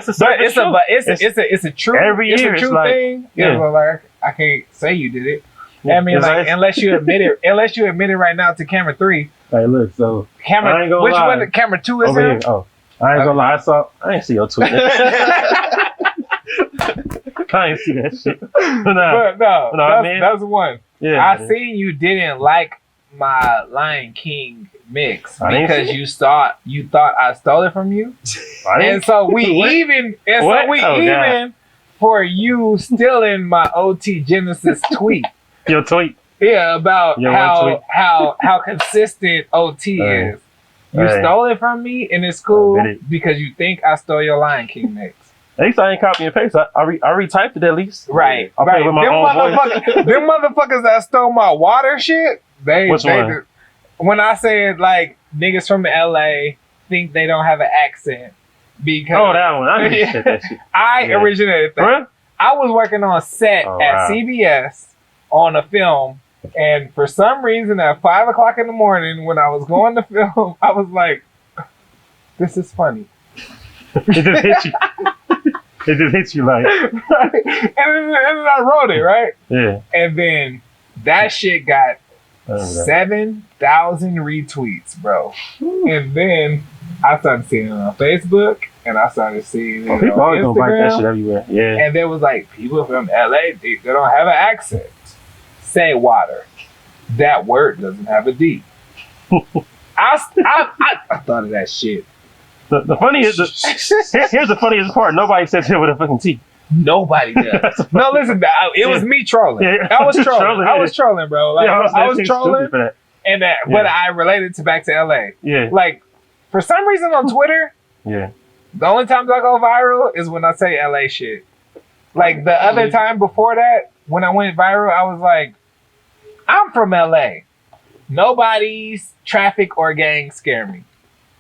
Speaker 2: a surface truth.
Speaker 1: It's a true
Speaker 2: Every year,
Speaker 1: it's a
Speaker 2: it's
Speaker 1: true
Speaker 2: like,
Speaker 1: thing.
Speaker 2: yeah.
Speaker 1: Like, I can't say you did it.
Speaker 2: Yeah.
Speaker 1: I mean,
Speaker 2: It's
Speaker 1: like,
Speaker 2: like-
Speaker 1: unless you admit it right now to camera 3.
Speaker 2: Hey, look, so I
Speaker 1: Camera,
Speaker 2: ain't gonna
Speaker 1: which
Speaker 2: lie.
Speaker 1: one? The camera 2 is
Speaker 2: over
Speaker 1: there?
Speaker 2: here. Oh, I ain't gonna lie. I ain't see your tweet. I ain't see that shit.
Speaker 1: But no, that's one.
Speaker 2: Yeah,
Speaker 1: I seen you didn't like my Lion King mix
Speaker 2: I didn't
Speaker 1: because
Speaker 2: see it.
Speaker 1: you thought I stole it from you,
Speaker 2: I didn't-
Speaker 1: and so we
Speaker 2: What?
Speaker 1: even
Speaker 2: What? Oh,
Speaker 1: even for you stealing my OT Genesis tweet.
Speaker 2: Your tweet.
Speaker 1: Yeah, about
Speaker 2: Your one tweet.
Speaker 1: how consistent OT
Speaker 2: Hey.
Speaker 1: is. You
Speaker 2: Hey.
Speaker 1: stole it from me, and it's cool
Speaker 2: I did it.
Speaker 1: because you think I stole your Lion King mix.
Speaker 2: At least I ain't copy and paste. I retyped it at least.
Speaker 1: Right,
Speaker 2: I played with my own voice.
Speaker 1: them motherfuckers that stole my water shit.
Speaker 2: Which one?
Speaker 1: did- when I said like niggas from LA think they don't have an accent because
Speaker 2: Oh, that one. I didn't said that shit.
Speaker 1: I
Speaker 2: Yeah.
Speaker 1: originated that.
Speaker 2: Bruh?
Speaker 1: I was working on set
Speaker 2: Oh,
Speaker 1: at
Speaker 2: wow.
Speaker 1: CBS on a film, and for some reason at 5:00 in the morning when I was going to film, I was like, "This is funny."
Speaker 2: It just hit you. It just hits you like,
Speaker 1: Right? And then I wrote it, right?
Speaker 2: yeah.
Speaker 1: And then that shit got
Speaker 2: I remember that.
Speaker 1: 7,000 retweets, bro. And then I started seeing it on Facebook, and I started seeing it
Speaker 2: Oh, people
Speaker 1: on
Speaker 2: always gonna write that shit
Speaker 1: Instagram.
Speaker 2: everywhere. Yeah.
Speaker 1: And there was like, people from LA, they don't have an accent. Say water. That word doesn't have a D. I thought of that shit.
Speaker 2: The funniest, here's the funniest part. Nobody says it with a fucking T.
Speaker 1: Nobody does. No, listen, it was me trolling.
Speaker 2: Yeah.
Speaker 1: I was trolling.
Speaker 2: Trolling,
Speaker 1: I was trolling, bro. Like, I was
Speaker 2: that shit's
Speaker 1: trolling,
Speaker 2: stupid for that.
Speaker 1: and that, but I related to back to LA.
Speaker 2: Yeah.
Speaker 1: Like, for some reason on Twitter,
Speaker 2: Yeah.
Speaker 1: the only times I go viral is when I say LA shit. Like, the other time before that, when I went viral, I was like, I'm from LA. Nobody's traffic or gang scare me.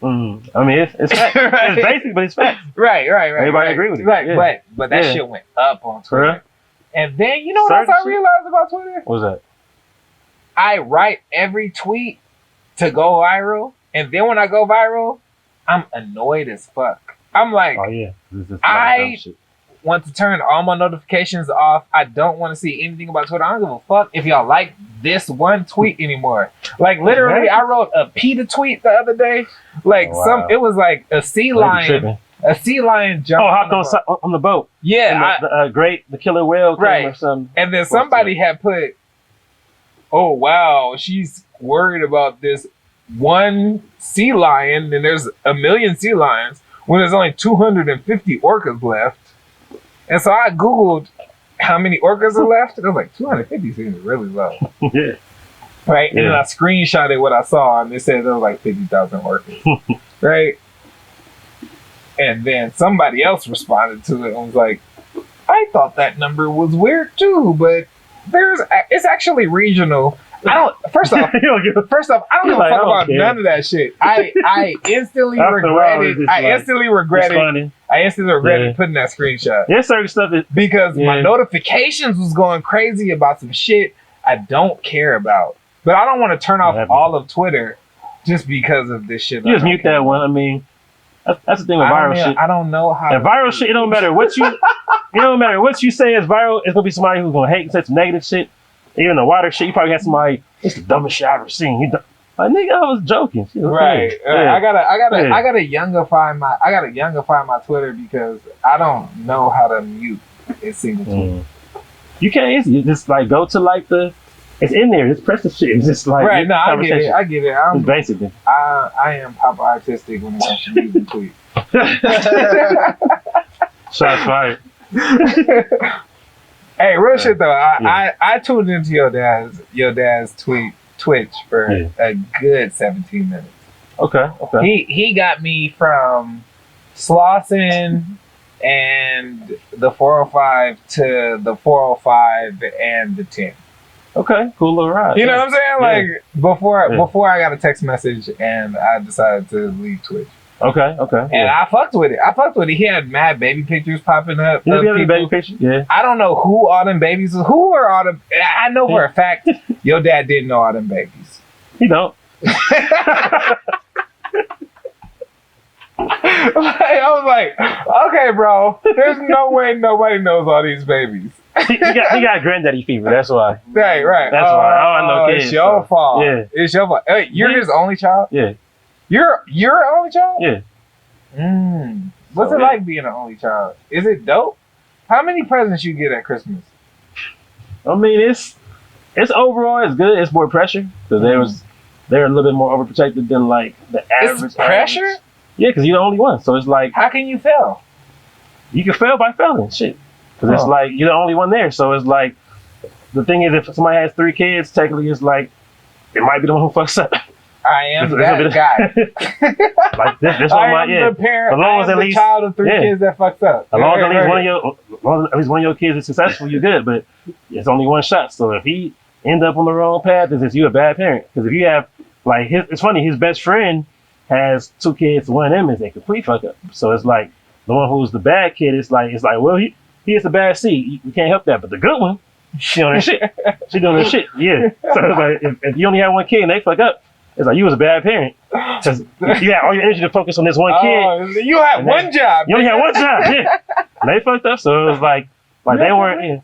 Speaker 2: I mean, it's fact.
Speaker 1: Right.
Speaker 2: It's basic, but it's fact.
Speaker 1: Right.
Speaker 2: Everybody agree with it.
Speaker 1: Right,
Speaker 2: Yeah.
Speaker 1: but that
Speaker 2: Yeah.
Speaker 1: shit went up on Twitter.
Speaker 2: Right.
Speaker 1: And then, you know what else
Speaker 2: Certain
Speaker 1: I
Speaker 2: shit.
Speaker 1: realized about Twitter?
Speaker 2: What's that?
Speaker 1: I write every tweet to go viral, and then when I go viral, I'm annoyed as fuck. I'm like,
Speaker 2: Oh yeah. This is
Speaker 1: I want to turn all my notifications off. I don't want to see anything about Twitter. I don't give a fuck if y'all like this one tweet anymore. Like, literally, I wrote a PETA tweet the other day. Like,
Speaker 2: Oh, wow.
Speaker 1: it was like a sea lion. A sea lion jumped.
Speaker 2: Oh, hopped on the boat.
Speaker 1: Yeah,
Speaker 2: And the killer whale came or something.
Speaker 1: and then somebody had put, "Oh wow, she's worried about this one sea lion, and there's 1 million sea lions when there's only 250 orcas left." And so I googled how many orcas are left. It was like 250 seems really low,
Speaker 2: Yeah.
Speaker 1: right? And then
Speaker 2: Yeah.
Speaker 1: I screenshotted what I saw, and it said there was like 50,000 orcas, right? And then somebody else responded to it and was like, I thought that number was weird too, but it's actually regional. First off, I don't give a fuck about none of that shit. I instantly regretted putting that screenshot.
Speaker 2: There's certain stuff that
Speaker 1: Because my notifications was going crazy about some shit I don't care about. But I don't want to turn off all of Twitter just because of this shit.
Speaker 2: you just mute that one. I mean, That's the thing with viral shit.
Speaker 1: I don't know how.
Speaker 2: And viral shit, it don't matter what you, say is viral. It's gonna be somebody who's gonna hate and say some negative shit. Even the water shit, you probably got somebody. It's the dumbest shit I've ever seen. Like nigga, I was joking. Shit,
Speaker 1: right.
Speaker 2: Yeah.
Speaker 1: I gotta youngify my Twitter because I don't know how to mute a single tweet.
Speaker 2: You can't easy. You just like go to like it's in there. Just press the shit. It's just like
Speaker 1: right. No, I get it.
Speaker 2: It's basically.
Speaker 1: I am proper artistic when it comes to music tweets.
Speaker 2: Shots fired.
Speaker 1: Hey, real shit though. I tuned into your dad's Twitch for a good 17 minutes.
Speaker 2: Okay.
Speaker 1: He got me from Slauson and the 405 to the 405 and the 10.
Speaker 2: Okay, cool little ride.
Speaker 1: You know what I'm saying? Like before I got a text message and I decided to leave Twitch.
Speaker 2: Okay.
Speaker 1: And I fucked with it. He had mad baby pictures popping up.
Speaker 2: You have any baby pictures? Yeah.
Speaker 1: I don't know who all them babies are. Who are all them? I know for a fact your dad didn't know all them babies.
Speaker 2: He don't.
Speaker 1: I was like, okay, bro. There's no way nobody knows all these babies.
Speaker 2: he got granddaddy fever. That's why.
Speaker 1: Right.
Speaker 2: That's why. I don't know kids.
Speaker 1: It's your fault.
Speaker 2: Yeah.
Speaker 1: It's your fault. Hey, you're his only child?
Speaker 2: Yeah.
Speaker 1: You're an only child?
Speaker 2: Yeah.
Speaker 1: What's it like being an only child? Is it dope? How many presents you get at Christmas?
Speaker 2: I mean, it's overall it's good. It's more pressure because they're a little bit more overprotected than like the average.
Speaker 1: It's pressure?
Speaker 2: Average. Yeah, because you're the only one. So it's like,
Speaker 1: how can you fail?
Speaker 2: You can fail by failing. Shit. Because it's like you're the only one there. So it's like the thing is, if somebody has 3 kids, technically it's like it might be the one who fucks up.
Speaker 1: I am that guy.
Speaker 2: Like this one might,
Speaker 1: the parent. As long as at least child of 3 kids that fucks up.
Speaker 2: As long as at least one of your kids is successful, you're good. But it's only one shot. So if he end up on the wrong path, it's you a bad parent. Because if you have like it's funny, his best friend has 2 kids. One of them is a complete fuck up. So it's like the one who's the bad kid. It's like well he is the bad seed. You can't help that. But the good one, she doing her shit. She doing her shit. Yeah. So it's like if you only have one kid and they fuck up. It's like you was a bad parent because you had all your energy to focus on this one kid.
Speaker 1: You had one job.
Speaker 2: You only had one job, yeah. And they fucked up, so it was like they weren't. Yeah.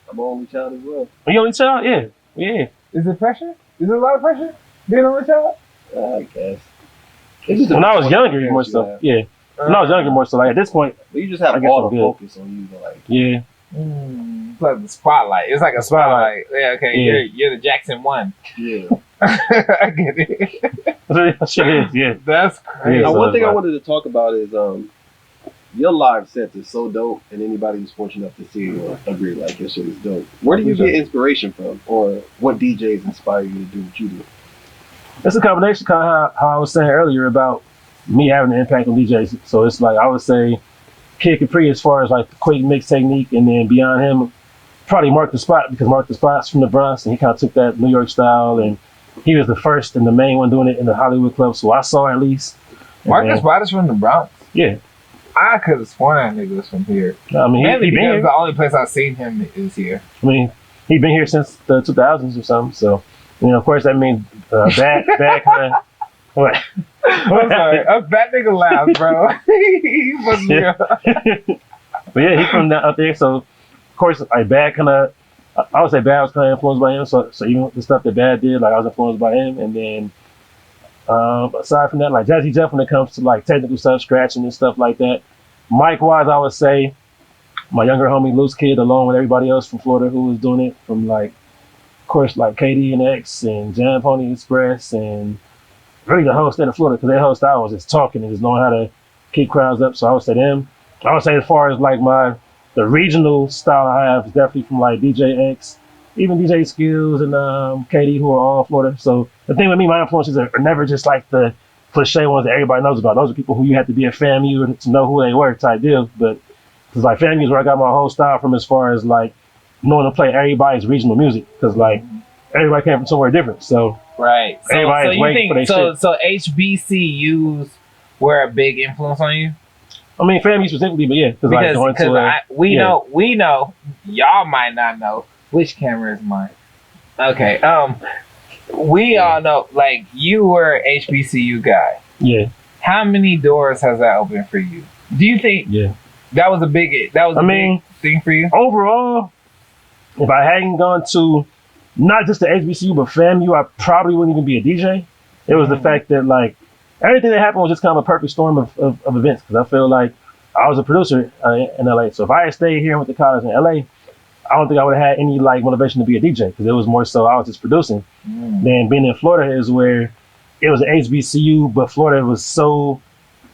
Speaker 3: I'm an only child as well.
Speaker 2: Are you only child? Yeah.
Speaker 1: Is it pressure? Is it a lot of pressure being only child?
Speaker 3: I guess.
Speaker 2: When I was younger, more so. Yeah. When I was younger, more so. Like at this point,
Speaker 3: but you just have all the focus on you. Like
Speaker 2: yeah.
Speaker 1: It's like the spotlight. It's like a spotlight. Yeah. Okay. Yeah. You're the Jackson 1.
Speaker 3: Yeah.
Speaker 1: I get it.
Speaker 2: Shit is, yeah.
Speaker 1: That's crazy.
Speaker 3: Now, one thing I wanted to talk about is your live sets is so dope, and anybody who's fortunate enough to see it will agree like your shit is dope. Where do you get inspiration from, or what DJs inspire you to do what you do?
Speaker 2: It's a combination, kind of how I was saying earlier about me having an impact on DJs. So it's like I would say Kid Capri as far as like the quick mix technique, and then beyond him, probably Mark the Spot, because Mark the Spot's from the Bronx, and he kind of took that New York style, and he was the first and the main one doing it in the Hollywood club, so I saw at least.
Speaker 1: Marcus Watt is from the Bronx?
Speaker 2: Yeah.
Speaker 1: I could have sworn that nigga was from here.
Speaker 2: No, I mean, he been here.
Speaker 1: The only place I've seen him is here.
Speaker 2: I mean, he been here since the 2000s or something, so, of course that means bad kind of, what?
Speaker 1: I'm sorry, that nigga laughed, bro. He was real.
Speaker 2: But yeah, he's from up there, so, of course, like Bad kind of, I would say Bad was kind of influenced by him. So even the stuff that Bad did, like I was influenced by him. And then aside from that, like Jazzy Jeff, when it comes to like technical stuff, scratching and stuff like that. Mic wise, I would say my younger homie Loose Kid, along with everybody else from Florida who was doing it, from like, of course, like KD and X and Jam Pony Express, and really the whole state of Florida, because their whole style was just talking and just knowing how to keep crowds up. So I would say them. I would say as far as like the regional style I have is definitely from like DJ X, even DJ Skills and KD, who are all Florida. So the thing with me, my influences are never just like the cliche ones that everybody knows about. Those are people who you have to be a FAMU to know who they were type deal. But it's like FAMU is where I got my whole style from, as far as like knowing to play everybody's regional music, because like everybody came from somewhere different. So
Speaker 1: right. So you think so HBCUs were a big influence on you?
Speaker 2: I mean, FAMU specifically, but yeah,
Speaker 1: we know, y'all might not know which camera is mine. Okay, we all know, like, you were HBCU guy.
Speaker 2: Yeah.
Speaker 1: How many doors has that opened for you? Do you think that was a big big thing for you?
Speaker 2: Overall, if I hadn't gone to not just the HBCU but FAMU, I probably wouldn't even be a DJ. It was the fact that like everything that happened was just kind of a perfect storm of events, because I feel like I was a producer in LA. So if I had stayed here and went to college in LA, I don't think I would have had any like motivation to be a DJ, because it was more so I was just producing. Then being in Florida is where it was an HBCU, but Florida was so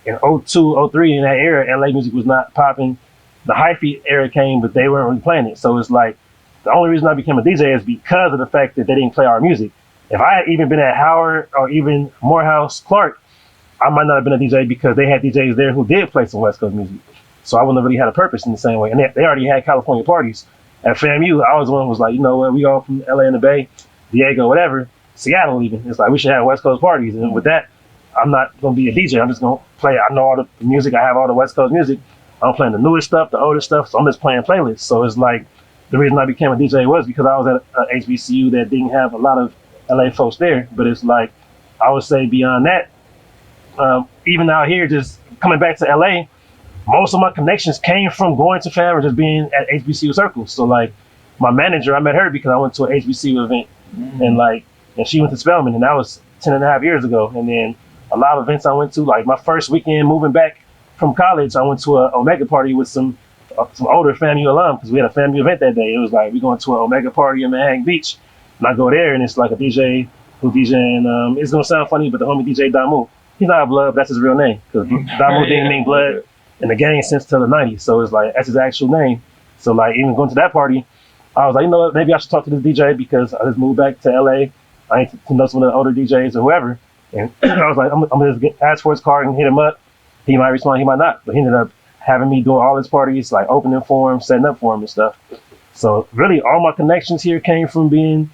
Speaker 2: in 02, 03 in that era, LA music was not popping. The hyphy era came, but they weren't really playing it. So it's like the only reason I became a DJ is because of the fact that they didn't play our music. If I had even been at Howard or even Morehouse Clark, I might not have been a DJ, because they had DJs there who did play some West Coast music. So I wouldn't have really had a purpose in the same way. And they already had California parties. At FAMU, I was the one who was like, you know what, we all from LA and the Bay, Diego, whatever, Seattle even. It's like, we should have West Coast parties. And with that, I'm not going to be a DJ. I'm just going to play. I know all the music. I have all the West Coast music. I'm playing the newest stuff, the oldest stuff. So I'm just playing playlists. So it's like, the reason I became a DJ was because I was at a HBCU that didn't have a lot of LA folks there. But it's like, I would say beyond that, even out here, just coming back to LA, most of my connections came from going to FAM or just being at HBCU circles. So like my manager, I met her because I went to an HBCU event and she went to Spelman, and that was 10 and a half years ago. And then a lot of events I went to, like my first weekend moving back from college, I went to an Omega party with some older FAMU alum, because we had a FAMU event that day. It was like, we going to an Omega party in Manhattan Beach, and I go there and it's like a DJ who DJing, it's gonna sound funny, but the homie DJ Damu, he's not a blood, that's his real name, because Damu didn't mean blood in the game since till the 90s. So it's like, that's his actual name. So like, even going to that party, I was like, you know what, maybe I should talk to this DJ, because I just moved back to LA. I need to know some of the older DJs or whoever. And I was like, I'm gonna just ask for his card and hit him up. He might respond, he might not. But he ended up having me doing all his parties, like opening for him, setting up for him and stuff. So really all my connections here came from being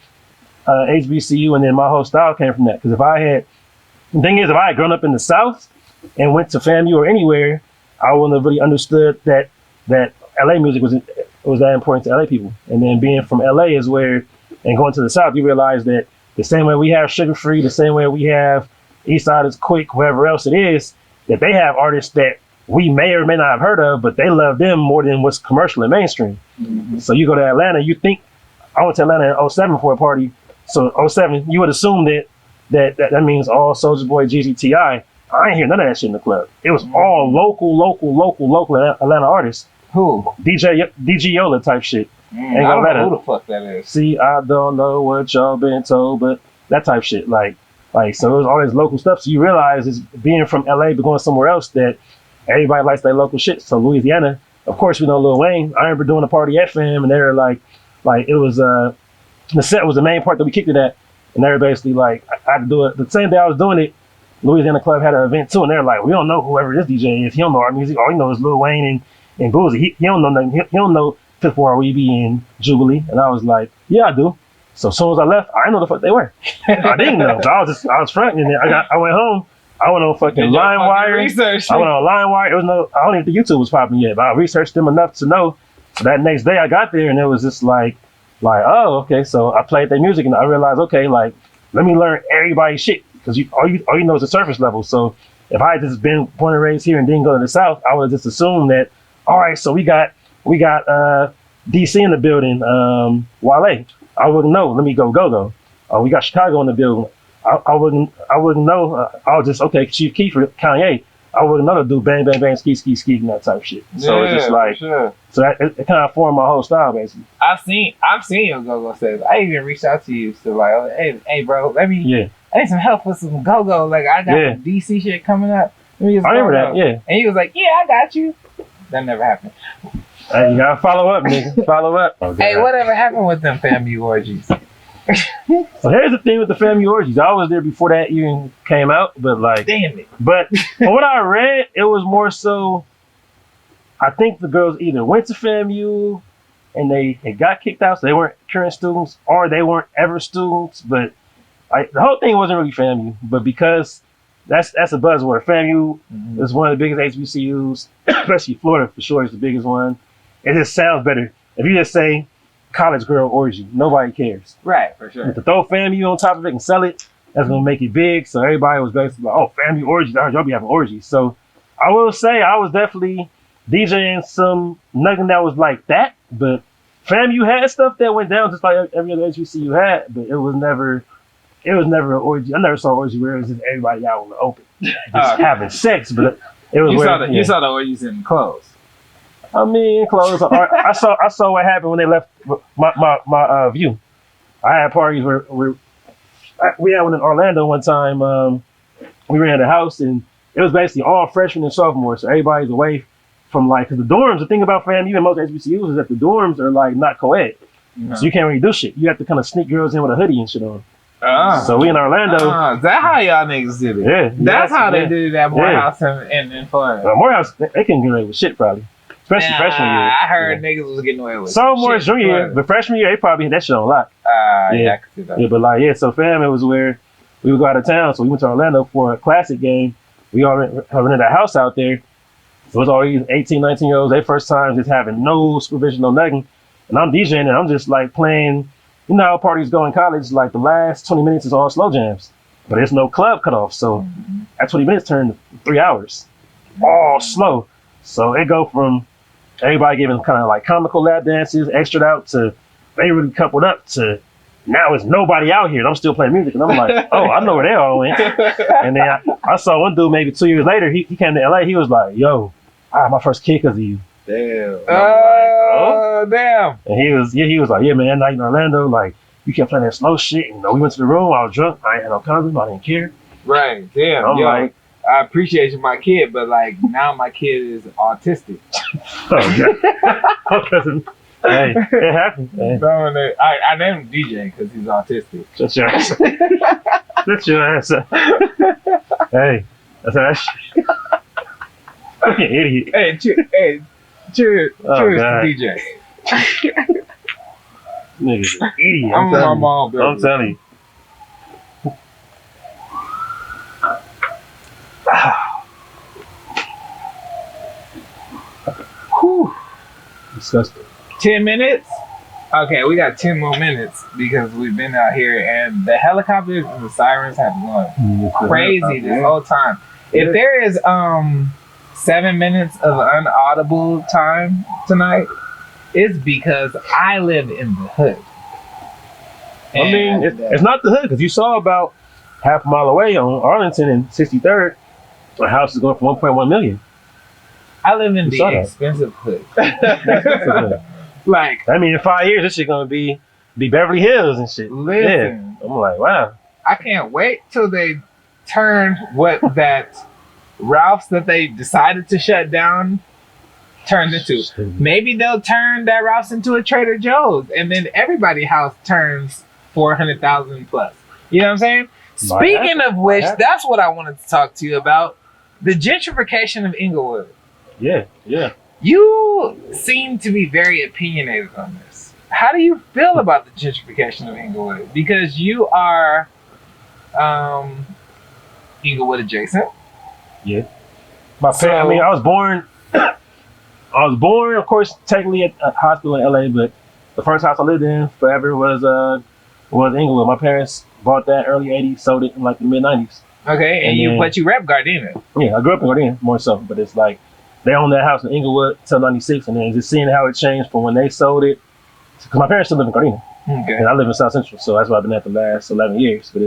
Speaker 2: HBCU, and then my whole style came from that. Because the thing is, if I had grown up in the South and went to FAMU or anywhere, I wouldn't have really understood that LA music was that important to LA people. And then being from LA is where, and going to the South, you realize that the same way we have Sugar Free, the same way we have East Side is Quick, whoever else it is, that they have artists that we may or may not have heard of, but they love them more than what's commercial and mainstream. So you go to Atlanta, you think, I went to Atlanta in 07 for a party. So 07, you would assume that means all Soulja Boy, Jeezy, T.I. I ain't hear none of that shit in the club. It was all local Atlanta artists.
Speaker 1: Who?
Speaker 2: DJ-Yola type shit.
Speaker 1: I don't know who the fuck that is.
Speaker 2: See, I don't know what y'all been told, but that type shit. Like so it was all this local stuff. So you realize it's being from LA but going somewhere else that everybody likes their local shit. So Louisiana, of course, we know Lil Wayne. I remember doing a party at FAM, and they were like it was the set was the main part that we kicked it at, and they were basically like, I had to do it the same day I was doing it. Louisiana Club had an event too, and they're like, we don't know whoever this DJ is. He don't know our music. All he knows is Lil Wayne and Boozy. He don't know nothing. He don't know Fifth Ward Weeby and Jubilee. And I was like, yeah, I do. So as soon as I left, I didn't know the fuck they were. I didn't know. So I was fronting, and then I went home. I went on fucking LimeWire. I went on LimeWire. I don't even think YouTube was popping yet, but I researched them enough to know. So that next day I got there, and it was just like, oh, okay. So I played their music, and I realized, okay, like, let me learn everybody's shit, because all you know is the surface level. So if I had just been born and raised here and didn't go to the South, I would have just assumed that, all right, so we got DC in the building, Wale. I wouldn't know. Let me go. We got Chicago in the building. I wouldn't know. I was just, okay, Chief Keef for Kanye. I wouldn't know to do bang, bang, bang, ski, and that type of shit. So it's just like, so that, it kind of formed my whole style, basically.
Speaker 1: I've seen your go-go sets. I even reached out to you to like, hey, bro, I need some help with some go-go. Like, I got some DC shit coming up. I
Speaker 2: remember that, yeah.
Speaker 1: And he was like, yeah, I got you. That never happened.
Speaker 2: Hey, you gotta follow up, nigga. Follow up.
Speaker 1: Okay. Hey, whatever happened with them FAMU orgies?
Speaker 2: So here's the thing with the FAMU orgies. I was there before that even came out, but like,
Speaker 1: damn it.
Speaker 2: But from what I read, it was more so, I think the girls either went to FAMU and they got kicked out, so they weren't current students, or they weren't ever students. But the whole thing wasn't really FAMU, but because that's a buzzword. FAMU is one of the biggest HBCUs, especially Florida for sure is the biggest one. It just sounds better. If you just say college girl orgy, nobody cares.
Speaker 1: Right, for sure.
Speaker 2: But to throw FAMU on top of it and sell it, that's gonna make it big. So everybody was basically like, oh, family orgies. I heard y'all be having orgies. So I will say I was definitely DJing nothing that was like that. But FAMU had stuff that went down just like every other HBCU you had, but it was never an orgy. I never saw an orgy where it was just everybody out in the open, just having sex. But it was
Speaker 1: you saw the orgies in clothes.
Speaker 2: I mean, clothes. I saw what happened when they left my view. I had parties where we had one in Orlando one time. We ran the house and it was basically all freshmen and sophomores, so everybody's away from because the dorms. The thing about FAMU and most HBCUs is that the dorms are not co-ed, so you can't really do shit. You have to kind of sneak girls in with a hoodie and shit on. So we in Orlando.
Speaker 1: That's how y'all niggas did it.
Speaker 2: Yeah,
Speaker 1: that's how they did it at Morehouse in Florida.
Speaker 2: Morehouse, they couldn't get away with shit probably. Especially freshman year.
Speaker 1: I heard niggas was getting away with
Speaker 2: sophomore, junior year, but freshman year, they probably had that shit on lock.
Speaker 1: I could see that.
Speaker 2: Yeah, but so fam, it was where we would go out of town. So we went to Orlando for a classic game. We all rented a house out there. So it was all these 18, 19-year-olds, their first time just having no supervision, no nothing. And I'm DJing and I'm just playing, you know how parties go in college, the last 20 minutes is all slow jams. But there's no club cutoff. So that 20 minutes turned to 3 hours. All slow. So it go from everybody giving kind of comical lap dances, extra out to they really coupled up to now it's nobody out here and I'm still playing music. And I'm like, oh, I know where they all went. And then I saw one dude maybe 2 years later, he came to LA, he was like, yo, I had my first kid because of you.
Speaker 3: Damn.
Speaker 1: Damn.
Speaker 2: And he was like, yeah, man, night in Orlando, you kept playing that slow shit. And, we went to the room, I was drunk, I ain't had no condom, I didn't care.
Speaker 1: Right, damn.
Speaker 2: I'm like,
Speaker 1: I appreciate you, my kid, but now my kid is autistic.
Speaker 2: Okay. Hey, it happened. Hey.
Speaker 1: I named him DJ because he's autistic.
Speaker 2: Shut your ass up. Shut your ass up. Hey, that's that shit. Fucking idiot.
Speaker 1: Hey, cheers to DJ.
Speaker 2: Nigga's an idiot.
Speaker 1: I'm my mom, baby.
Speaker 2: I'm telling you.
Speaker 1: Whew.
Speaker 2: Disgusting.
Speaker 1: 10 minutes? Okay, we got 10 more minutes because we've been out here and the helicopters and the sirens have gone crazy this whole time. If there is 7 minutes of unaudible time tonight, it's because I live in the hood.
Speaker 2: I mean, it's not the hood because you saw about half a mile away on Arlington and 63rd, a house is going for 1.1 million.
Speaker 1: I live in the expensive hood.
Speaker 2: I mean, in 5 years, this shit gonna be Beverly Hills and shit.
Speaker 1: Listen,
Speaker 2: yeah. I'm like, wow.
Speaker 1: I can't wait till they turn what that Ralph's that they decided to shut down turned into. Maybe they'll turn that Ralph's into a Trader Joe's, and then everybody's house turns 400,000 plus. You know what I'm saying? Speaking of which, that's what I wanted to talk to you about: the gentrification of Inglewood.
Speaker 2: Yeah.
Speaker 1: You seem to be very opinionated on this. How do you feel about the gentrification of Inglewood? Because you are Inglewood adjacent.
Speaker 2: Yeah. I was born, of course, technically at a hospital in LA, but the first house I lived in forever was Inglewood. My parents bought that early 80s, sold it in the mid 90s.
Speaker 1: Okay, but you rep Gardena.
Speaker 2: Yeah, I grew up in Gardena more so, but it's they owned that house in Inglewood till 96, and then just seeing how it changed from when they sold it, because my parents still live in Gardena.
Speaker 1: Okay.
Speaker 2: And I live in South Central, so that's why I've been at the last 11 years. But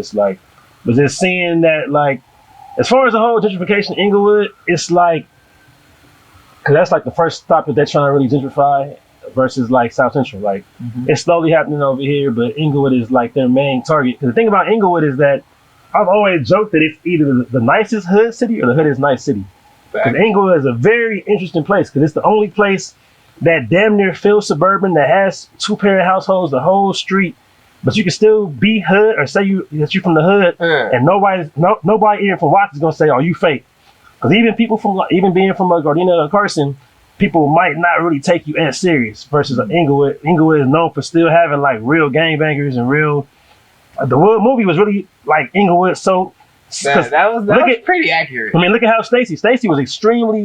Speaker 2: but just seeing that, as far as the whole gentrification of Inglewood, it's because that's the first stop that they're trying to really gentrify versus South Central. It's slowly happening over here, but Inglewood is their main target. Because the thing about Inglewood is that I've always joked that it's either the nicest hood city or the hood is nice city. Because Inglewood is a very interesting place because it's the only place that damn near feels suburban, that has two-parent households, the whole street, but you can still be hood or say that you're from the hood, and nobody even from Watts is gonna say, "Oh, you fake." Because even people even being from Gardena or Carson, people might not really take you as serious. Versus Inglewood. Inglewood is known for still having real gangbangers and real. The Wood movie was really Inglewood, so.
Speaker 1: That was pretty accurate.
Speaker 2: I mean, look at how Stacy was extremely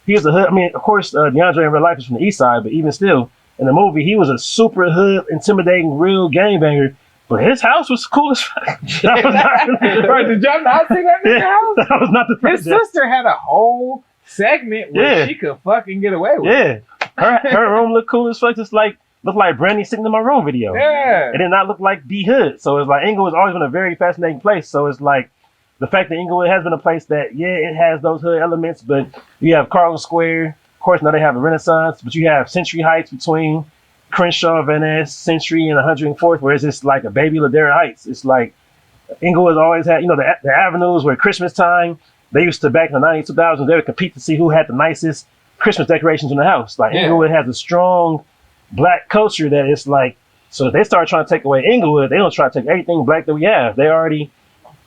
Speaker 2: he was a hood. I mean, of course, DeAndre in real life is from the east side, but even still, in the movie, he was a super hood, intimidating, real gangbanger. But his house was cool as fuck. That was not,
Speaker 1: Bro, did y'all not see that nigga house?
Speaker 2: that was not the
Speaker 1: His
Speaker 2: project.
Speaker 1: sister had a whole segment where
Speaker 2: Yeah.
Speaker 1: she could fucking get away with it.
Speaker 2: Yeah, her room looked cool as fuck. Just like looked like Brandy sitting in my room video.
Speaker 1: Yeah.
Speaker 2: It did not look like D Hood. So it's like Inglewood's always been a very fascinating place. So it's like the fact that Inglewood has been a place that it has those hood elements, but you have Carlton Square. Of course, now they have a Renaissance, but you have Century Heights between Crenshaw, Van Ness, Century, and 104th, where it's just like a baby Ladera Heights. It's like Inglewood's always had, the avenues where Christmas time, they used to, back in the 90s, 2000s, they would compete to see who had the nicest Christmas decorations in the house. Like, Inglewood has a strong black culture that it's like, so if they start trying to take away Inglewood, they don't try to take everything black that we have. They already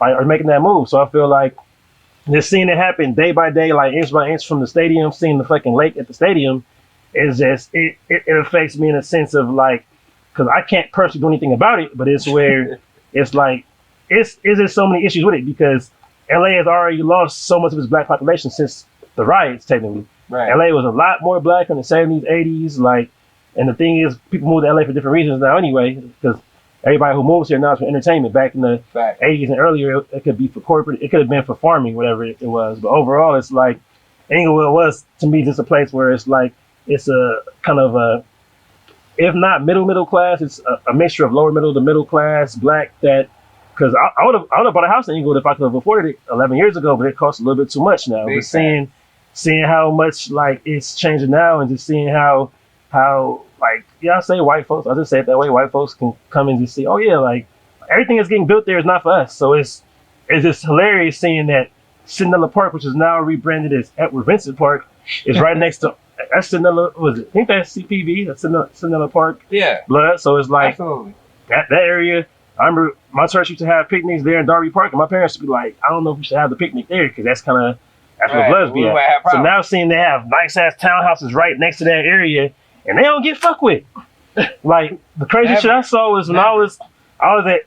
Speaker 2: are making that move. So I feel like just seeing it happen day by day, like inch by inch from the stadium, seeing the fucking lake at the stadium, is just, it affects me in a sense of like, because I can't personally do anything about it, but it's where it's like, it's just so many issues with it because LA has already lost so much of its black population since the riots, technically.
Speaker 1: Right.
Speaker 2: LA was a lot more black in the 70s, 80s, like, and the thing is, people move to LA for different reasons now anyway, because everybody who moves here now is for entertainment. Back in the 80s and earlier, it could be for corporate, it could have been for farming, whatever it was. But overall, it's like, Inglewood was, to me, just a place where it's like, it's a kind of a, if not middle class, it's a mixture of lower middle to middle class, black, that, because I would have bought a house in Inglewood if I could have afforded it 11 years ago, but it costs a little bit too much now. But seeing how much like it's changing now, and just seeing how like, I say white folks, I just say it that way, white folks can come and just see, oh yeah, like everything that's getting built there is not for us. So it's just hilarious seeing that Cinderella Park, which is now rebranded as Edward Vincent Park, is right next to, that's Cinderella, was it? I think that's CPV, that's Cinderella Park.
Speaker 1: Yeah.
Speaker 2: Blood. So it's like,
Speaker 1: absolutely.
Speaker 2: That area, I remember my church used to have picnics there in Darby Park, and my parents would be like, I don't know if we should have the picnic there, because that's where Bloods be at. So now seeing they have nice ass townhouses right next to that area, and they don't get fucked with. Like, the crazy shit I saw was when I was at,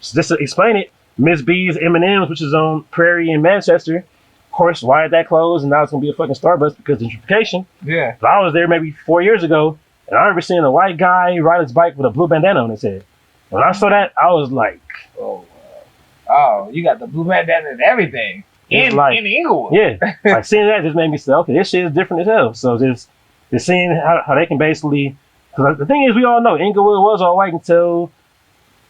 Speaker 2: just to explain it, Miss B's M&M's, which is on Prairie in Manchester. Of course, why did that close? And now it's going to be a fucking Starbucks because of gentrification. Yeah. But I was there maybe 4 years ago, and I remember seeing a white guy ride his bike with a blue bandana on his head. When I saw that, I was like,
Speaker 1: oh, wow. Oh, you got the blue bandana and everything. In Inglewood.
Speaker 2: Yeah. Like, seeing that just made me say, okay, this shit is different as hell. So just seeing how they can basically, because the thing is, we all know Inglewood was all white until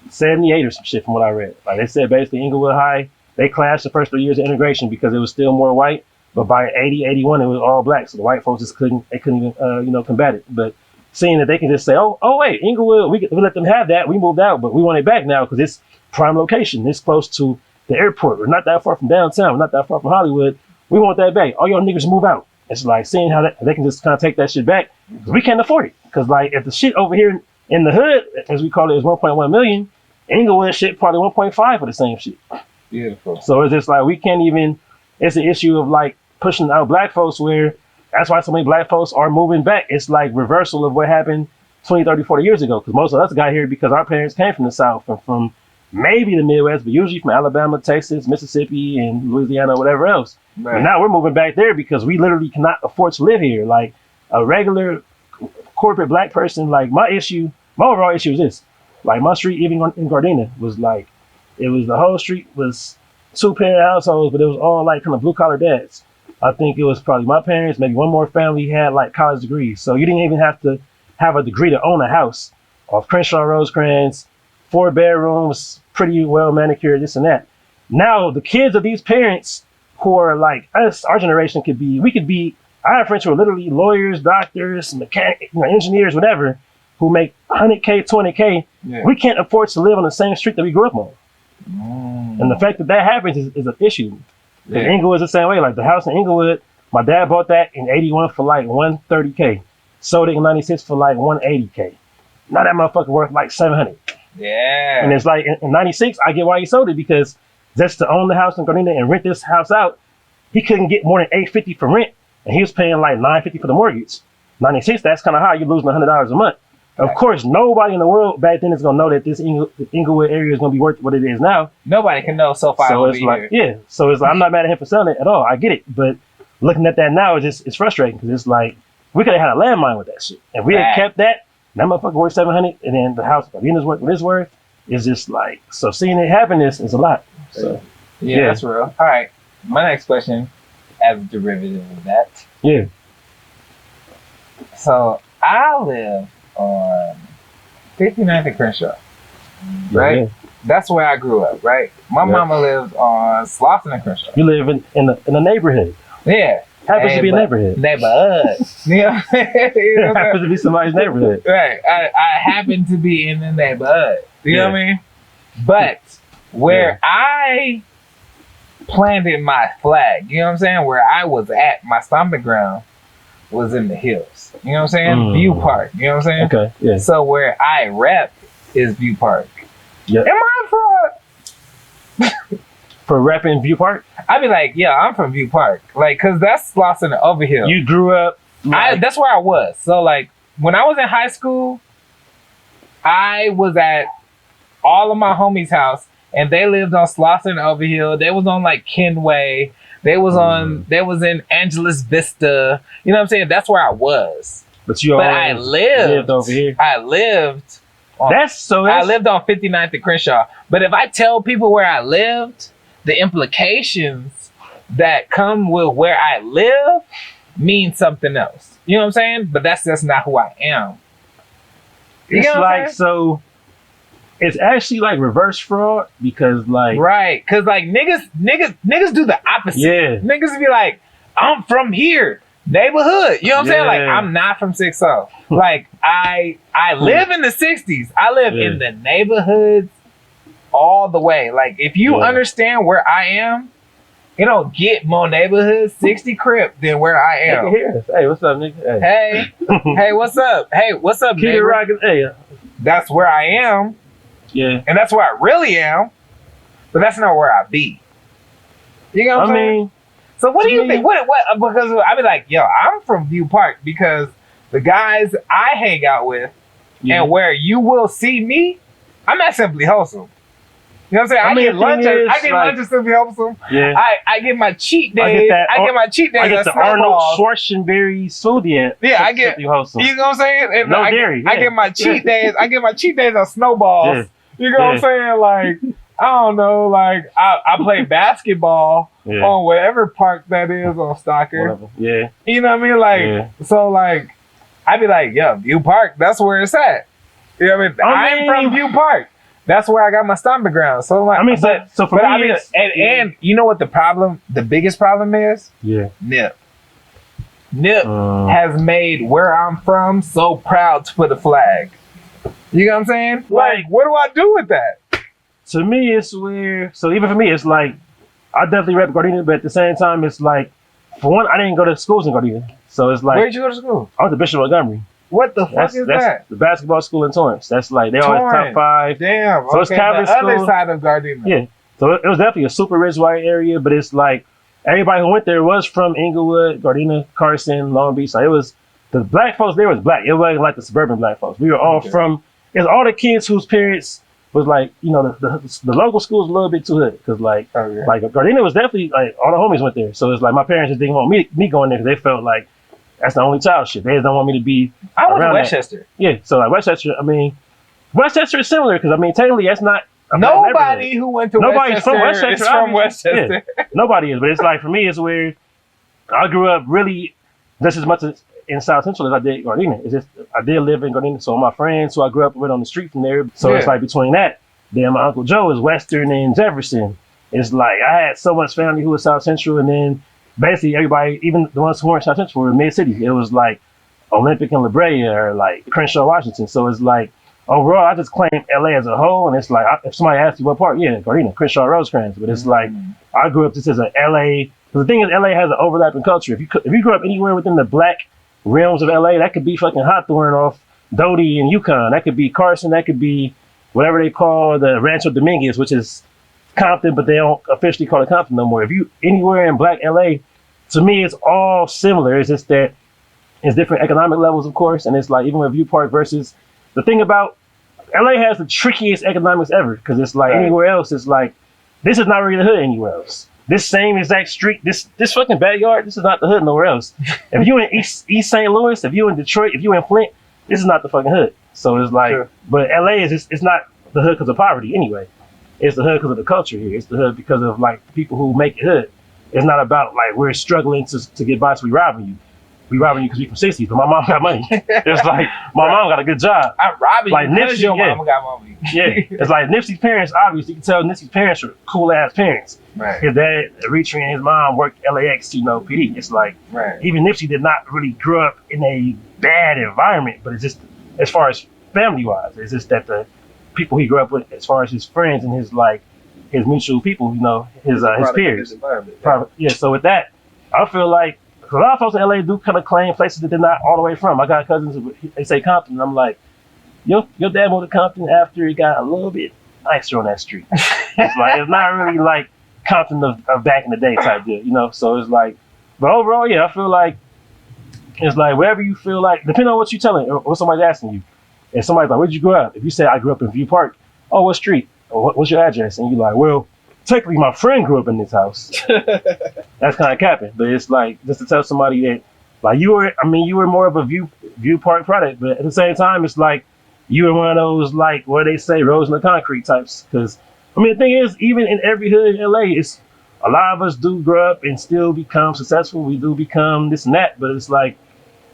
Speaker 2: 78 or some shit from what I read. Like, they said basically Inglewood High, they clashed the first 3 years of integration because it was still more white, but by 80, 81, it was all black. So the white folks just couldn't even combat it. But seeing that they can just say, oh wait, Inglewood, we let them have that, we moved out, but we want it back now because it's prime location. It's close to the airport. We're not that far from downtown. We're not that far from Hollywood. We want that back. All y'all niggas move out. It's like seeing how they can just kind of take that shit back because we can't afford it. Because like if the shit over here in the hood, as we call it, is 1.1 million, Inglewood shit probably 1.5 for the same shit.
Speaker 1: Beautiful.
Speaker 2: So it's just like we can't even. It's the issue of like pushing out black folks where that's why so many black folks are moving back. It's like reversal of what happened 20, 30, 40 years ago. Because most of us got here because our parents came from the South and from maybe the Midwest, but usually from Alabama, Texas, Mississippi, and Louisiana, whatever else. Right. And now we're moving back there because we literally cannot afford to live here. Like a regular corporate black person, like my overall issue is this. Like my street, even in Gardena, was like, it was the whole street was 2-parent households, but it was all like kind of blue collar dads. I think it was probably my parents, maybe one more family had like college degrees. So you didn't even have to have a degree to own a house off Crenshaw Rosecrans, 4 bedrooms, pretty well manicured, this and that. Now the kids of these parents who are like us, our generation I have friends who are literally lawyers, doctors, mechanics, engineers, whatever, who make 100K, 20K. Yeah. We can't afford to live on the same street that we grew up on. And the fact that happens is an issue. Yeah. Inglewood's the same way. Like the house in Inglewood, my dad bought that in 81 for like 130K. Sold it in 96 for like 180K. Now that motherfucker worth like 700. Yeah. And it's like in 96, I get why he sold it because just to own the house in Gardena and rent this house out, he couldn't get more than $850 for rent. And he was paying like $950 for the mortgage. 96, that's kind of high. You're losing $100 a month. Right. Of course, nobody in the world back then is going to know that this Inglewood area is going to be worth what it is now.
Speaker 1: Nobody can know so far.
Speaker 2: So it's like, yeah. So it's like, I'm not mad at him for selling it at all. I get it. But looking at that now, it's frustrating because it's like, we could have had a landmine with that shit. If we had kept that motherfucker worth 700, and then the house is worth what it's worth. it's just like, so seeing it happen is a lot. So
Speaker 1: yeah, that's real. All right, my next question, as a derivative of that.
Speaker 2: Yeah.
Speaker 1: So I live on 59th and Crenshaw, right?
Speaker 2: Yeah.
Speaker 1: That's where I grew up, right? My mama lives on Slauson and Crenshaw.
Speaker 2: You live in a neighborhood.
Speaker 1: Yeah.
Speaker 2: Happens to be a neighborhood.
Speaker 1: Neighborhood. You know what I'm saying? You know what I'm
Speaker 2: Happens to be somebody's neighborhood.
Speaker 1: Right. I happen to be in the neighborhood. You know what I mean? But where I planted my flag, you know what I'm saying? Where I was at, my stomping ground was in the hills. You know what I'm saying? View Park. You know what I'm saying?
Speaker 2: Okay. Yeah.
Speaker 1: So where I rep is View Park.
Speaker 2: Yep.
Speaker 1: Am I fraud?
Speaker 2: For repping View Park?
Speaker 1: I'd be like, yeah, I'm from View Park. Like, cause that's Slauson and Overhill.
Speaker 2: You grew up.
Speaker 1: That's where I was. So like, when I was in high school, I was at all of my homies' house, and they lived on Slauson and Overhill. They was on like Kenway. They was in Angeles Vista. You know what I'm saying? That's where I was.
Speaker 2: But I lived over here.
Speaker 1: I lived on, I lived on 59th and Crenshaw. But if I tell people where I lived, the implications that come with where I live mean something else. You know what I'm saying? But that's just not who I am.
Speaker 2: It's like, so it's actually like reverse fraud because like,
Speaker 1: right. Cause like niggas do the opposite.
Speaker 2: Yeah.
Speaker 1: Niggas be like, I'm from here, neighborhood. You know what I'm saying? Like, I'm not from 60. Like I live in the 60s. I live in the neighborhoods all the way. Like if you understand where I am, it don't get more neighborhood 60 Crip than where I am.
Speaker 2: Hey, what's up, nigga?
Speaker 1: Hey, hey, what's up? Hey, what's up,
Speaker 2: Keep it
Speaker 1: neighbor?
Speaker 2: rocking. Hey.
Speaker 1: That's where I am.
Speaker 2: Yeah.
Speaker 1: And that's where I really am. But that's not where I be. You know what I'm saying? So what do you think? What? Because I be like, yo, I'm from View Park because the guys I hang out with and where you will see me, I'm at Simply Wholesome. You know what I'm saying? I get lunch at Simply Wholesome.
Speaker 2: Yeah.
Speaker 1: I get my cheat days. I get my cheat days.
Speaker 2: I get the Arnold Schwarzenberry smoothie.
Speaker 1: Yeah, I get.
Speaker 2: Simply Wholesome.
Speaker 1: You know what I'm saying? And
Speaker 2: no dairy.
Speaker 1: I get my cheat days. I get my cheat days on Snowballs.
Speaker 2: Yeah.
Speaker 1: You know what I'm saying? Like, I don't know. Like, I play basketball on whatever park that is on Stalker.
Speaker 2: Whatever. Yeah.
Speaker 1: You know what I mean? Like, so like, I be like, yo, View Park, that's where it's at. You know what I mean? I'm from View Park. That's where I got my stomping ground. So like,
Speaker 2: so for me,
Speaker 1: and you know what the biggest problem is?
Speaker 2: Yeah.
Speaker 1: Nip has made where I'm from so proud to put a flag. You know what I'm saying? Like, what do I do with that?
Speaker 2: To me, it's where, so even for me, it's like, I definitely rep Gardena, but at the same time, it's like, for one, I didn't go to schools in Gardena. So it's like.
Speaker 1: Where'd you go to school?
Speaker 2: I went to Bishop Montgomery.
Speaker 1: What the fuck is that?
Speaker 2: The basketball school in Torrance. That's like, they always top 5.
Speaker 1: Damn.
Speaker 2: So it's Catholic
Speaker 1: the
Speaker 2: school.
Speaker 1: Other side of Gardena.
Speaker 2: Yeah. So it was definitely a super rich white area, but it's like, everybody who went there was from Inglewood, Gardena, Carson, Long Beach. So it was, the black folks there was black. It wasn't like the suburban black folks. We were all from, it's all the kids whose parents was like, you know, the local school was a little bit too hood. Cause like Gardena was definitely like, all the homies went there. So it's like, my parents just didn't want me going there because they felt like, that's the only child shit. They just don't want me to be.
Speaker 1: I went to Westchester.
Speaker 2: Yeah, so like Westchester, I mean, Westchester is similar because I mean, technically that's not.
Speaker 1: Nobody who went to Westchester
Speaker 2: from Westchester
Speaker 1: is from Westchester.
Speaker 2: Yeah, nobody is, but it's like for me, it's where I grew up really just as much as in South Central as I did Gardena. It's just I did live in Gardena, so my friends who I grew up with on the street from there. So it's like between that, then my Uncle Joe is Western and Jefferson. It's like I had so much family who was South Central, and then. Basically, everybody, even the ones who weren't South Central, were mid-city. It was like Olympic and La Brea or like Crenshaw, Washington. So it's like, overall, I just claim LA as a whole. And it's like, if somebody asks you what part, yeah, Gardena, Crenshaw, Rosecrans. But it's like, I grew up just as a LA. Because the thing is, LA has an overlapping culture. If you grew up anywhere within the black realms of LA, that could be fucking Hawthorne off Doty and Yukon. That could be Carson. That could be whatever they call the Rancho Dominguez, which is Compton, but they don't officially call it Compton no more. If you anywhere in black LA, to me, it's all similar. It's just that it's different economic levels, of course. And it's like, even with View Park versus the thing about LA has the trickiest economics ever. Cause it's like anywhere else, it's like, this is not really the hood anywhere else. This same exact street, this fucking backyard, this is not the hood nowhere else. If you in East St. Louis, if you in Detroit, if you in Flint, this is not the fucking hood. So it's like, but LA is just, it's not the hood because of poverty anyway. It's the hood because of the culture here. It's the hood because of like people who make it hood. It's not about like we're struggling to get by, so we robbing you. We robbing you because we from 60s, but my mom got money. It's like my mom got a good job.
Speaker 1: I'm robbing
Speaker 2: like
Speaker 1: you because
Speaker 2: Nipsey,
Speaker 1: your mama got money.
Speaker 2: Yeah, it's like Nipsey's parents. Obviously, you can tell Nipsey's parents were cool ass parents.
Speaker 1: Right.
Speaker 2: His dad, Richie, and his mom worked LAX, PD. It's like even Nipsey did not really grow up in a bad environment, but it's just as far as family wise, it's just that the people he grew up with, as far as his friends and his mutual people, his peers. So with that, I feel like a lot of folks in LA do kind of claim places that they're not all the way from. I got cousins, they say Compton, and I'm like, your dad moved to Compton after it got a little bit nicer on that street. It's like, it's not really like Compton of back in the day type deal, So it's like, but overall, yeah, I feel like it's like wherever you feel like, depending on what you're telling or what somebody's asking you. If somebody's like, where'd you grow up? If you say, I grew up in View Park, oh, what street? Or what's your address? And you're like, well, technically my friend grew up in this house. That's kind of capping. But it's like, just to tell somebody that, like, you were more of a View Park product, but at the same time, it's like, you were one of those, like, what they say, rose in the concrete types. Because, the thing is, even in every hood in LA, it's a lot of us do grow up and still become successful. We do become this and that, but it's like,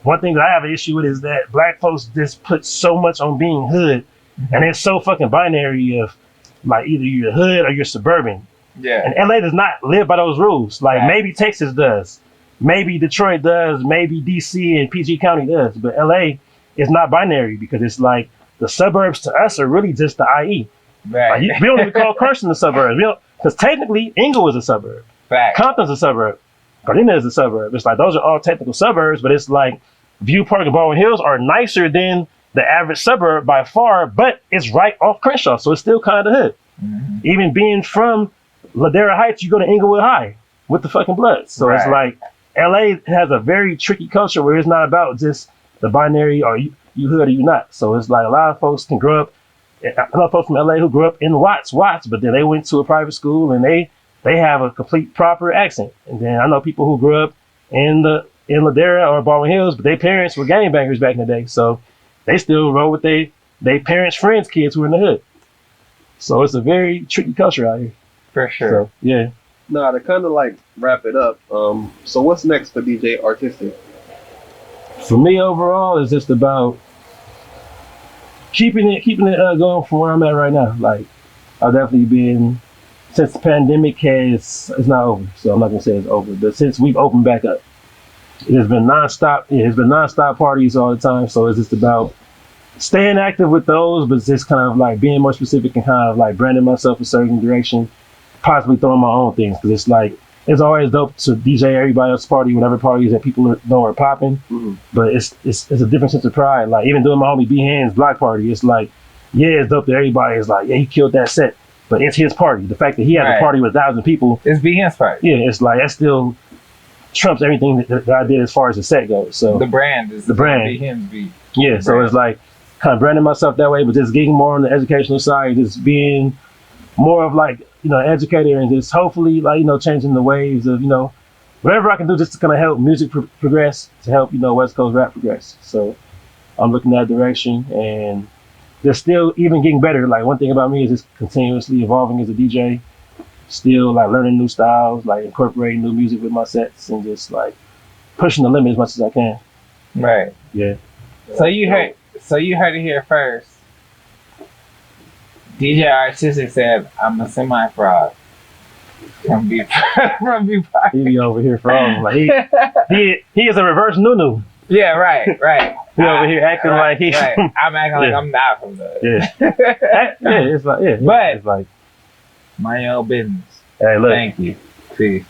Speaker 2: one thing that I have an issue with is that black folks just put so much on being hood, and it's so fucking binary of, like, either you're hood or you're suburban. Yeah. And LA does not live by those rules. Like, maybe Texas does. Maybe Detroit does. Maybe DC and PG County does. But LA is not binary because it's like the suburbs to us are really just the IE. Right. Like, we don't even call Carson the suburbs. Because technically, Ingle is a suburb. Right. Compton's a suburb. Gardena is a suburb. It's like, those are all technical suburbs, but it's like View Park and Baldwin Hills are nicer than the average suburb by far, but it's right off Crenshaw, so it's still kind of hood. Mm-hmm. Even being from Ladera Heights, you go to Inglewood High with the fucking Bloods. So It's like, LA has a very tricky culture where it's not about just the binary or you hood or you not. So it's like a lot of folks can grow up, a lot of folks from LA who grew up in Watts, but then they went to a private school and they have a complete proper accent. And then I know people who grew up in Ladera or Baldwin Hills, but their parents were gangbangers back in the day. So they still roll with their parents' friends' kids who are in the hood. So it's a very tricky culture out here.
Speaker 1: For sure.
Speaker 2: So, yeah.
Speaker 3: Nah, to kind of like wrap it up, so what's next for DJ-Rtistic?
Speaker 2: For me overall, it's just about keeping it going from where I'm at right now. Like, I've definitely been, since the pandemic it's not over, so I'm not gonna say it's over, but since we've opened back up, it has been nonstop parties all the time. So it's just about staying active with those, but just kind of like being more specific and kind of like branding myself a certain direction, possibly throwing my own things. Because it's like, it's always dope to DJ everybody else's party, whatever parties that people know are popping. Mm-hmm. But it's a different sense of pride. Like, even doing my homie B-Hand's block party, it's like, yeah, it's dope that everybody is like, yeah, he killed that set, but it's his party. The fact that he has a party with 1,000 people,
Speaker 1: it's B-Hand's party.
Speaker 2: Yeah, it's like, that still trumps everything that I did as far as the set goes. So
Speaker 1: the brand is the brand. B-Hand's beat.
Speaker 2: Yeah, so it's like kind of branding myself that way, but just getting more on the educational side, just being more of like, educator, and just hopefully like, changing the waves of, whatever I can do just to kind of help music progress, to help, West Coast rap progress. So I'm looking that direction, and they're still even getting better. Like, one thing about me is just continuously evolving as a DJ, still like learning new styles, like incorporating new music with my sets, and just like pushing the limit as much as I can.
Speaker 1: Right.
Speaker 2: Yeah.
Speaker 1: So you heard it here first. DJ-Rtistic said, I'm a semi-fraud. From View Park.
Speaker 2: He be over here fraud. Like he is a reverse Nunu.
Speaker 1: Yeah, right.
Speaker 2: He over here acting like he's.
Speaker 1: Right. I'm acting like I'm not from the.
Speaker 2: Yeah. It's like
Speaker 1: But
Speaker 2: it's like
Speaker 1: my own business.
Speaker 2: Hey, look.
Speaker 1: Thank you. Peace.